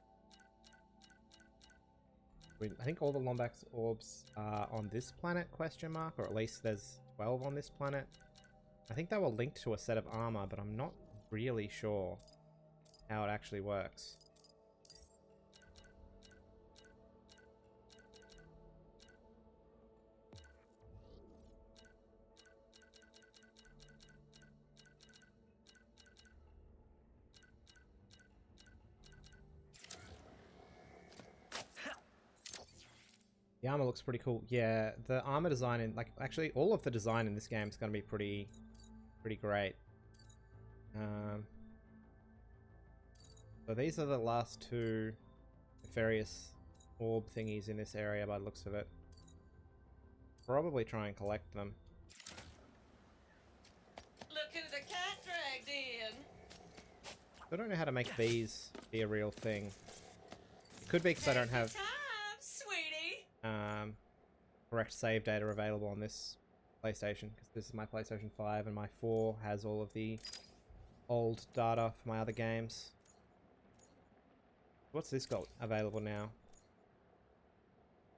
I think all the Lombax orbs are on this planet, question mark, or at least there's 12 on this planet. I think they were linked to a set of armor, but I'm not really sure how it actually works. The armor looks pretty cool. Yeah, the armor design in, like, actually all of the design in this game is going to be pretty great. So these are the last two nefarious orb thingies in this area by the looks of it. Probably try and collect them. Look who the cat dragged in. I don't know how to make these be a real thing. It could be because I don't have Time, sweetie. correct save data available on this PlayStation, because this is my PlayStation 5 and my 4 has all of the old data for my other games. What's this got available now?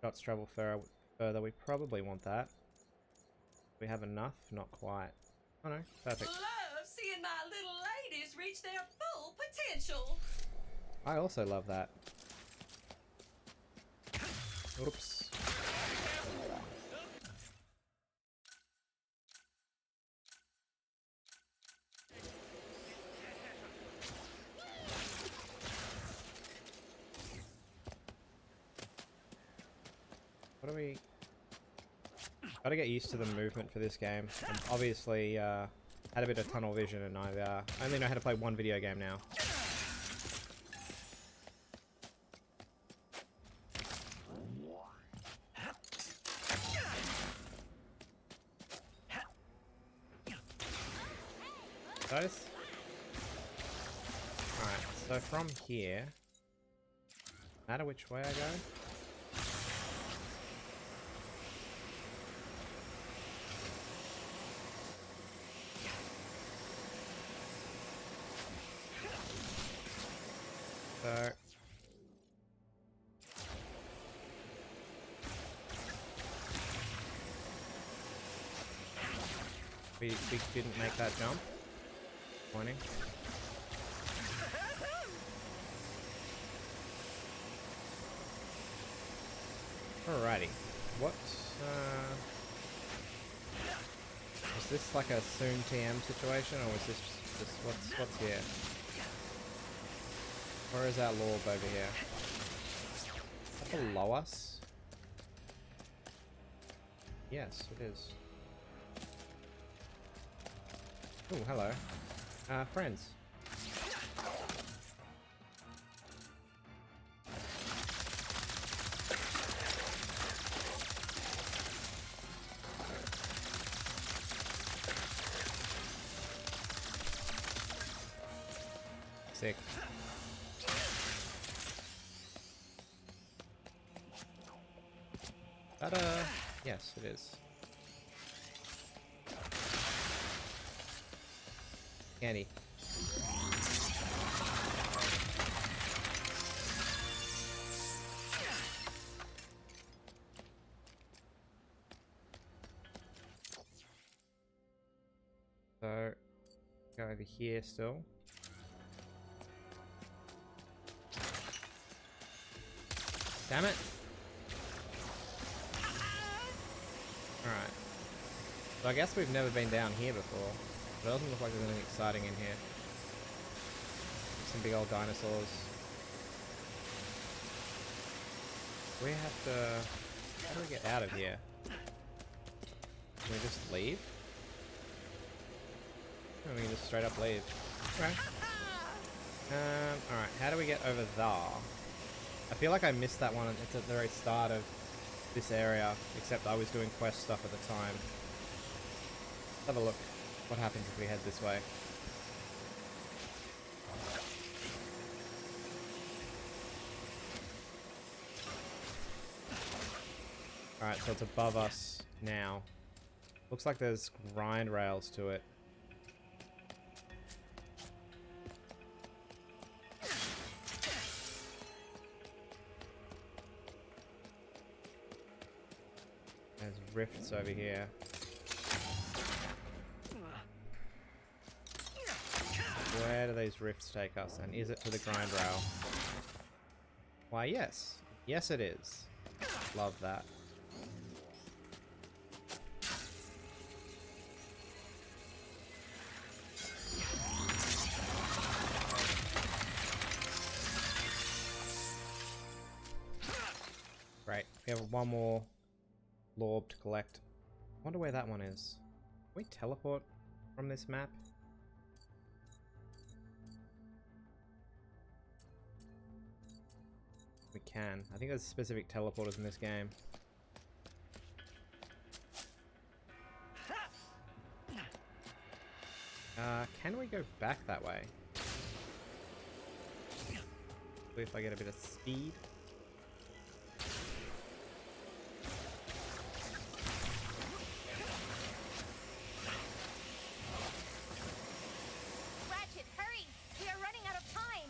Shots travel further. We probably want that. We have enough? Not quite. Oh no, perfect. Love seeing my little ladies reach their full potential. I also love that. Oops. What do we... Gotta get used to the movement for this game. I'm obviously had a bit of tunnel vision and I only know how to play one video game now. Those? Alright, so from here, no matter which way I go, so we didn't make that jump. Pointing. Alrighty. What was this like a soon TM situation, or was this just what's here? Where is our Lorb over here? Is that below us? Yes, it is. Oh, hello. Friends. Sick. That, yes, it is. Candy. So, go over here still. Damn it! Alright. So I guess we've never been down here before. But it doesn't look like there's anything exciting in here. Some big old dinosaurs. We have to... How do we get out of here? Can we just leave? Or we can just straight up leave. Okay. Alright, how do we get over there? I feel like I missed that one. It's at the very start of this area, except I was doing quest stuff at the time. Let's have a look. What happens if we head this way? Alright, so it's above us now. Looks like there's grind rails to it. There's rifts over here. Where do these rifts take us? And is it to the grind rail? Why, yes. Yes, it is. Love that. Great. We have one more lorb to collect. Wonder where that one is. Can we teleport from this map? We can. I think there's specific teleporters in this game. Can we go back that way? See if I get a bit of speed. Ratchet, hurry! We are running out of time.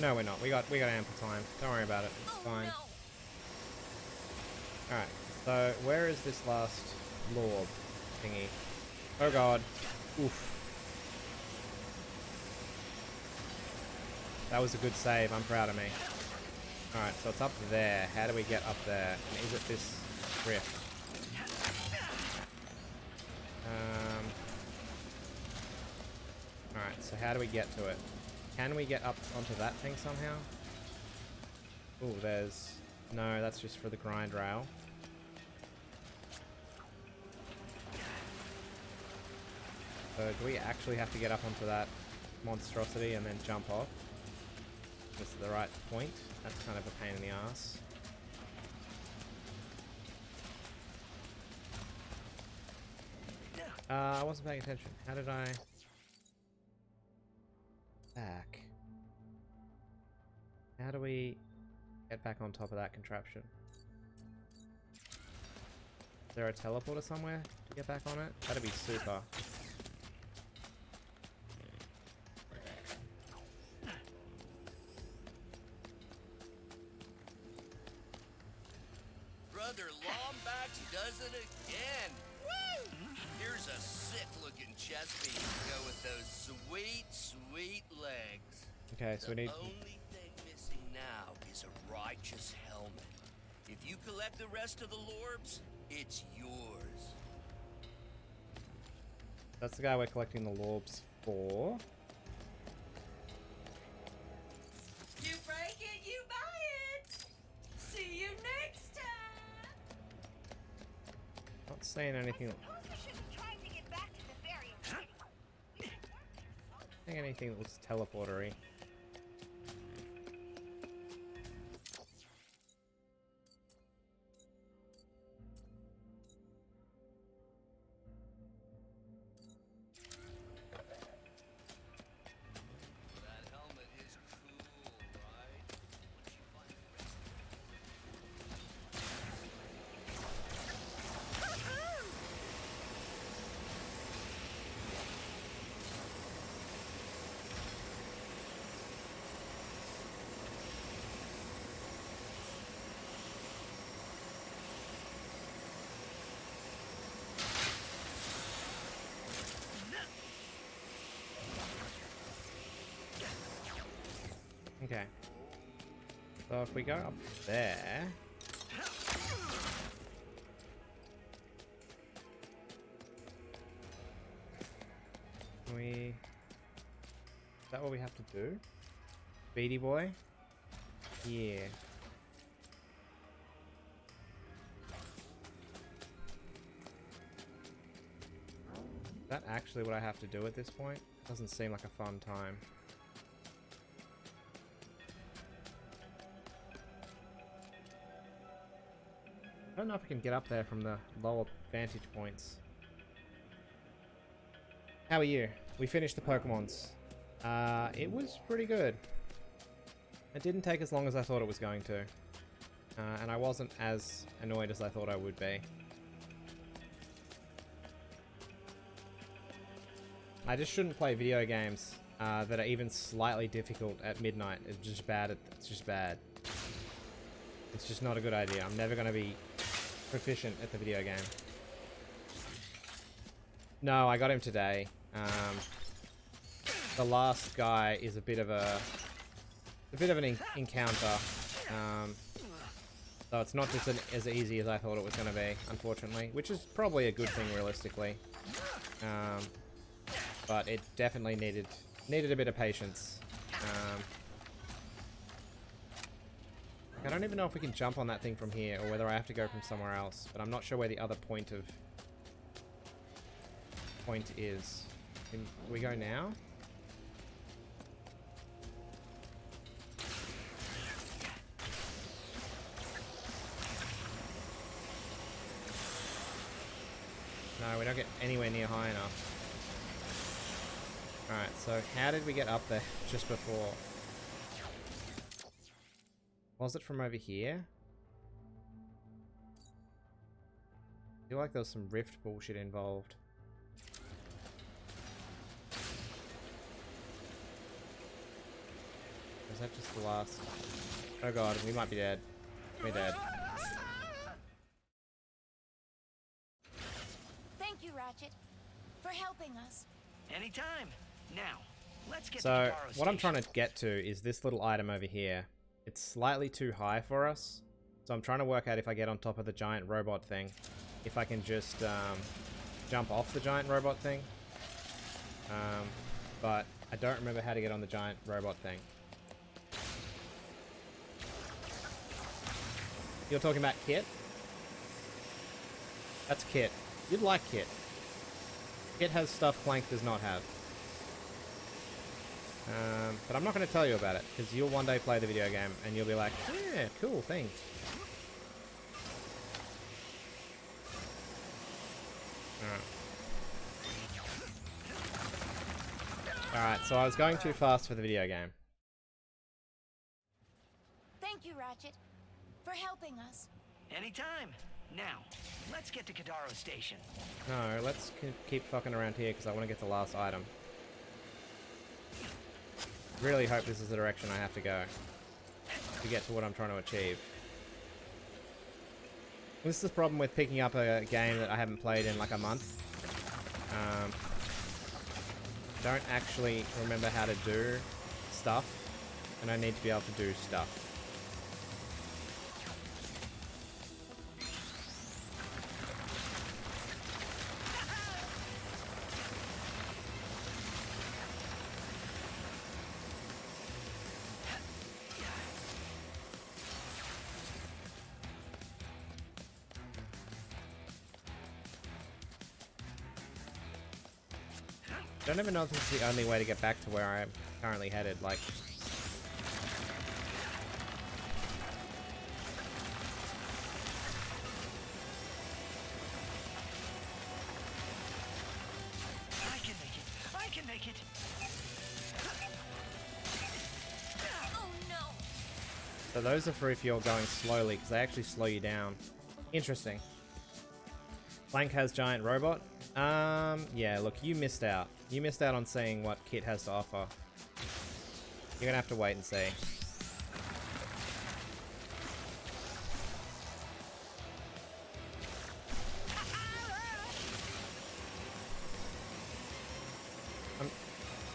No, we're not. We got ample time. Don't worry about it. It's fine. No. Alright, so where is this last lorb thingy? Oh god. Oof. That was a good save. I'm proud of me. Alright, so it's up there. How do we get up there? And is it this rift? Alright, so how do we get to it? Can we get up onto that thing somehow? Oh, there's... No, that's just for the grind rail. So do we actually have to get up onto that monstrosity and then jump off? This is the right point. That's kind of a pain in the ass. I wasn't paying attention. How did I... Back. How do we get back on top of that contraption? Is there a teleporter somewhere to get back on it? That'd be super. Brother Lombax does it again. Woo! Here's a sick-looking chest piece to go with those sweet, sweet legs. Okay, so we need... The only thing missing now is a righteous helmet. If you collect the rest of the lorbs, it's yours. That's the guy we're collecting the lorbs for. You break it, you buy it. See you next time. Not saying anything... Suppose we shouldn't try to get back to the barrier. Not saying anything that looks teleportery. That helmet Okay. So if we go up there... Is that what we have to do? Beady boy? Yeah. Is that actually what I have to do at this point? Doesn't seem like a fun time. I don't know if I can get up there from the lower vantage points. How are you? We finished the Pokemons. It was pretty good. It didn't take as long as I thought it was going to. And I wasn't as annoyed as I thought I would be. I just shouldn't play video games that are even slightly difficult at midnight. It's just bad. It's just bad. It's just not a good idea. I'm never going to be proficient at the video game. No, I got him today. The last guy is a bit of an encounter. So it's not just as easy as I thought it was going to be, unfortunately, which is probably a good thing realistically. But it definitely needed a bit of patience. I don't even know if we can jump on that thing from here or whether I have to go from somewhere else, but I'm not sure where the other point is. Do we go now? No, we don't get anywhere near high enough. Alright, so how did we get up there just before? Was it from over here? I feel like there was some rift bullshit involved. Is that just the last? Oh god, we might be dead. We're dead. Thank you, Ratchet, for helping us. Anytime. Now, let's get to So, Kitaro what I'm Station. trying to get to is this little item over here. It's slightly too high for us. So I'm trying to work out if I get on top of the giant robot thing, if I can just jump off the giant robot thing. But I don't remember how to get on the giant robot thing. You're talking about Kit? That's Kit. You'd like Kit. Kit has stuff Clank does not have. But I'm not going to tell you about it, because you'll one day play the video game, and you'll be like, yeah, cool thing. Alright, so I was going too fast for the video game. Thank you, Ratchet, for helping us. Anytime. Now, let's get to Kitaro Station. No, let's keep fucking around here, because I want to get the last item. Really hope this is the direction I have to go to get to what I'm trying to achieve. This is the problem with picking up a game that I haven't played in like a month. Don't actually remember how to do stuff, and I need to be able to do stuff. I don't even know if this is the only way to get back to where I'm currently headed, like... I can make it. I can make it. Oh no! So those are for if you're going slowly, because they actually slow you down. Interesting. Clank has giant robot. Yeah, look, you missed out. You missed out on seeing what Kit has to offer. You're gonna have to wait and see. I'm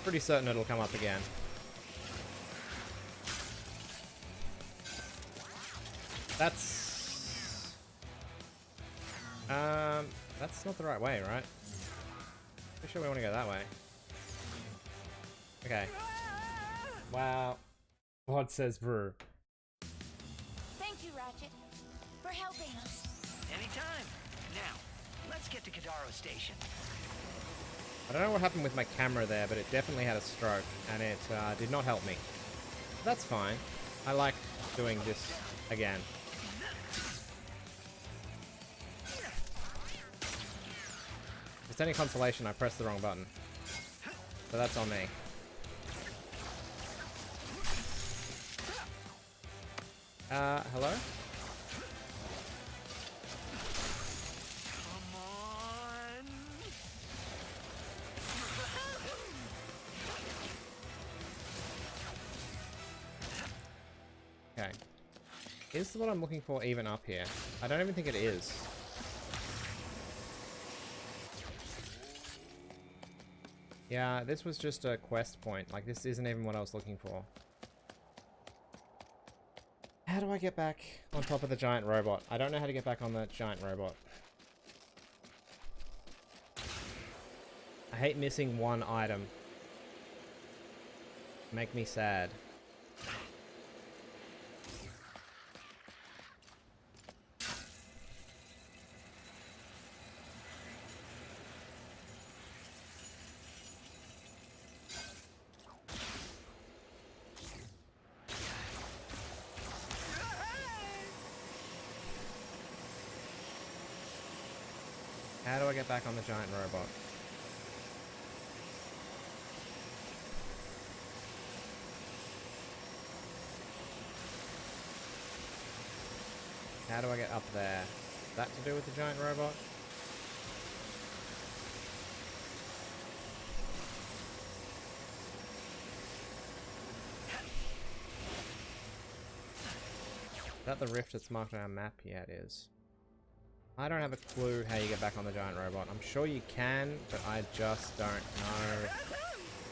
pretty certain it'll come up again. That's... That's not the right way, right? Pretty sure we want to go that way. Okay. Wow. What says Brew? Thank you, Ratchet, for helping us. Anytime. Now, let's get to Kadaro Station. I don't know what happened with my camera there, but it definitely had a stroke, and it did not help me. That's fine. I like doing this again. If it's any consolation, I pressed the wrong button. So that's on me. Hello? Come on. Okay. Is what I'm looking for even up here? I don't even think it is. Yeah, this was just a quest point. Like, this isn't even what I was looking for. How do I get back on top of the giant robot? I don't know how to get back on the giant robot. I hate missing one item. Make me sad. How do I get back on the giant robot? How do I get up there? Is that to do with the giant robot? Is that the rift that's marked on our map? Yeah, it is. I don't have a clue how you get back on the giant robot. I'm sure you can, but I just don't know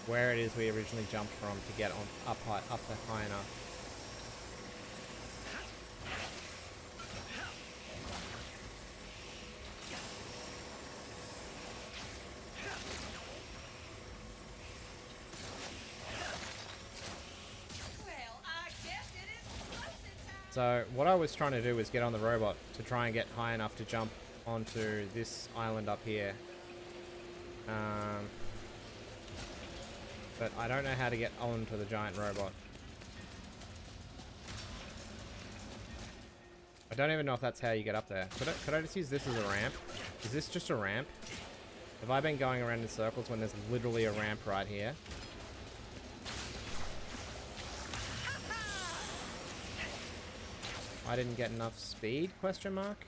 where it is we originally jumped from to get on up there high enough. Well, I guess it is closing time. So what I was trying to do was get on the robot to try and get high enough to jump onto this island up here. But I don't know how to get onto the giant robot. I don't even know if that's how you get up there. Could I just use this as a ramp? Is this just a ramp? Have I been going around in circles when there's literally a ramp right here? I didn't get enough speed? Question mark.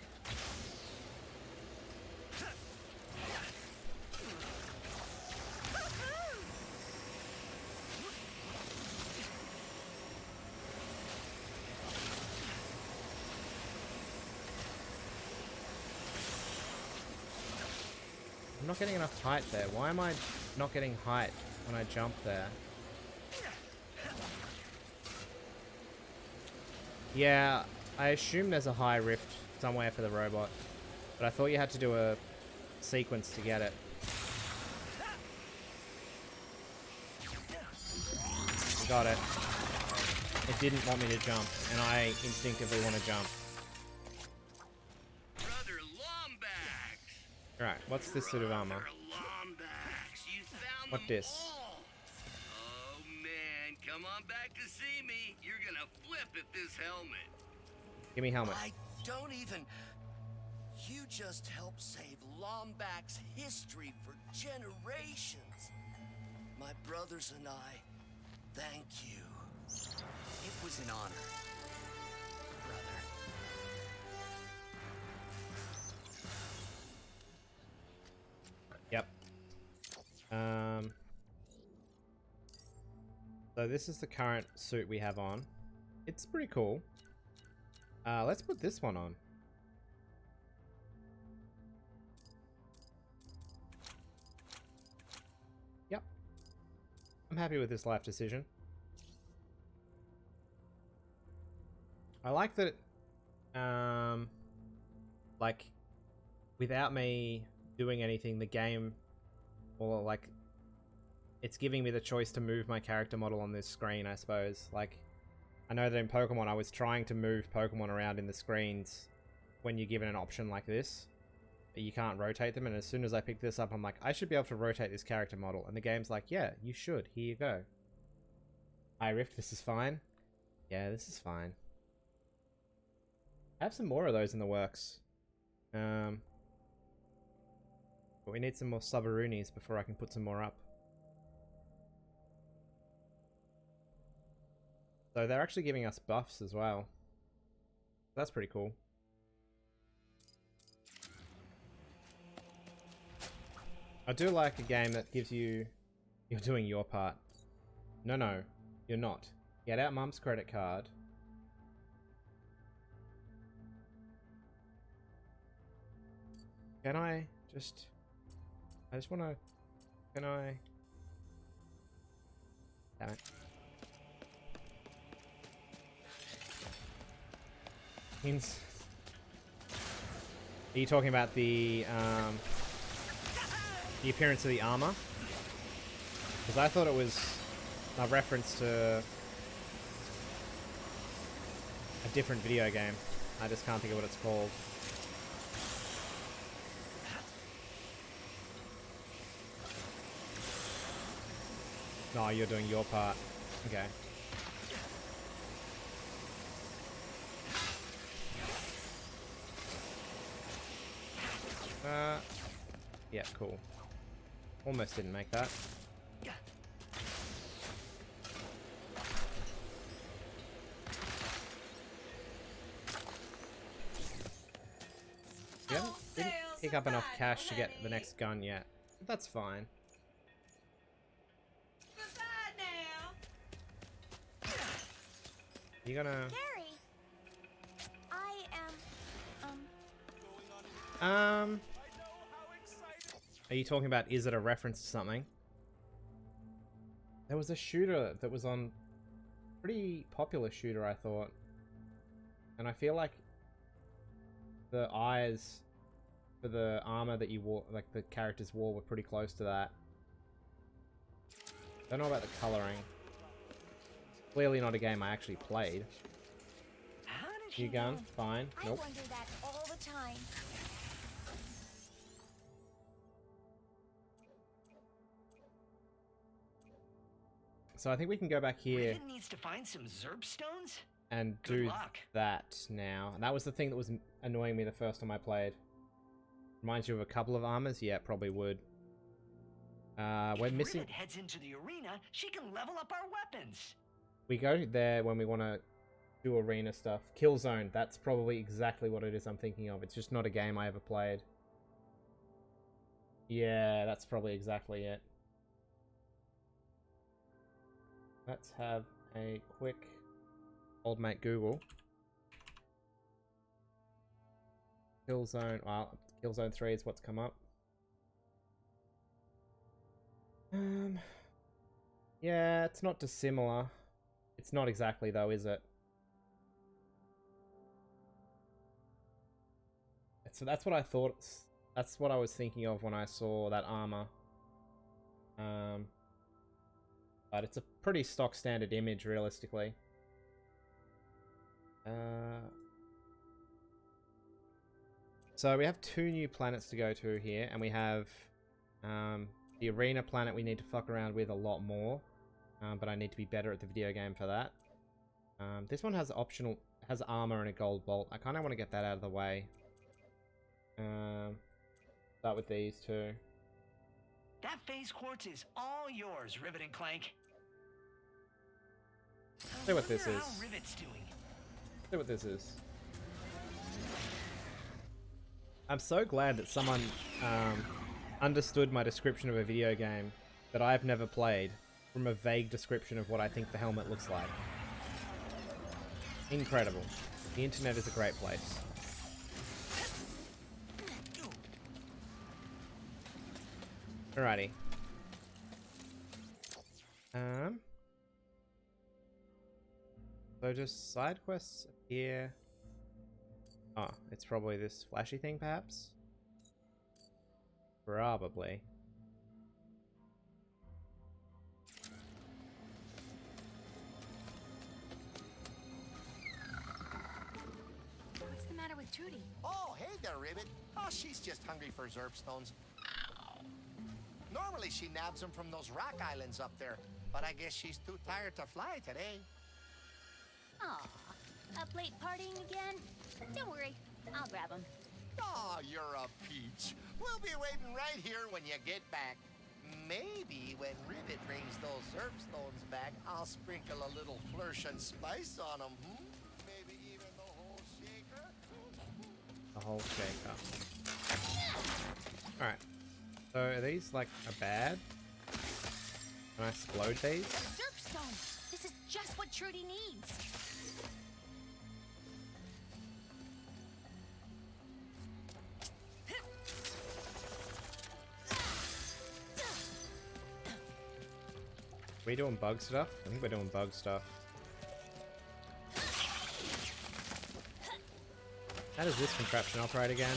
I'm not getting enough height there. Why am I not getting height when I jump there? Yeah, I assume there's a high rift somewhere for the robot, but I thought you had to do a sequence to get it. Got it. It didn't want me to jump, and I instinctively want to jump. Brother Lombax! Alright, what's this suit of armor? Brother Lombax, you found What them dis? all. Oh man, come on back to see me. You're gonna flip at this helmet. Give me helmet. I don't even... You just helped save Lombax history for generations. My brothers and I, thank you. It was an honor, brother. Yep. So this is the current suit we have on. It's pretty cool. Let's put this one on. Yep. I'm happy with this life decision. I like that like, without me doing anything, the game, or like, it's giving me the choice to move my character model on this screen, I suppose. Like, I know that in Pokemon, I was trying to move Pokemon around in the screens when you're given an option like this. But you can't rotate them, and as soon as I pick this up, I'm like, I should be able to rotate this character model. And the game's like, yeah, you should. Here you go. Hi, Rift, this is fine. Yeah, this is fine. I have some more of those in the works. But we need some more Subarunis before I can put some more up. So they're actually giving us buffs as well. That's pretty cool. I do like a game that gives you... You're doing your part. No, you're not. Get out Mum's credit card. Can I just... I just want to... Can I... Damn it. Means... Are you talking about the appearance of the armor? Because I thought it was a reference to a different video game. I just can't think of what it's called. No, you're doing your part. Okay. Yeah, cool. Almost didn't make that. We didn't pick up enough cash to get the next gun yet. But that's fine. You gonna... Gary, I am, Are you talking about, is it a reference to something? There was a shooter that was on... Pretty popular shooter, I thought. And I feel like the eyes for the armor that you wore, like the characters wore, were pretty close to that. Don't know about the coloring. Clearly not a game I actually played. New gun, fine. Nope. I wonder that all the time. So I think we can go back here Raven needs to find some Zerb stones? and Good do luck. that now. And that was the thing that was annoying me the first time I played. Reminds you of a couple of armors? Yeah, it probably would. We're missing... If Rivet heads into the arena, she can level up our weapons. We go there when we want to do arena stuff. Killzone, that's probably exactly what it is I'm thinking of. It's just not a game I ever played. Yeah, that's probably exactly it. Let's have a quick old mate Google. Killzone, well, Killzone 3 is what's come up. Yeah, it's not dissimilar. It's not exactly though, is it? So that's what I thought. That's what I was thinking of when I saw that armor. But it's a pretty stock standard image, realistically. So we have 2 new planets to go to here, and we have the arena planet we need to fuck around with a lot more. But I need to be better at the video game for that. This one has has armor and a gold bolt. I kind of want to get that out of the way. Start with these 2. That phase quartz is all yours, Rivet and Clank. See what this Wonder is. how Rivet's doing. See what this is. I'm so glad that someone understood my description of a video game that I've never played from a vague description of what I think the helmet looks like. Incredible. The internet is a great place. Alrighty. So just side quests here. Oh, it's probably this flashy thing, perhaps? Probably. What's the matter with Trudy? Oh, hey there, Ribbit. Oh, she's just hungry for Zerpstones. Normally she nabs them from those rock islands up there, but I guess she's too tired to fly today. Aw, up late partying again? Don't worry, I'll grab him. Oh, you're a peach. We'll be waiting right here when you get back. Maybe when Ribbit brings those Zerpstones back, I'll sprinkle a little flourish and spice on them. Maybe even the whole shaker. The whole shaker. Alright. So are these like a bad? Can I explode these? Zerpstone! This is just what Trudy needs. Are we doing bug stuff? I think we're doing bug stuff. How does this contraption operate again?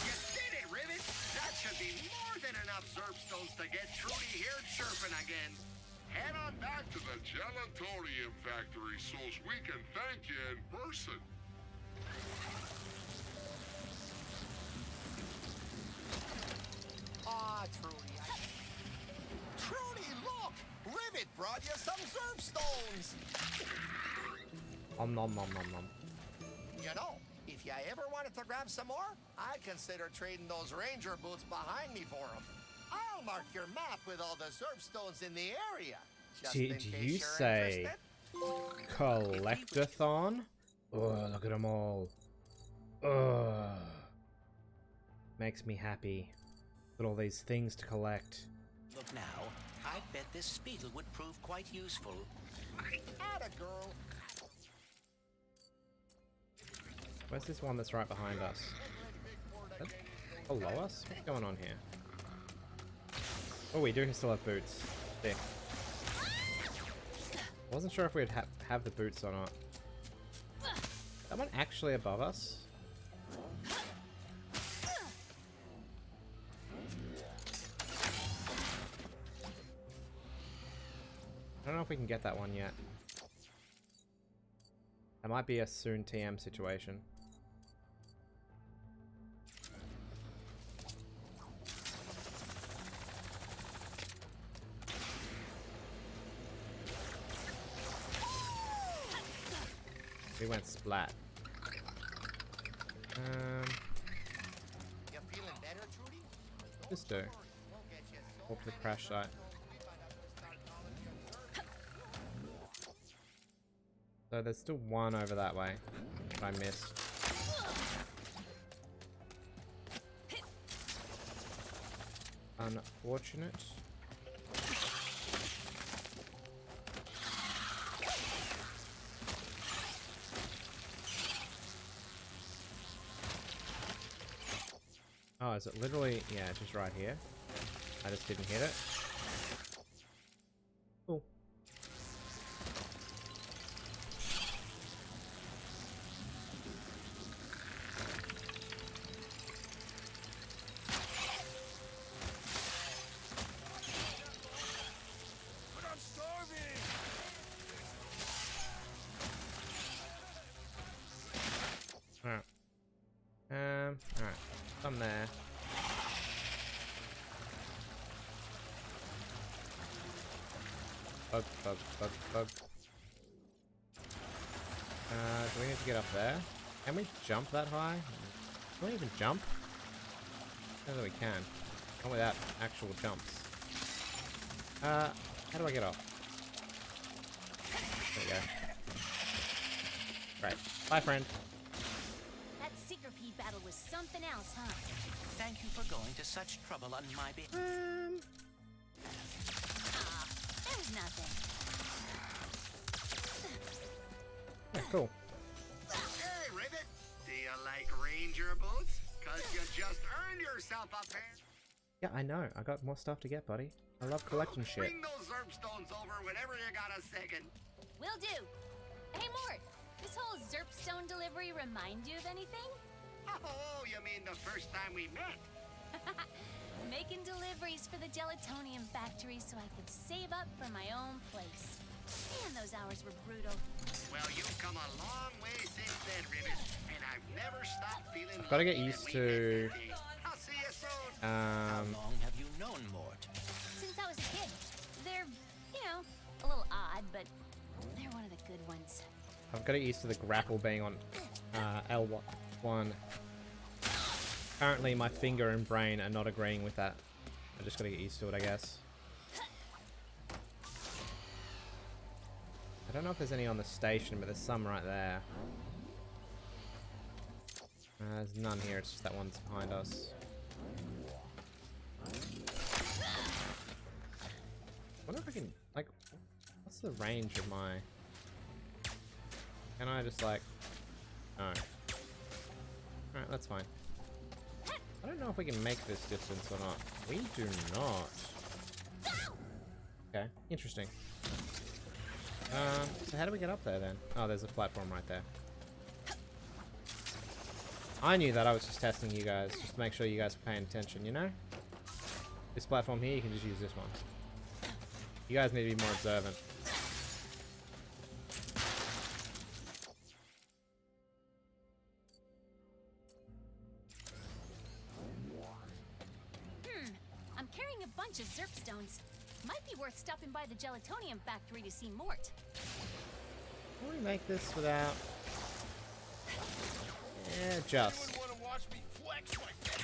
You did it, Ribbit! That should be more than enough Zerpstones to get Trudy here chirping again. Head on back to the Gelatorium factory so we can thank you in person. Aw, Trudy. Trudy, look! Ribbit brought you some Zerpstones! Om nom nom nom nom. You know, if you ever wanted to grab some more, I'd consider trading those ranger boots behind me for them. I'll mark your map with all the Zerpstones in the area. Just in Did case you you're say interested. collectathon? Oh, look at them all. Ugh. Makes me happy. Look at all these things to collect. Look now, I bet this Speedle would prove quite useful. Atta girl. Where's this one that's right behind us? Is that below us? What's going on here? Oh, we do still have boots. Sick. I wasn't sure if we'd have the boots or not. Is that one actually above us? I don't know if we can get that one yet. That might be a soon TM situation. We went splat. You feeling better, Trudy? Just do. We'll get you so Walk to the many crash site. we might have to start calling you Zerp. So there's still one over that way that I missed. Unfortunate. Oh, is it literally? Yeah, just right here. I just didn't hit it. Cool. But I'm starving! Alright. Alright. Some there. Bug, bug, bug, bug. Do we need to get up there? Can we jump that high? Can we even jump? I don't know that we can. Not without actual jumps. How do I get off? There we go. Right. Bye, friend. That Seeker-Pea battle was something else, huh? Thank you for going to such trouble on my behalf. Ah, there was nothing. Yeah, cool. Hey, Ribbit! Do you like ranger boots? Cause you just earned yourself a pair. Yeah, I know. I got more stuff to get, buddy. I love collecting shit. Bring those Zerpstones over whenever you got a second. Will do. Hey, Mort. This whole Zerpstone delivery remind you of anything? Oh, you mean the first time we met? Making deliveries for the Gelatonium factory so I could save up for my own place. Man, those hours were brutal. Well, you've come a long way since then, Ribbit, and I've never stopped feeling Gotta get lucky used that we met to, that day. I'll see you soon. How long have you known Mort? Since I was a kid. They're, you know, a little odd, but they're one of the good ones. I've got to get used to the grapple being on L1. Currently, my finger and brain are not agreeing with that. I just got to get used to it, I guess. I don't know if there's any on the station, but there's some right there. There's none here, it's just that one's behind us. I wonder if I can, like, what's the range of my... Can I just, like... No. Alright, that's fine. I don't know if we can make this distance or not. We do not. Okay, interesting. So how do we get up there then? Oh, there's a platform right there. I knew that. I was just testing you guys, just to make sure you guys are paying attention, you know? This platform here, you can just use this one. You guys need to be more observant. I'm carrying a bunch of Zerpstones. Might be worth stopping by the Gelatonium factory to see Mort. Can we make this without... Yeah, just. Anyone wanna watch me flex like that?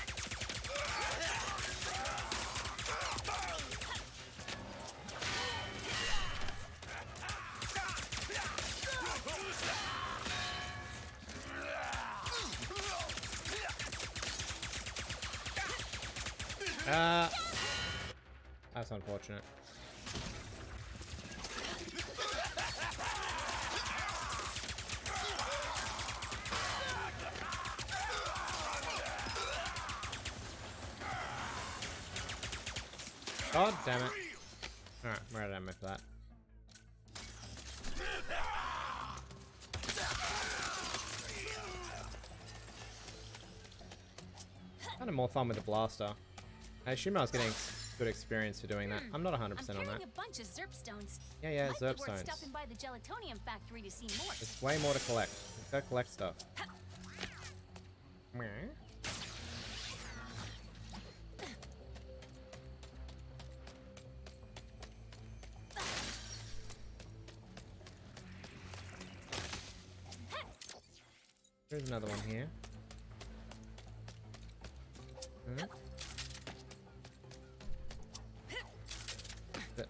That's unfortunate. God damn it. Alright, we're out of ammo for that. Kind of more fun with the blaster. I assume I was getting good experience for doing that. I'm not 100% on that. I'm carrying a bunch of Zerpstones. Yeah, Might be worth Zerpstones. stopping by the Gelatonium factory to see Mort. There's way more to collect. Let's go collect stuff. Meh. There's another one here. Hmm? Th-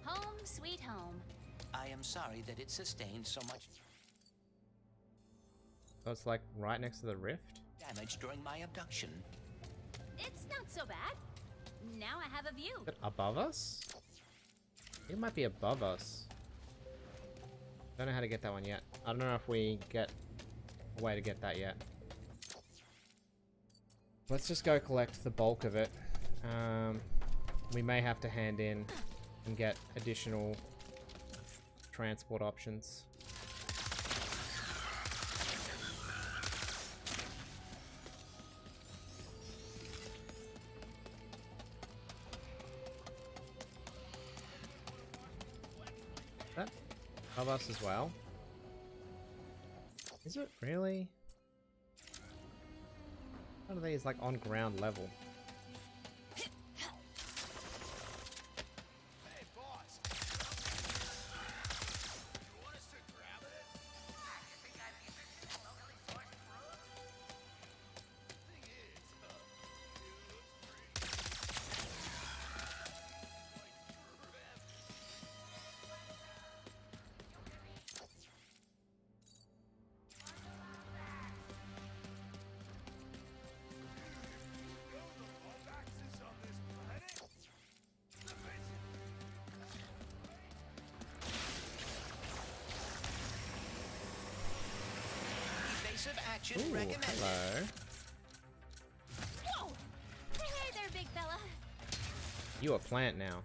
Home, sweet home. I am sorry that it sustained so much So it's like right next to the rift? damage during my abduction. It's not so bad. Now I have a view. Is it above us? It might be above us. Don't know how to get that one yet. I don't know if we get a way to get that yet. Let's just go collect the bulk of it. We may have to hand in and get additional transport options. That above us as well? Is it really? One of these like on ground level. Hey, boss. You want us to grab it? Thing is, Evasive action Ooh, recommended. hello. Whoa! You a plant now.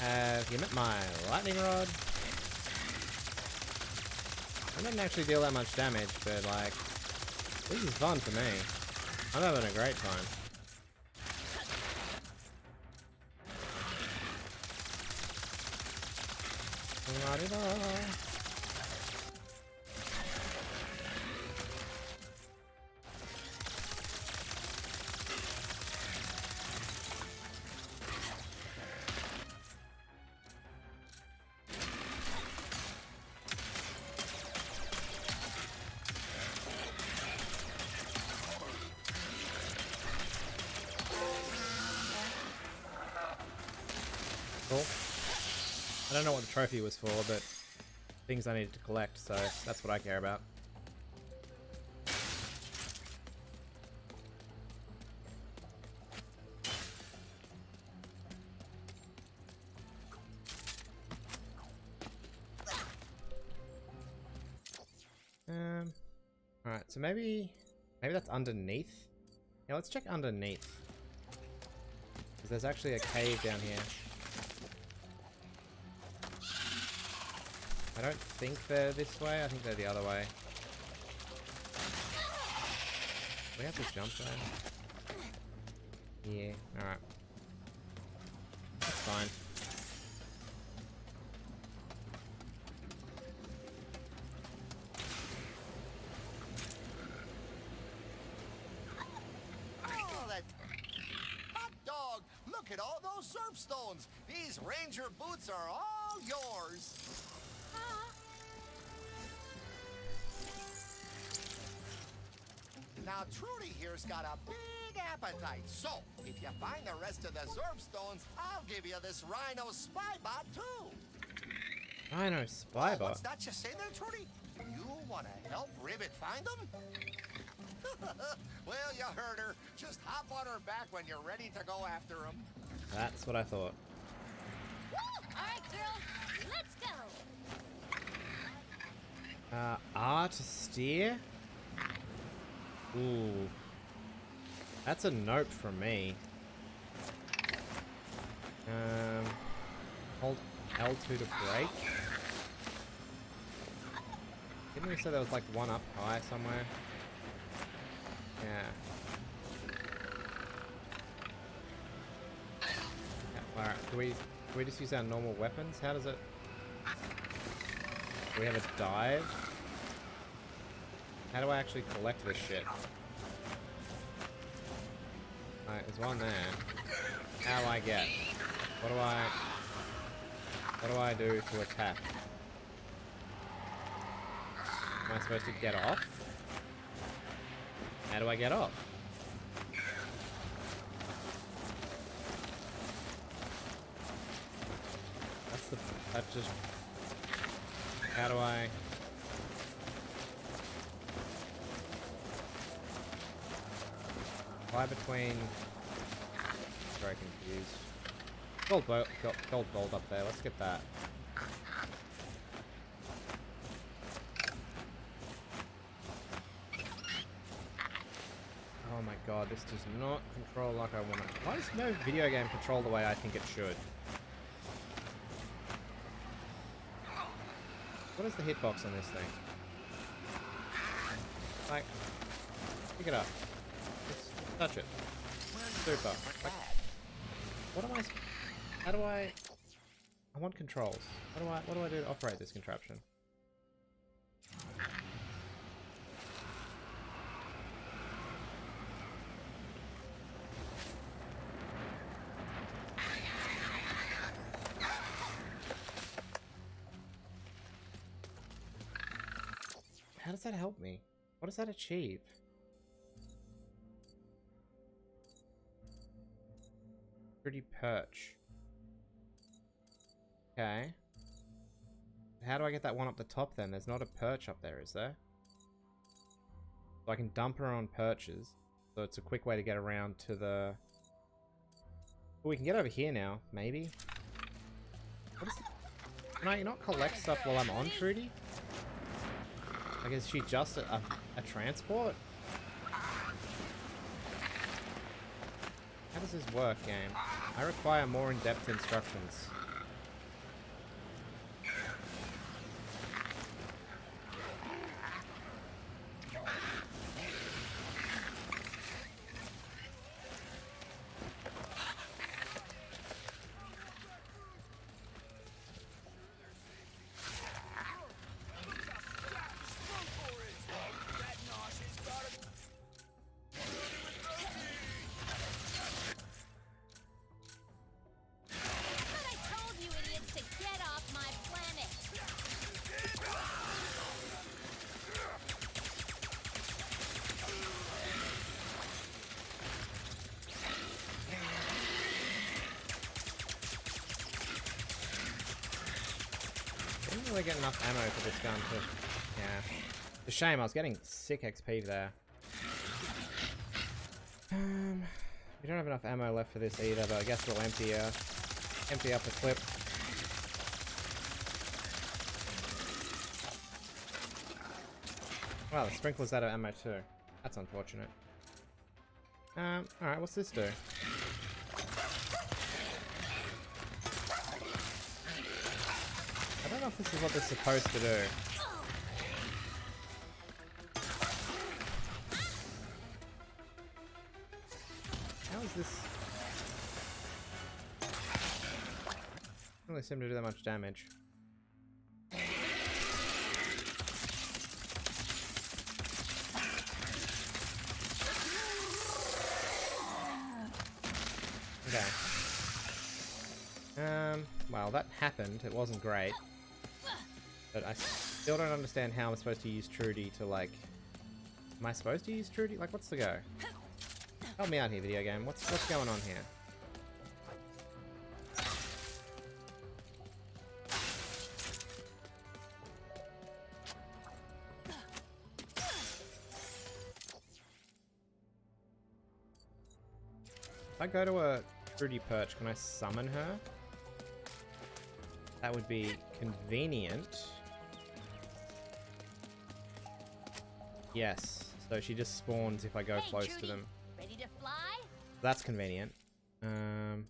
Have you met my lightning rod? I didn't actually deal that much damage, but like, this is fun for me. I'm having a great time. La-di-da. Cool. I don't know what the trophy was for, but things I needed to collect, so that's what I care about. Alright, so maybe that's underneath. Yeah, let's check underneath. Because there's actually a cave down here. I don't think they're this way, I think they're the other way. Do we have to jump there? Yeah, alright. That's fine. Oh, that hot dog! Look at all those serpstones! These ranger boots are all yours! Now, Trudy here's got a big appetite, so if you find the rest of the Zerbstones, I'll give you this Rhino Spybot, too. Rhino Spybot? What's that you say there, Trudy? You want to help Rivet find them? Well, you heard her. Just hop on her back when you're ready to go after them. That's what I thought. Alright, girl, let's go! R to steer? Ooh. That's a nope from me. Hold L2 to brake. Didn't we say there was like one up high somewhere? Yeah. Alright, do we just use our normal weapons? How does it... Do we have a dive? How do I actually collect this shit? Alright, there's one there. How do I get? What do I do to attack? Am I supposed to get off? How do I get off? That's just... How do I... Why between... Very confused. Gold bolt up there, let's get that. Oh my god, this does not control like I want it. Why does no video game control the way I think it should? What is the hitbox on this thing? Like, pick it up. Just touch it. Super. Like, what am I... How do I... I want controls. What do I do to operate this contraption? How does that help me? What does that achieve? Pretty perch. Okay. How do I get that one up the top then? There's not a perch up there, is there? So I can dump her on perches. So it's a quick way to get around to the... Oh, we can get over here now, maybe? What is it? Can I not collect stuff while I'm on Trudy? Like, is she just a transport? How does this work, game? I require more in-depth instructions. But I told you idiots to get off my planet. Didn't really get enough ammo for this gun to... Yeah. It's a shame, I was getting sick XP there. We don't have enough ammo left for this either, but I guess we'll empty up the clip. Wow, the sprinkler's out of ammo too. That's unfortunate. Alright, what's this do? I don't know if this is what they're supposed to do. How is this? Doesn't really seem to do that much damage. Okay. Well, that happened. It wasn't great. But I still don't understand how I'm supposed to use Trudy to, like... Am I supposed to use Trudy? Like, what's the go? Help me out here, video game. What's going on here? If I go to a Trudy perch, can I summon her? That would be convenient. Yes. So she just spawns if I go close to them. Ready to fly? That's convenient. I'm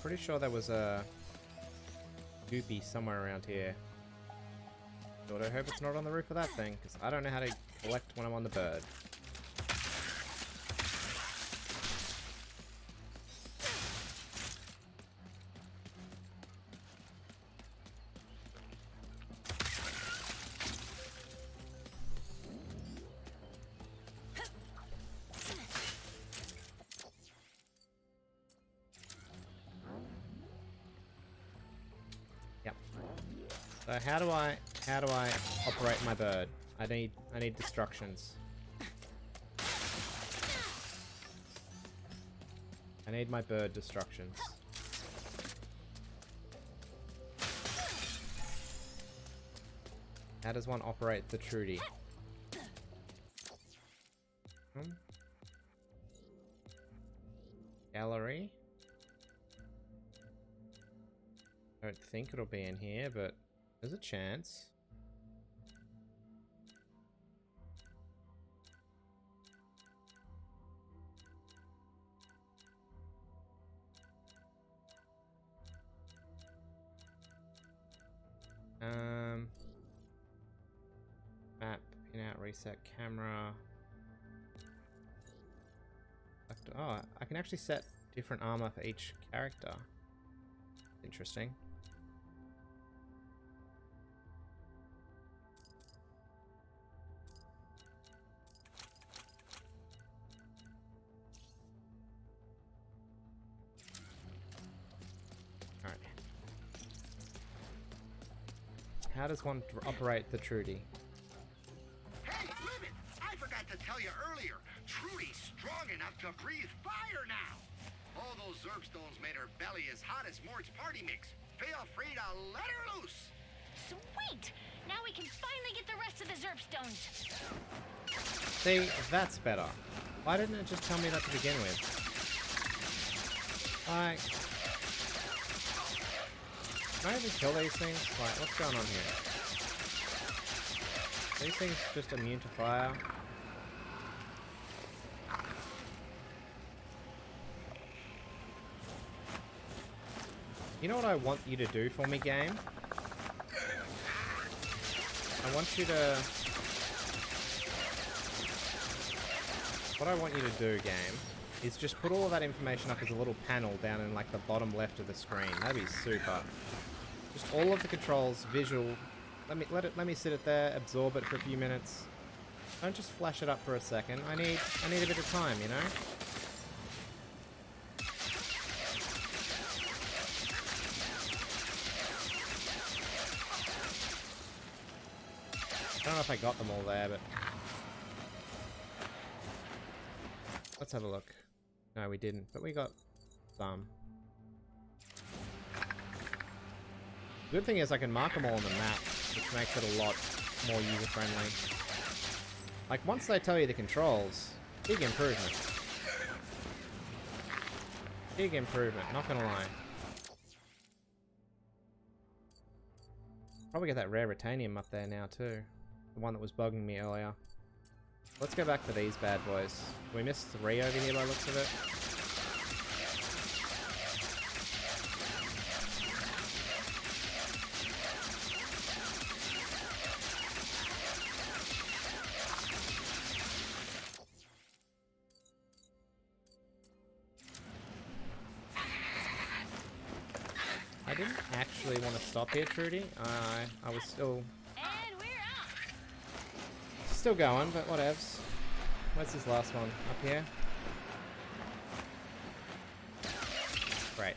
pretty sure there was a goopy somewhere around here. But I hope it's not on the roof of that thing, because I don't know how to collect when I'm on the bird. So how do I operate my bird? I need instructions. I need my bird instructions. How does one operate the Trudy? Gallery? I don't think it'll be in here, but there's a chance. Map, pin out, reset camera. Oh, I can actually set different armor for each character. Interesting. Alright. How does one operate the Trudy? Hey, Ribbit! I forgot to tell you earlier. Trudy's strong enough to breathe fire now. All those Zergstones made her belly as hot as Mort's party mix. Feel free to let her loose. Sweet! Now we can finally get the rest of the Zergstones. See, that's better. Why didn't it just tell me that to begin with? Like, Can I even kill these things? Like, what's going on here? These things just immune to fire. You know what I want you to do for me, game? I want you to... What I want you to do, game, is just put all of that information up as a little panel down in like the bottom left of the screen. That'd be super. Just all of the controls, visual. Let me sit it there, absorb it for a few minutes. Don't just flash it up for a second. I need a bit of time, you know? I don't know if I got them all there, but let's have a look. No, we didn't, but we got some. Good thing is I can mark them all on the map, which makes it a lot more user-friendly. Like, once they tell you the controls, big improvement. Big improvement, not gonna lie. Probably get that rare Retanium up there now too. The one that was bugging me earlier. Let's go back to these bad boys. We missed 3 over here by the looks of it. I didn't actually want to stop here, Trudy. I was still going, but whatevs. Where's this last one? Up here? Great.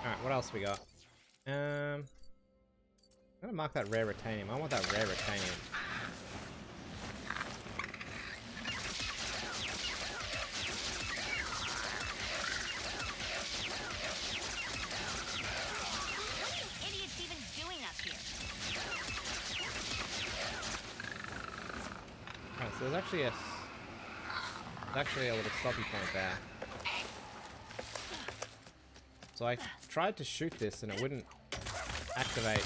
Alright, what else we got? I'm gonna mark that rare Retanium. I want that rare Retanium. So there's actually a little stoppy point there. So I tried to shoot this and it wouldn't activate.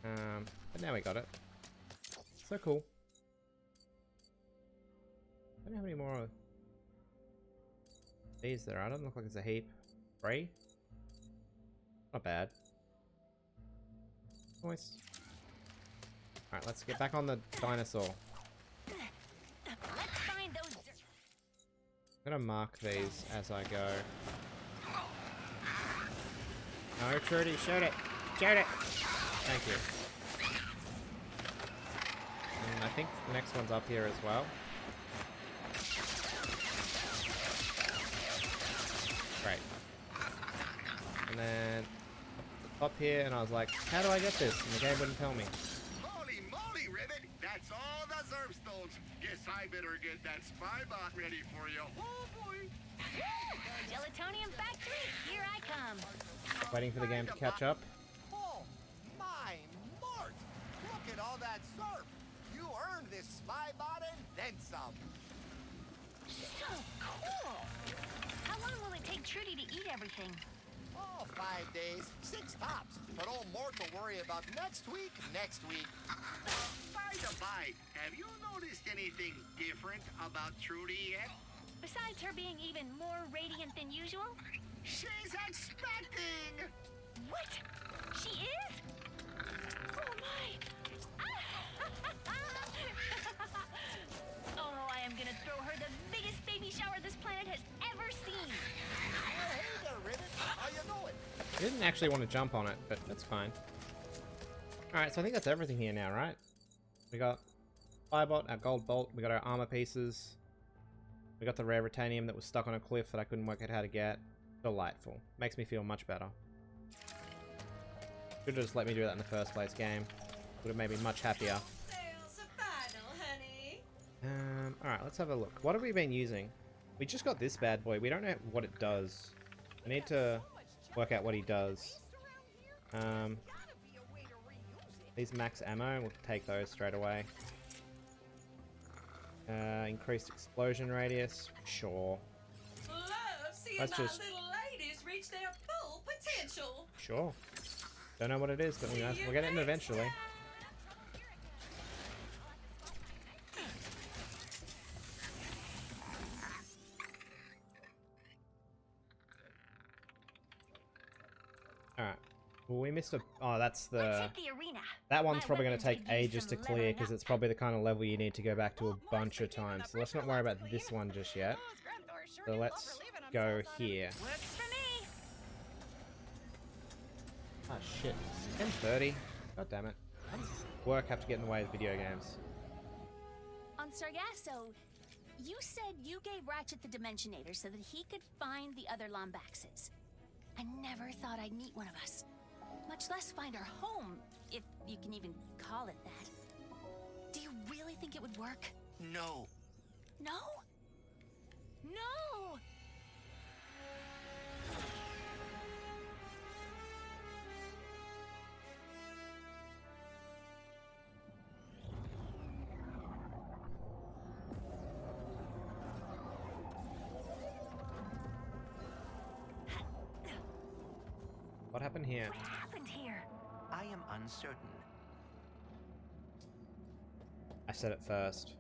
But now we got it. So cool. I don't have any more of these there. I don't look like it's a heap. 3? Not bad. Nice. Alright, let's get back on the dinosaur. Let's find those. I'm gonna mark these as I go. No, Trudy, shoot it! Shoot it! Thank you. And I think the next one's up here as well. Great. And then up here, and I was like, how do I get this? And the game wouldn't tell me. Holy moly, Rivet! That's all the Zerpstones. Guess I better get that spy bot ready for you. Oh boy! Gelatonium Factory, here I come. Waiting for the game to catch up. Oh, my Mort! Look at all that Zerp! You earned this spy bot and then some. So cool. How long will it take Trudy to eat everything? Oh, 5 days, 6 tops. But old Mort will worry about next week. By the by, have you noticed anything different about Trudy yet? Besides her being even more radiant than usual? She's expecting! What? She is? Oh my! Oh, I am gonna throw her the biggest baby shower this planet has ever seen. Hey there, Rivet. How you doing? I didn't actually want to jump on it, but that's fine. Alright, so I think that's everything here now, right? We got Firebot, our gold bolt, we got our armor pieces. We got the rare Retanium that was stuck on a cliff that I couldn't work out how to get. Delightful. Makes me feel much better. Should have just let me do that in the first place game. Would have made me much happier. Sales are final, honey. Alright, let's have a look. What have we been using? We just got this bad boy. We don't know what it does. I need to work out what he does. These max ammo, we'll take those straight away. Increased explosion radius, sure. Love seeing Let's my just- little ladies reach their full potential. confidential. Sure. Don't know what it is, but See you we'll get it in next eventually. time. Alright. Well, we missed a... Oh, that's Let's the... hit the arena. That one's My probably going to weapons take could use ages to some clear, leveling because up. it's probably the kind of level you need to go back to a bunch of times. So let's not worry about this one just yet. So let's go here. Works for me. Ah, shit. 10:30. God damn it. How does work have to get in the way of video games? On Sargasso, you said you gave Ratchet the Dimensionator so that he could find the other Lombaxes. I never thought I'd meet one of us, much less find our home, if you can even call it that. Do you really think it would work? No. No? No! What happened here? What happened here? I am uncertain. I said it first.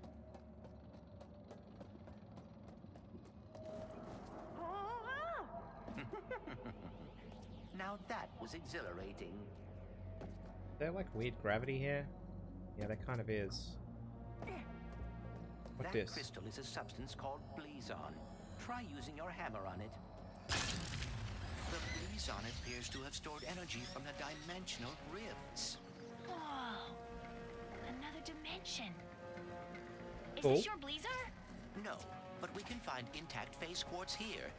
Now that was exhilarating. Is there like weird gravity here? Yeah, there kind of is. What That this? crystal is a substance called Blizon. Try using your hammer on it. The Blizon appears to have stored energy from the dimensional rifts. Whoa. Another dimension. Is Cool. this your Bleezer? No, but we can find intact phase quartz here.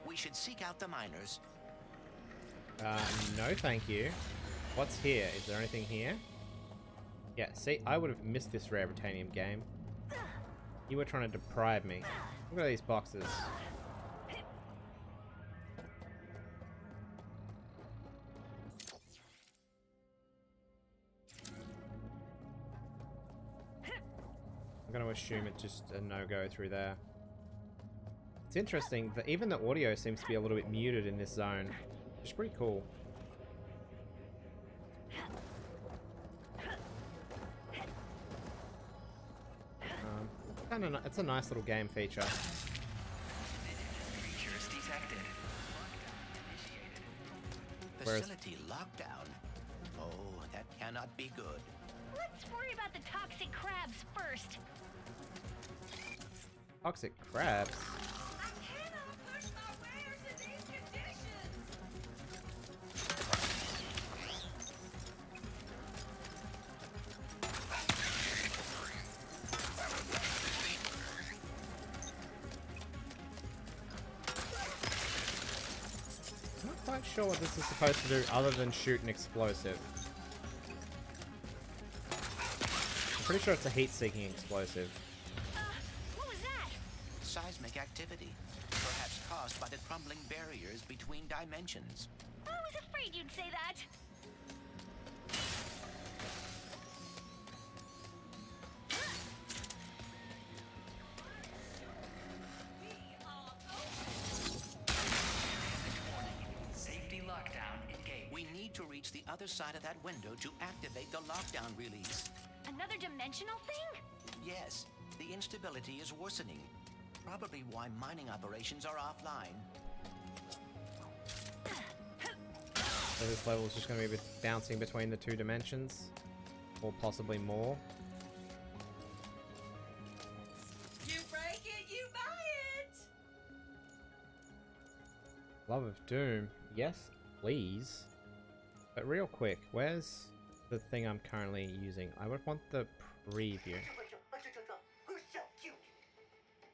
We should seek out the miners. No thank you. What's here? Is there anything here? Yeah, see, I would have missed this rare Titanium game. You were trying to deprive me. Look at these boxes. I'm going to assume it's just a no-go through there. It's interesting that even the audio seems to be a little bit muted in this zone, which is pretty cool. It's a nice little game feature. Creatures detected. Whereas- Facility lockdown. Oh, that cannot be good. Let's worry about the toxic crabs first. Toxic crabs. I cannot push my wares in these conditions. I'm not quite sure what this is supposed to do other than shoot an explosive. I'm pretty sure it's a heat-seeking explosive. What was that? Seismic activity. Perhaps caused by the crumbling barriers between dimensions. I was afraid you'd say that. Safety lockdown engaged. We need to reach the other side of that window to activate the lockdown release. Another dimensional thing? Yes, the instability is worsening. Probably why mining operations are offline. So this level is just going to be bouncing between the two dimensions, or possibly more. You break it, you buy it. Love of Doom. Yes, please. But real quick, where's the thing I'm currently using? I would want the preview. Who's so cute?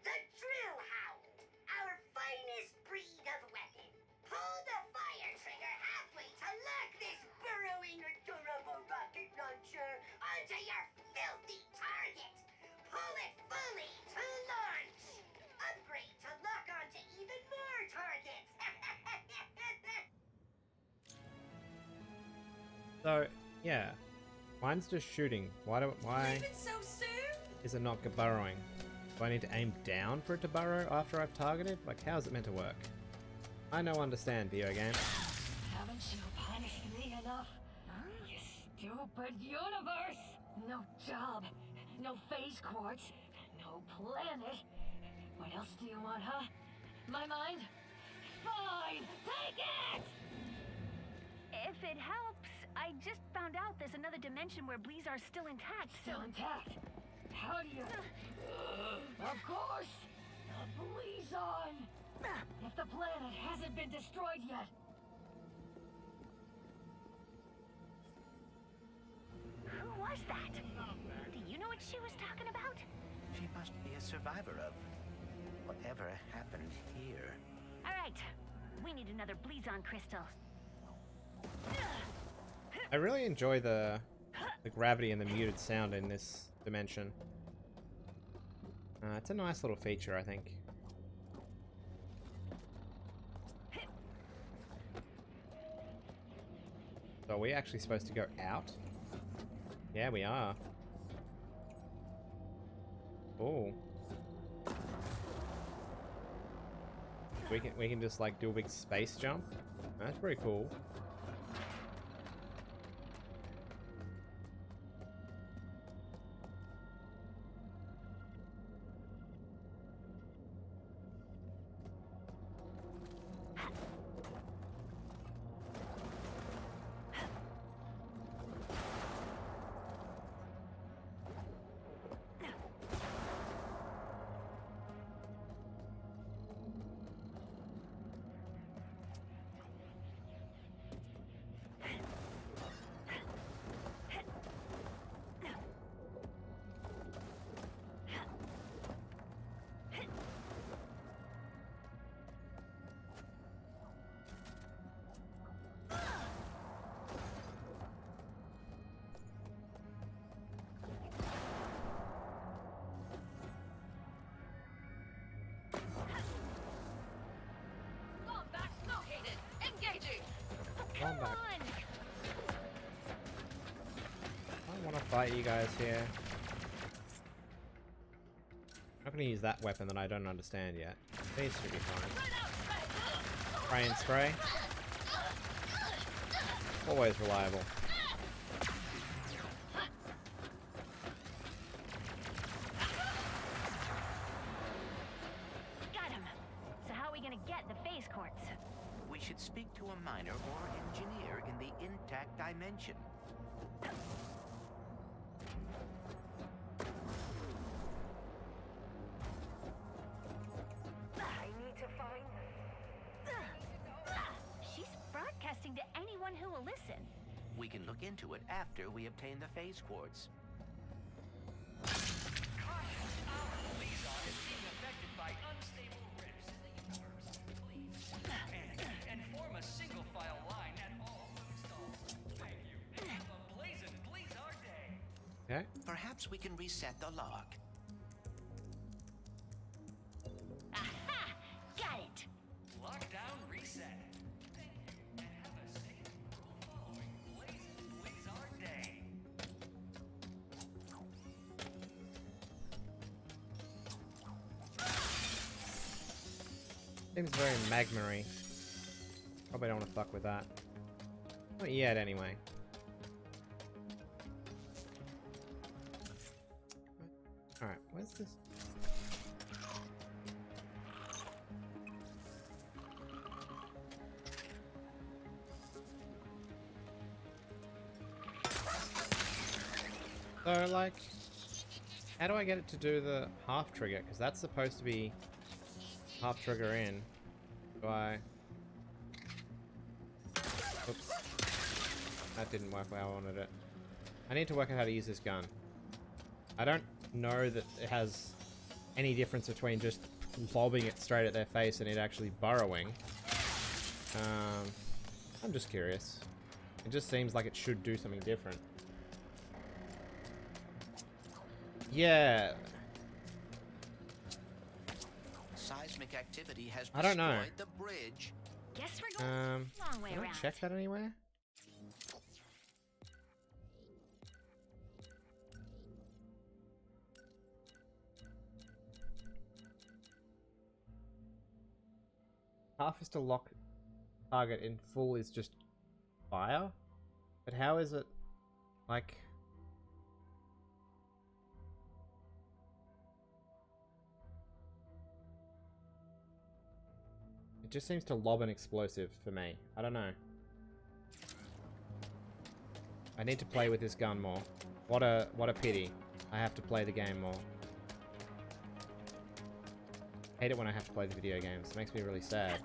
The Drill Hound, our finest breed of weapon. Pull the fire trigger halfway to lock this burrowing or durable rocket launcher onto your filthy target. Pull it fully to launch. Upgrade to lock onto even more targets. So, yeah. Mine's just shooting. Why Leaving so soon? is it not burrowing? Do I need to aim down for it to burrow after I've targeted? Like, how is it meant to work? I don't understand, video game. Have a stupid universe! No job, no phase quartz, no planet. What else do you want, huh? My mind? Fine, take it! If it helps, I just found out there's another dimension where Bleezar's still intact. Still intact? How do you... Of course! The Bleezon! If the planet hasn't been destroyed yet. Who was that? Do you know what she was talking about? She must be a survivor of whatever happened here. All right, we need another Bleezon crystal. I really enjoy the gravity and the muted sound in this dimension. It's a nice little feature, I think. So are we actually supposed to go out? Yeah, we are. Oh. We can just like do a big space jump. That's pretty cool. Come back. I don't want to fight you guys here. I'm not going to use that weapon that I don't understand yet. These should be fine. Spray and spray. Always reliable. Got him. So how are we gonna get the phase quartz? We should speak to a miner or engineer in the intact dimension. I need to find... She's broadcasting to anyone who will listen. We can look into it after we obtain the phase quartz. And form a single file line at all food stalls. Thank you. Have a blazing Bleezar day. Okay. Perhaps we can reset the lock. Aha! Got it. Lockdown reset. Thank you. And have a safe rule following blazing Bleezar day. Seems very magma-y. Probably don't want to fuck with that. Not yet, anyway. Alright, where's this? So, like, how do I get it to do the half trigger? Because that's supposed to be half trigger in. Do I... Oops. That didn't work where I wanted it. I need to work out how to use this gun. I don't know that it has any difference between just lobbing it straight at their face and it actually burrowing. I'm just curious. It just seems like it should do something different. Yeah. Seismic activity has I don't know. destroyed the bridge. Guess we're going a long way Can I around. check that anywhere? Half is to lock target in full is just fire? But how is it Like... It just seems to lob an explosive for me. I don't know. I need to play with this gun more. What a pity. I have to play the game more. I hate it when I have to play the video games. It makes me really sad.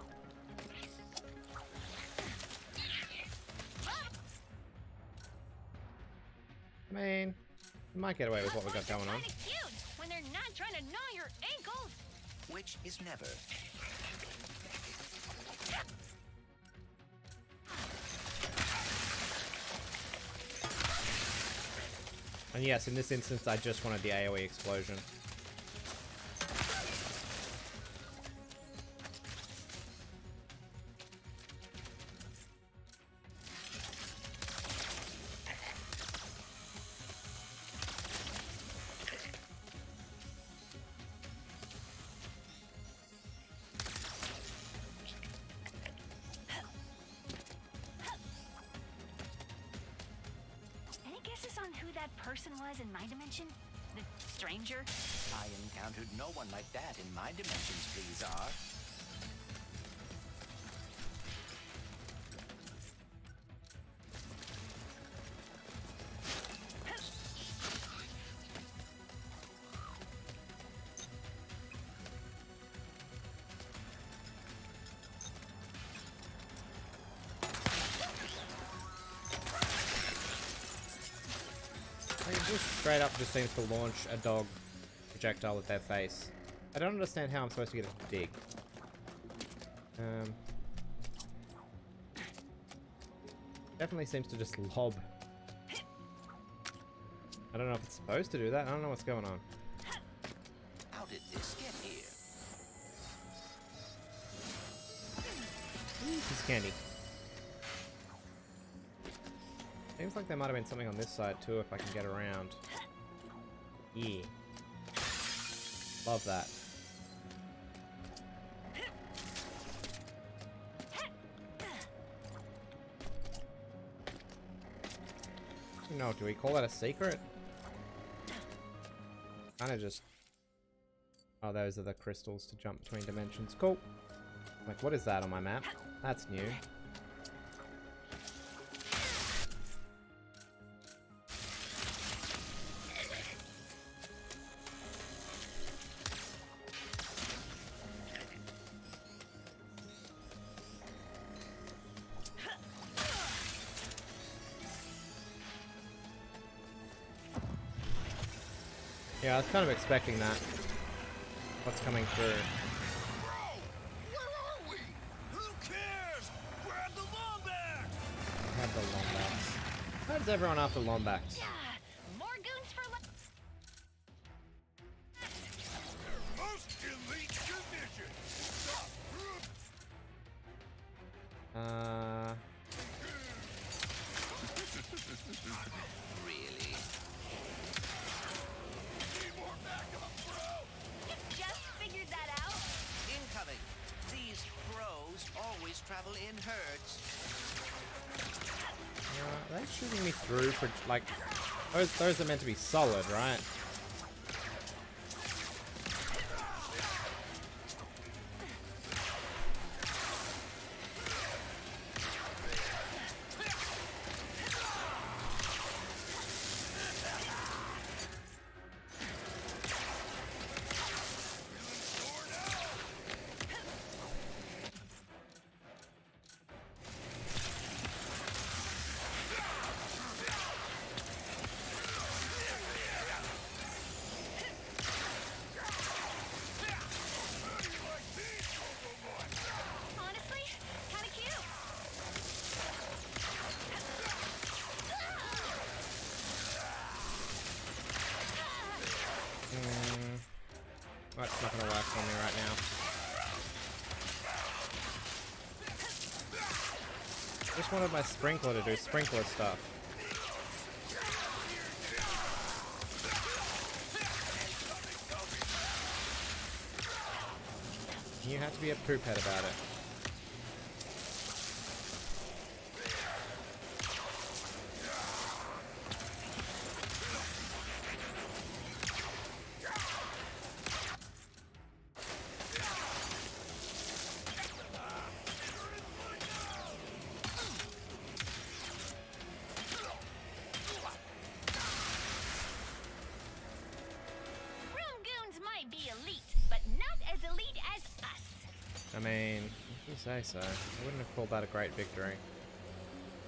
I mean, we might get away with what we got going on. Cute when they're not trying to gnaw your ankle. Which is never. And yes, in this instance, I just wanted the AoE explosion. Any guesses on who that person was in my dimension? The stranger? I encountered no one like that in my dimensions, Blizzard. It just straight up just seems to launch a dog projectile at their face. I don't understand how I'm supposed to get it to dig. Definitely seems to just lob. I don't know if it's supposed to do that. I don't know what's going on. How did this get here? This is candy. Seems like there might have been something on this side too if I can get around. Yeah. Love that. No, do we call that a secret? Kinda just... Oh, those are the crystals to jump between dimensions. Cool. Like, what is that on my map? That's new. Yeah, I was kind of expecting that. What's coming through? Where are we? Who cares? Grab the Lombax! Have the Lombax. Why is everyone after Lombax? More goons for Most elite condition! Really? just figured that out. Incoming. These crows always travel in herds. Are they shooting me through for, like... Those are meant to be solid, right? Honestly, kind of cute. That's not gonna work for me right now. Just wanted my sprinkler to do sprinkler stuff. You have to be a poop head about it. be elite, but not as elite as us. I mean, if you say so. I wouldn't have called that a great victory.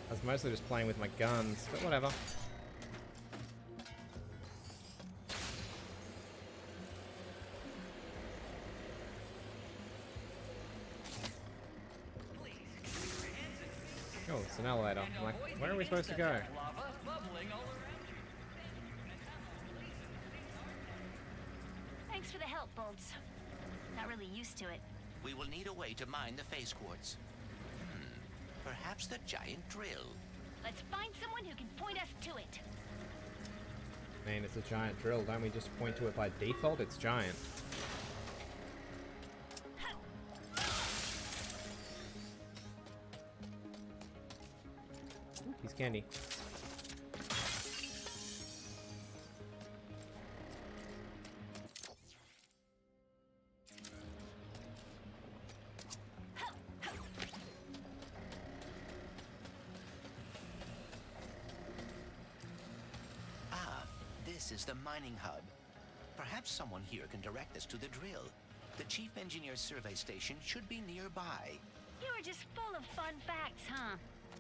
I was mostly just playing with my guns, but whatever. Oh, it's an elevator. I'm like, where are we supposed to go? Thanks for the help, Bolts. Not really used to it. We will need a way to mine the phase quartz. Perhaps the giant drill. Let's find someone who can point us to it. I mean, it's a giant drill. Don't we just point to it by default? It's giant. Ooh, he's candy. This is the mining hub. Perhaps someone here can direct us to the drill. The Chief Engineer's survey station should be nearby. You are just full of fun facts, huh?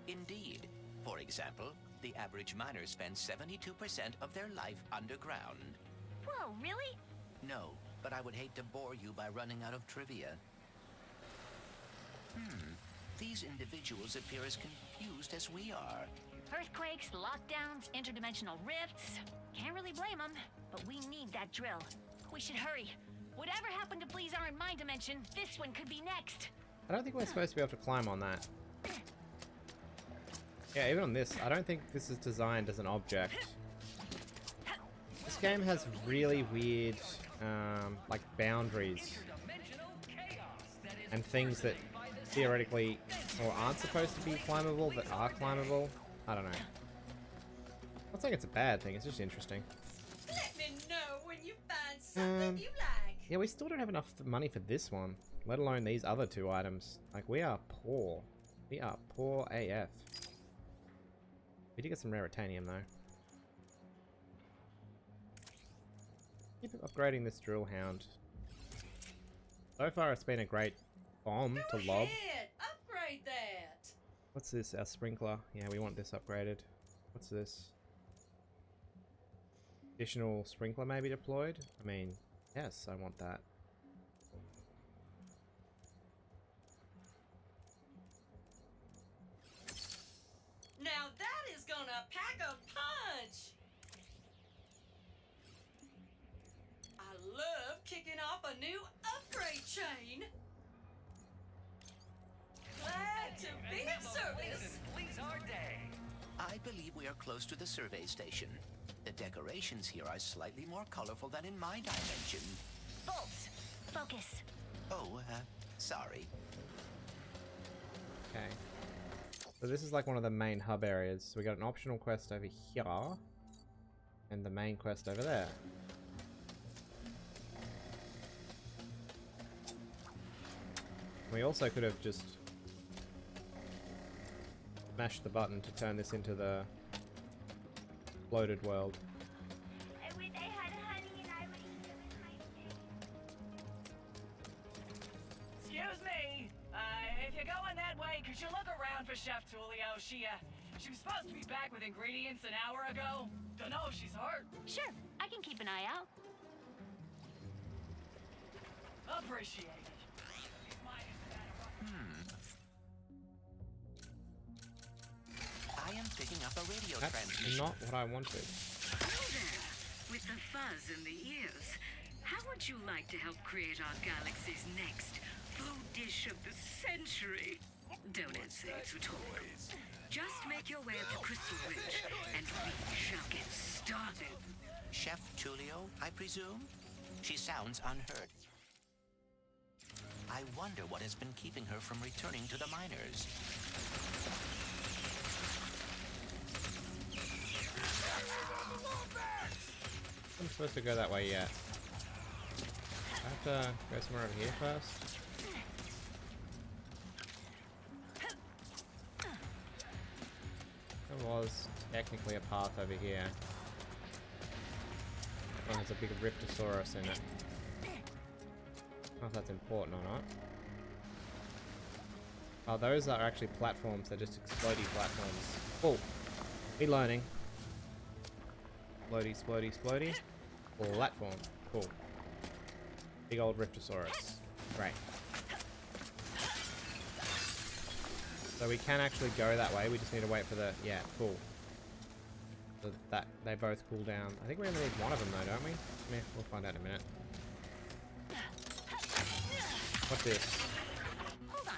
Indeed. For example, the average miner spends 72% of their life underground. Whoa, really? No, but I would hate to bore you by running out of trivia. These individuals appear as confused as we are. Earthquakes, lockdowns, interdimensional rifts. Can't really blame them, but we need that drill. We should hurry. Whatever happened to Blizar in my dimension, this one could be next. I don't think we're supposed to be able to climb on that. Yeah, even on this, I don't think this is designed as an object. This game has really weird, like boundaries and things that theoretically or aren't supposed to be climbable that are climbable. I don't know. I'm not saying it's a bad thing, it's just interesting. Let me know when you find something you like. Yeah, we still don't have enough money for this one, let alone these other two items. Like, we are poor. We are poor AF. We did get some raritanium, though. Keep upgrading this drill hound. So far, it's been a great bomb to lob. Upgrade that. What's this? Our sprinkler. Yeah, we want this upgraded. What's this? Additional sprinkler maybe deployed? I mean, yes, I want that. Now that is gonna pack a punch. I love kicking off a new upgrade chain. Glad to be of service. I believe we are close to the survey station. The decorations here are slightly more colorful than in my dimension. Bolts, focus. Oh, sorry. Okay. So this is like one of the main hub areas. So we got an optional quest over here. And the main quest over there. We also could have just mashed the button to turn this into the floated world. Excuse me. If you're going that way, could you look around for Chef Tulio? She was supposed to be back with ingredients an hour ago. Don't know if she's hurt. Sure, I can keep an eye out. Appreciate it. I am picking up a radio That's transmission. not what I wanted. Hello there. With the fuzz in the ears, how would you like to help create our galaxy's next food dish of the century? Don't answer, it's rhetorical. Just make your way up to Crystal Ridge, and we shall get started. Chef Tulio, I presume? She sounds unhurt. I wonder what has been keeping her from returning to the miners. I'm supposed to go that way yet. I have to go somewhere over here first. There was technically a path over here. One has a big Riftosaurus in it. know if that's important or not. Oh, those are actually platforms. They're just explodey platforms. Oh, be learning. Explodey, explodey, explodey. Platform. Cool. Big old Riftosaurus. Great. So we can actually go that way. We just need to wait for the... Yeah, cool. So that they both cool down. I think we only need one of them though, don't we? Yeah, we'll find out in a minute. What's this? Hold on.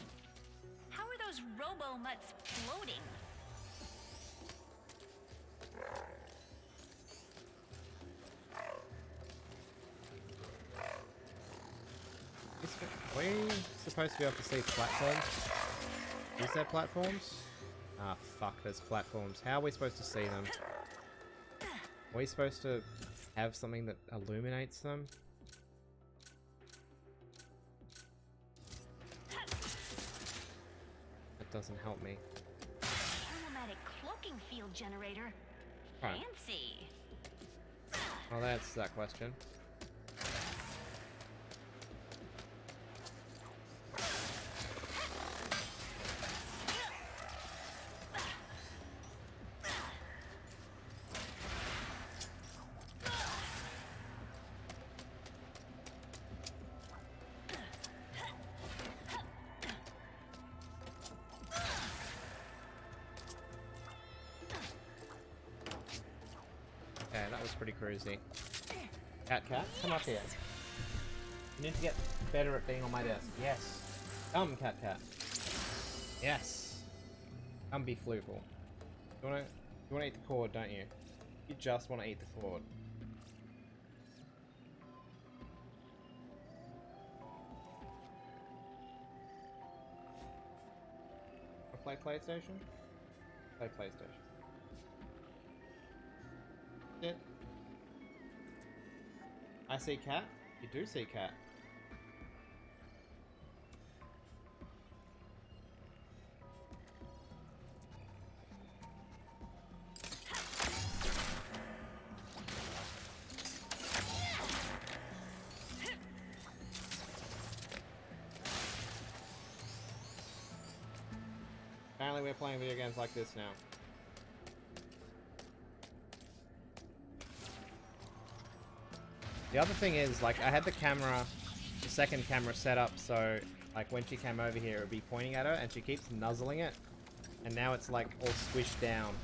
How are those robo-mutts floating? Are we supposed to be able to see platforms? Is there platforms? Ah, fuck, there's platforms. How are we supposed to see them? Are we supposed to have something that illuminates them? That doesn't help me. Automatic cloaking field generator. Right. Fancy. Well, that's that question. Okay, that was pretty cruisy. Cat, come up here. You need to get better at being on my desk. Yes. Come, cat. Yes. Come be Floople. You wanna eat the cord, don't you? You just wanna eat the cord. Play PlayStation? Play PlayStation. It. I see cat. You do see cat. Apparently we're playing video games like this now. The other thing is, like, I had the second camera set up so, like, when she came over here, it would be pointing at her, and she keeps nuzzling it, and now it's, like, all squished down.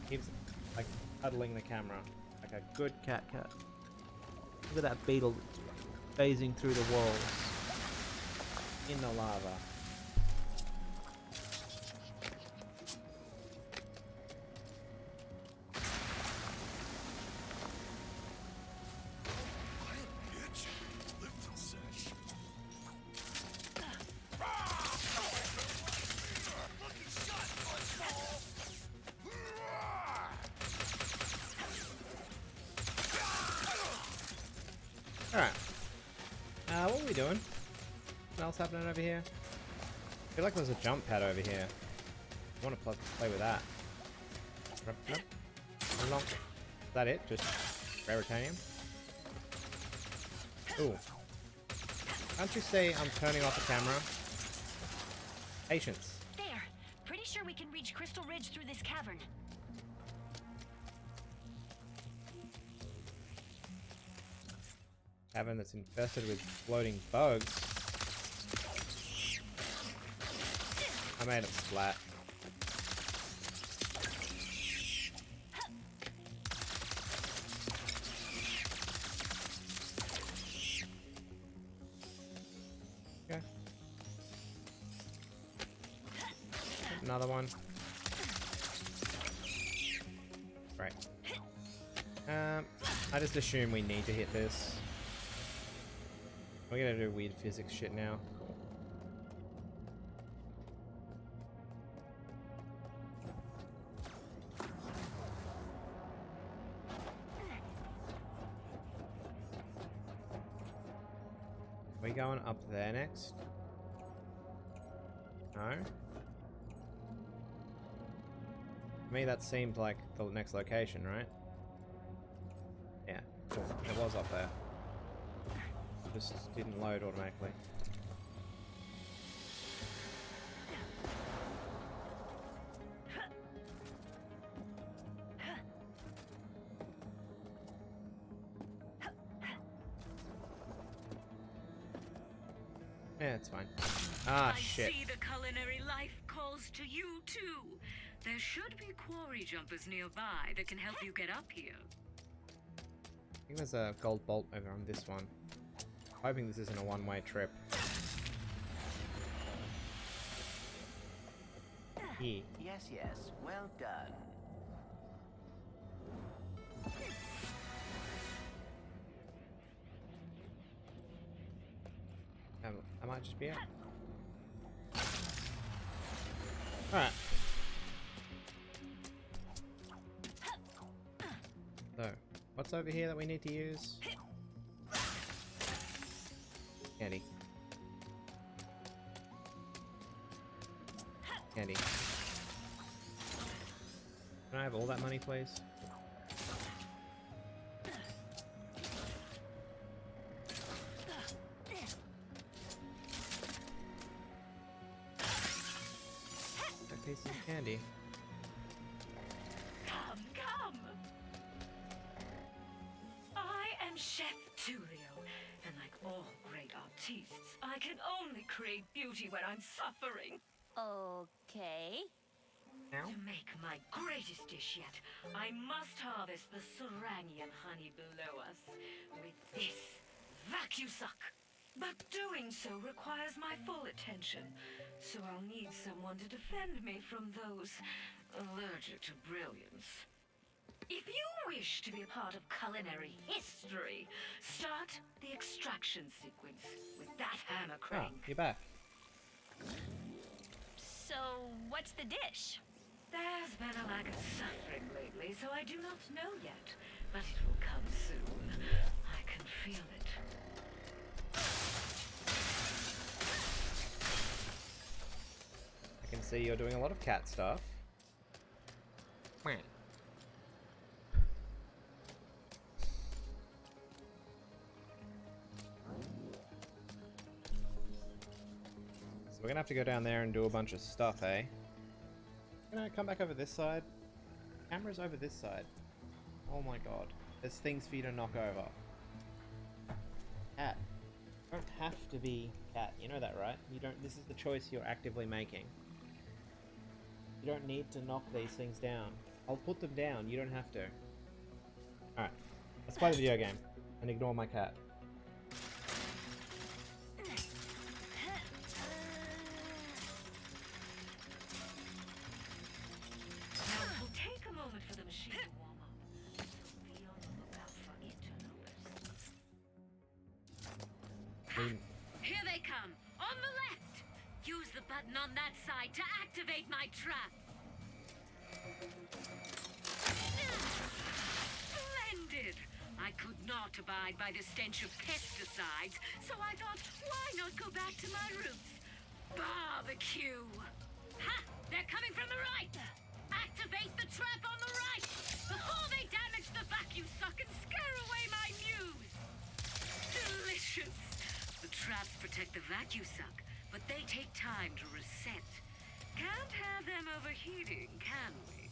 Keeps, like, cuddling the camera. Like a good cat. Look at that beetle phasing through the walls. In the lava. Alright. What are we doing? What else happening over here? I feel like there's a jump pad over here. I want to play with that. Nope. Is that it? Just Raritanium? Ooh. Can't you see I'm turning off the camera? Patience. There. Pretty sure we can reach Crystal Ridge through this cavern. Cavern that's infested with floating bugs. I made it splat. Okay. Another one. Right. I just assume we need to hit this. We're gonna do weird physics shit now. Cool. We going up there next? No? To me that seemed like the next location, right? Yeah, cool. It was up there. just didn't load automatically. Yeah, it's fine. Ah, shit. I see the culinary life calls to you too. There should be quarry jumpers nearby that can help you get up here. I think there's a gold bolt over on this one. Hoping this isn't a one-way trip. Here. Yes, yes. Well done. I might just be out. Alright. So, what's over here that we need to use? Candy. Candy. Can I have all that money, please? That piece of candy. Come, come! I am Chef Tulio, and like all great artistes, I can only create beauty when I'm suffering. Okay. To make my greatest dish yet, I must harvest the Seranian honey below us with this vacusuck. But doing so requires my full attention, so I'll need someone to defend me from those allergic to brilliance. If you wish to be a part of culinary history, start the extraction sequence with that hammer Ah, crank. you're back. So, what's the dish? There's been a lack of suffering lately, so I do not know yet. But it will come soon. I can feel it. I can see you're doing a lot of cat stuff. Meh. So we're gonna have to go down there and do a bunch of stuff, eh? Can I come back over this side? Camera's over this side. Oh my god. There's things for you to knock over. Cat. You don't have to be cat. You know that, right? You don't. This is the choice you're actively making. You don't need to knock these things down. I'll put them down. You don't have to. Alright. Let's play the video game. And ignore my cat. Now, it will take a moment for the machine to warm up. Be on the lookout for interlopers. Here they come! On the left! Use the button on that side to activate my trap! Splendid! I could not abide by the stench of pesticides, so I thought, why not go back to my roots? Barbecue! Ha! They're coming from the right! Activate the trap on the right! Before they damage the vacuum suck and scare away my muse! Delicious! The traps protect the vacuum suck, but they take time to reset. Can't have them overheating, can we?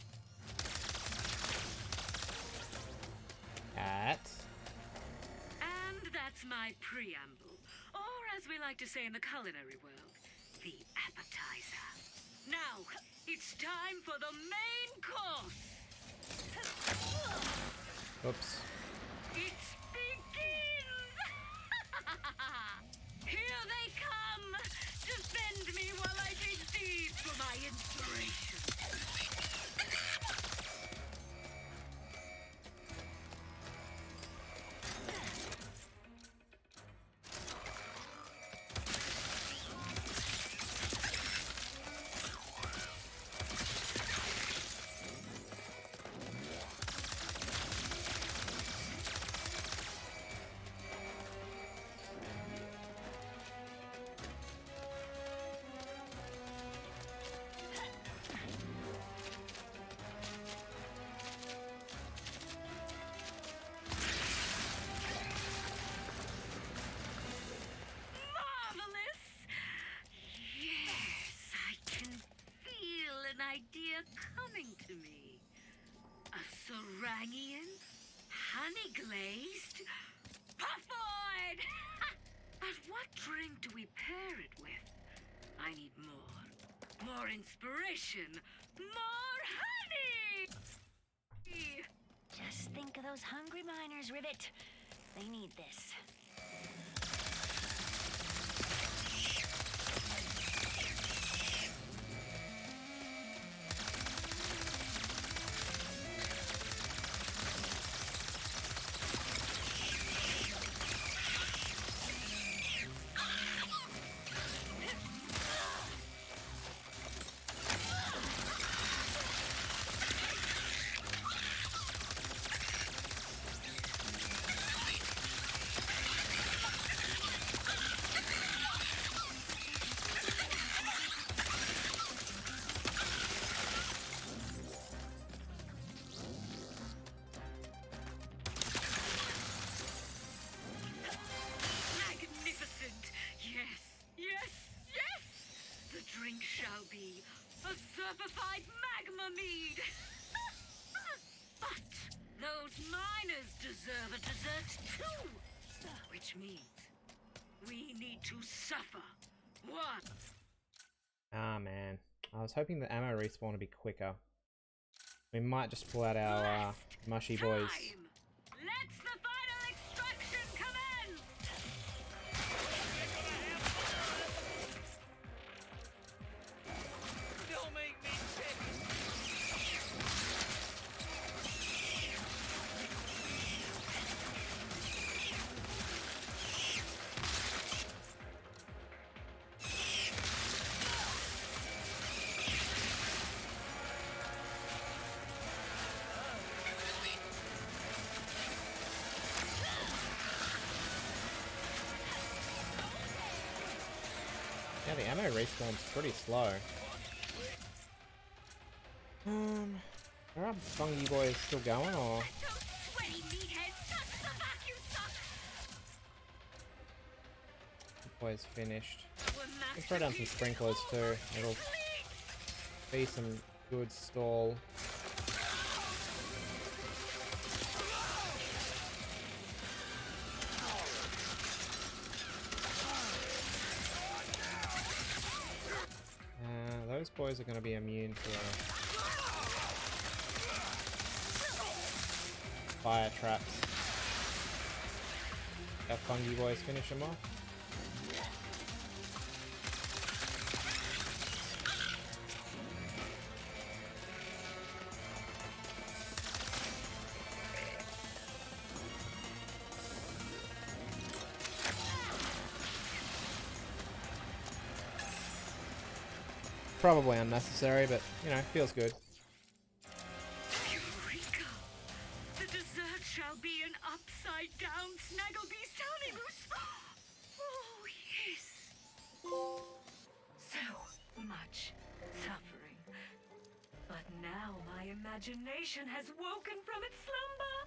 Cat. And that's my preamble. Or as we like to say in the culinary world, the appetizer. Now, it's time for the main course! Oops. It begins! Here they come! Defend me while I dig deep for my inspiration! Sarangian? Honey glazed? Puffoid! But what drink do we pair it with? I need more. More inspiration. More honey! Just think of those hungry miners, Rivet. They need this. Magnificent! Yes, yes, yes! The drink shall be a zerbified magma mead! But those miners deserve a dessert too! Which means we need to suffer. What? Ah, man. I was hoping the ammo respawn would be quicker. We might just pull out our mushy boys. Let's the final extraction commence! Don't make me sick! Yeah, the ammo respawn's pretty slow. Are our fungi boys still going, or? Sweaty meatheads, suck the vacuum suck! Boys finished. Let's throw down some sprinklers too. It'll be some good stall. Those boys are going to be immune to fire traps. Our fungi boys finish them off. Probably unnecessary, but, you know, feels good. Eureka! The dessert shall be an upside-down Snagglebee's tiny goose! Oh, yes! So much suffering. But now my imagination has woken from its slumber!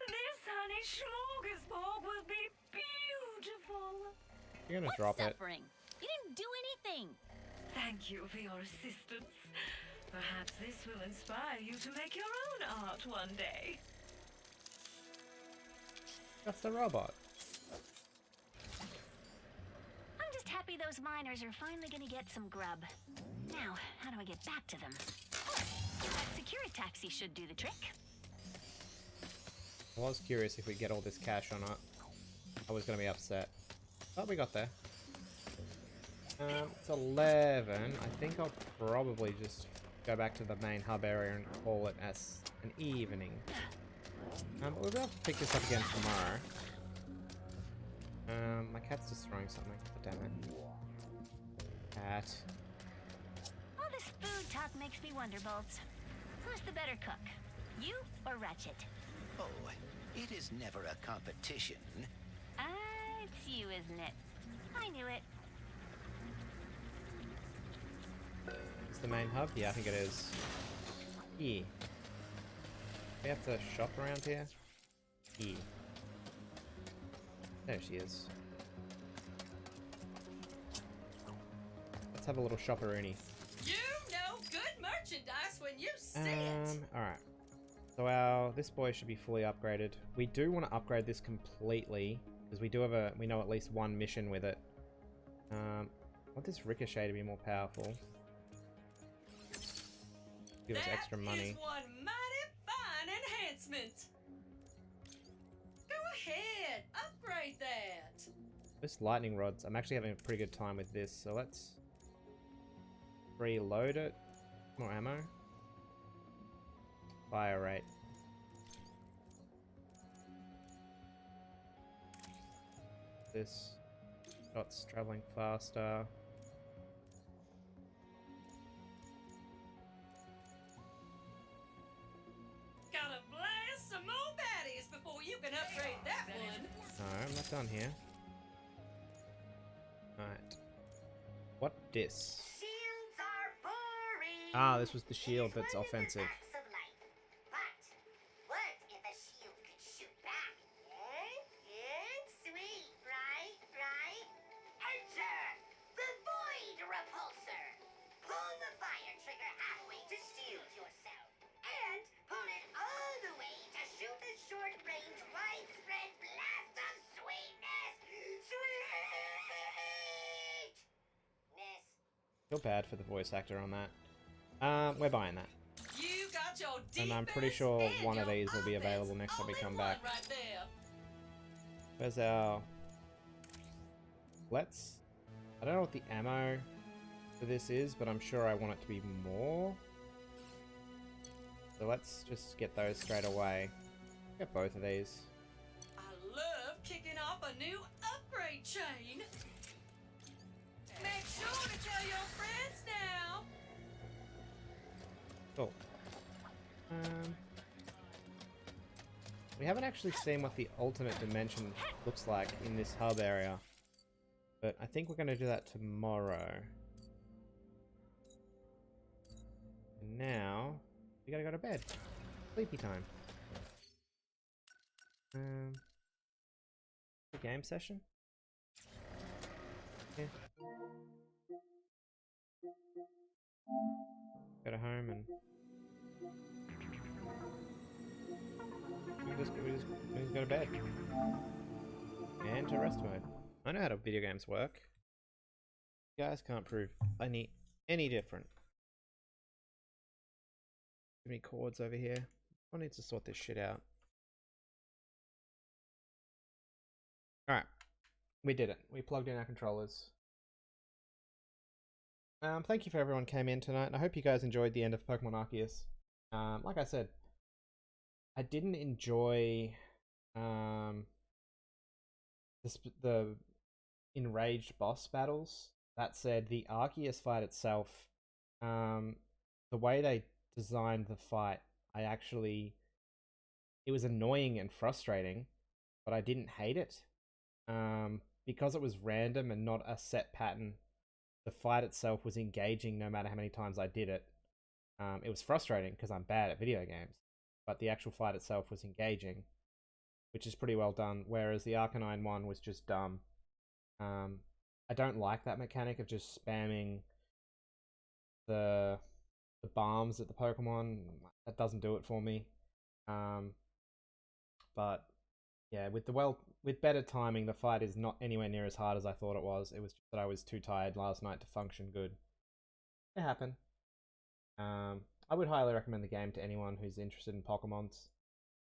This honey smorgasbord will be beautiful! You're gonna What's drop it. suffering? You didn't do anything. Thank you for your assistance. Perhaps this will inspire you to make your own art one day. That's the robot. I'm just happy those miners are finally gonna get some grub. Now, how do I get back to them? Oh, that security taxi should do the trick. I was curious if we get all this cash or not. I was gonna be upset. But we got there. It's 11. I think I'll probably just go back to the main hub area and call it as an evening. But we'll be able to pick this up again tomorrow. My cat's destroying something. Damn it. Cat. All this food talk makes me wonder, Bolts. Who's the better cook? You or Ratchet? Oh, it is never a competition. It's you, isn't it? I knew it. It's the main hub? Yeah, I think it is. Yeah. We have to shop around here? Yeah. There she is. Let's have a little shopperoonie. You know good merchandise when you see it. Alright. So this boy should be fully upgraded. We do want to upgrade this completely because we know at least one mission with it. I want this ricochet to be more powerful. Give us extra money. That is one mighty fine enhancement. Go ahead, upgrade that. This lightning rods, I'm actually having a pretty good time with this, so let's reload it. More ammo. Fire rate. This shots traveling faster. Gotta blast some more baddies before you can upgrade that one. No, I'm not done here. Alright. What dis? Shields are boring. Ah, this was the shield that's offensive. Facts of life. But what if a shield could shoot back? Sweet, right? Enter the Void Repulsor. Pull the fire trigger halfway to shield yourself, and pull it all the way to shoot a short-range, widespread blast of sweetness. Feel bad for the voice actor on that. We're buying that. You got your And I'm pretty sure defense one of and your these will be offense available next time we all in come one back. right there. Where's our... I don't know what the ammo for this is, but I'm sure I want it to be more. So let's just get those straight away. Get both of these. I love kicking off a new upgrade chain. Make sure to tell your friends now. Cool. We haven't actually seen what the alternate dimension looks like in this hub area, but I think we're going to do that tomorrow. And now we gotta go to bed. Sleepy time. A game session? Yeah. Go to home and we just go to bed. And to rest mode. I know how video games work. You guys can't prove any different. Too many cords over here. I need to sort this shit out. Alright. We did it. We plugged in our controllers. Thank you for everyone who came in tonight, and I hope you guys enjoyed the end of Pokemon Arceus. Like I said, I didn't enjoy the enraged boss battles. That said, the Arceus fight itself, the way they designed the fight, it was annoying and frustrating, but I didn't hate it. Because it was random and not a set pattern, the fight itself was engaging no matter how many times I did it. It was frustrating because I'm bad at video games, but the actual fight itself was engaging, which is pretty well done, whereas the Arcanine one was just dumb. I don't like that mechanic of just spamming the bombs at the Pokemon. That doesn't do it for me. But yeah, with better timing, the fight is not anywhere near as hard as I thought it was. It was just that I was too tired last night to function good. It happened. I would highly recommend the game to anyone who's interested in Pokemons.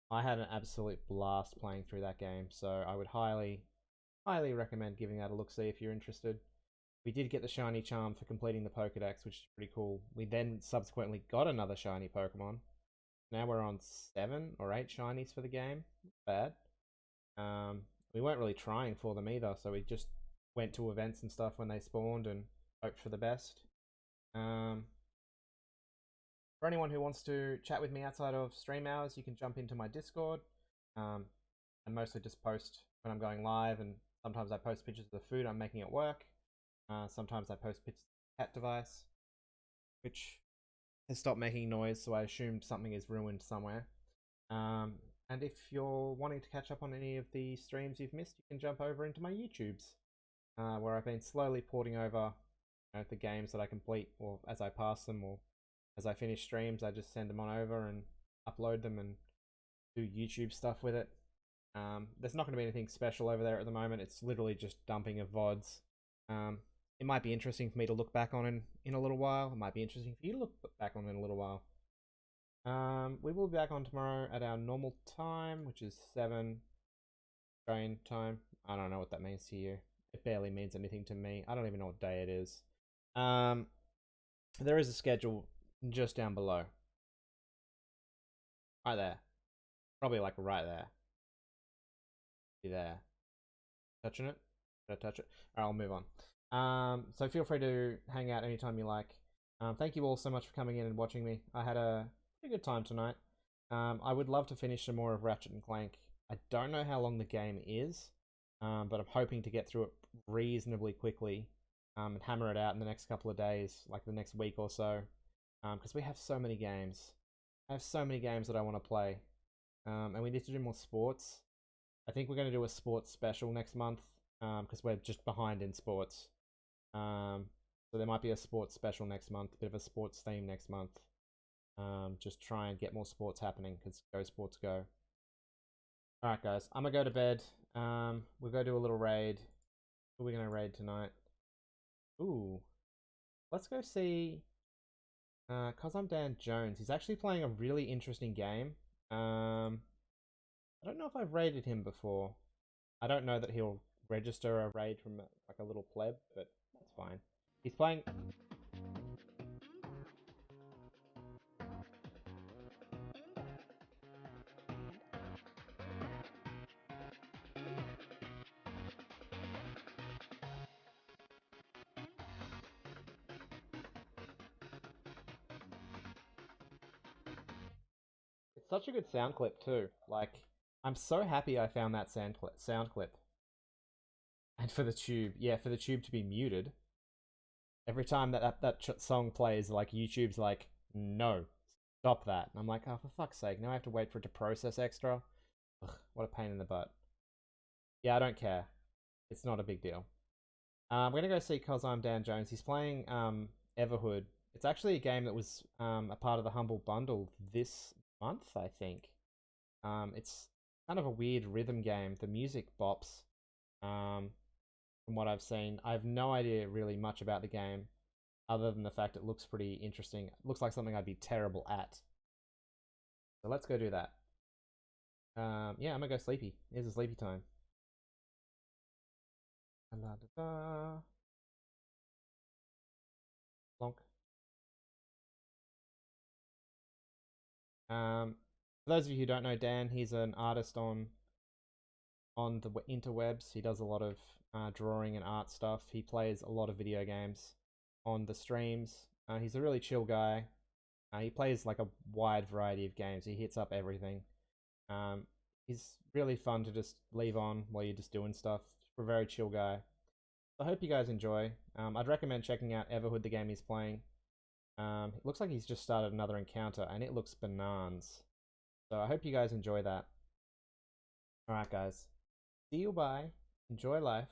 I had an absolute blast playing through that game, so I would highly recommend giving that a look-see if you're interested. We did get the shiny charm for completing the Pokedex, which is pretty cool. We then subsequently got another shiny Pokemon. Now we're on 7 or 8 shinies for the game. Not bad. We weren't really trying for them either, so we just went to events and stuff when they spawned and hoped for the best. For anyone who wants to chat with me outside of stream hours, you can jump into my Discord. I mostly just post when I'm going live, and sometimes I post pictures of the food I'm making at work. Sometimes I post pictures of the cat device, which has stopped making noise, so I assumed something is ruined somewhere. And if you're wanting to catch up on any of the streams you've missed, you can jump over into my YouTubes, where I've been slowly porting over the games that I complete, or as I pass them, or as I finish streams, I just send them on over, and upload them and do YouTube stuff with it. There's not going to be anything special over there at the moment. It's literally just dumping of VODs. It might be interesting for me to look back on in a little while. It might be interesting for you to look back on in a little while. We will be back on tomorrow at our normal time, which is 7 Australian time. I don't know what that means to you. It barely means anything to me. I don't even know what day it is. There is a schedule just down below. Right there. Probably like right there. Be there. Touching it? Did I touch it? Alright, I'll move on. So feel free to hang out anytime you like. Thank you all so much for coming in and watching me. I had a pretty good time tonight. I would love to finish some more of Ratchet and Clank. I don't know how long the game is, but I'm hoping to get through it reasonably quickly and hammer it out in the next couple of days, like the next week or so, because we have so many games. I have so many games that I want to play, and we need to do more sports. I think we're going to do a sports special next month, because we're just behind in sports. So there might be a sports special next month, a bit of a sports theme next month. Just try and get more sports happening, because go sports go. Alright guys, I'm going to go to bed. We'll go do a little raid. Who are we going to raid tonight? Ooh. Let's go see... Cause I'm Dan Jones. He's actually playing a really interesting game. I don't know if I've raided him before. I don't know that he'll register a raid from like a little pleb, but that's fine. He's playing... It's such a good sound clip too. Like, I'm so happy I found that sound clip. And for the tube, yeah, for the tube to be muted. Every time that song plays, like, YouTube's like, no, stop that. And I'm like, oh, for fuck's sake, now I have to wait for it to process extra. Ugh, what a pain in the butt. Yeah, I don't care. It's not a big deal. I'm gonna go see Cause I'm Dan Jones. He's playing Everhood. It's actually a game that was a part of the Humble Bundle this month, I think. It's kind of a weird rhythm game. The music bops. From what I've seen, I have no idea really much about the game, other than the fact it looks pretty interesting. It looks like something I'd be terrible at. So let's go do that. Yeah, I'm gonna go sleepy. Here's a sleepy time. Plonk. For those of you who don't know Dan, he's an artist on the interwebs. He does a lot of drawing and art stuff. He plays a lot of video games on the streams. He's a really chill guy. He plays like a wide variety of games. He hits up everything. He's really fun to just leave on while you're just doing stuff. He's a very chill guy. So I hope you guys enjoy. I'd recommend checking out Everhood, the game he's playing. It looks like he's just started another encounter, and it looks bananas. So I hope you guys enjoy that. Alright guys. See you, bye. Enjoy life.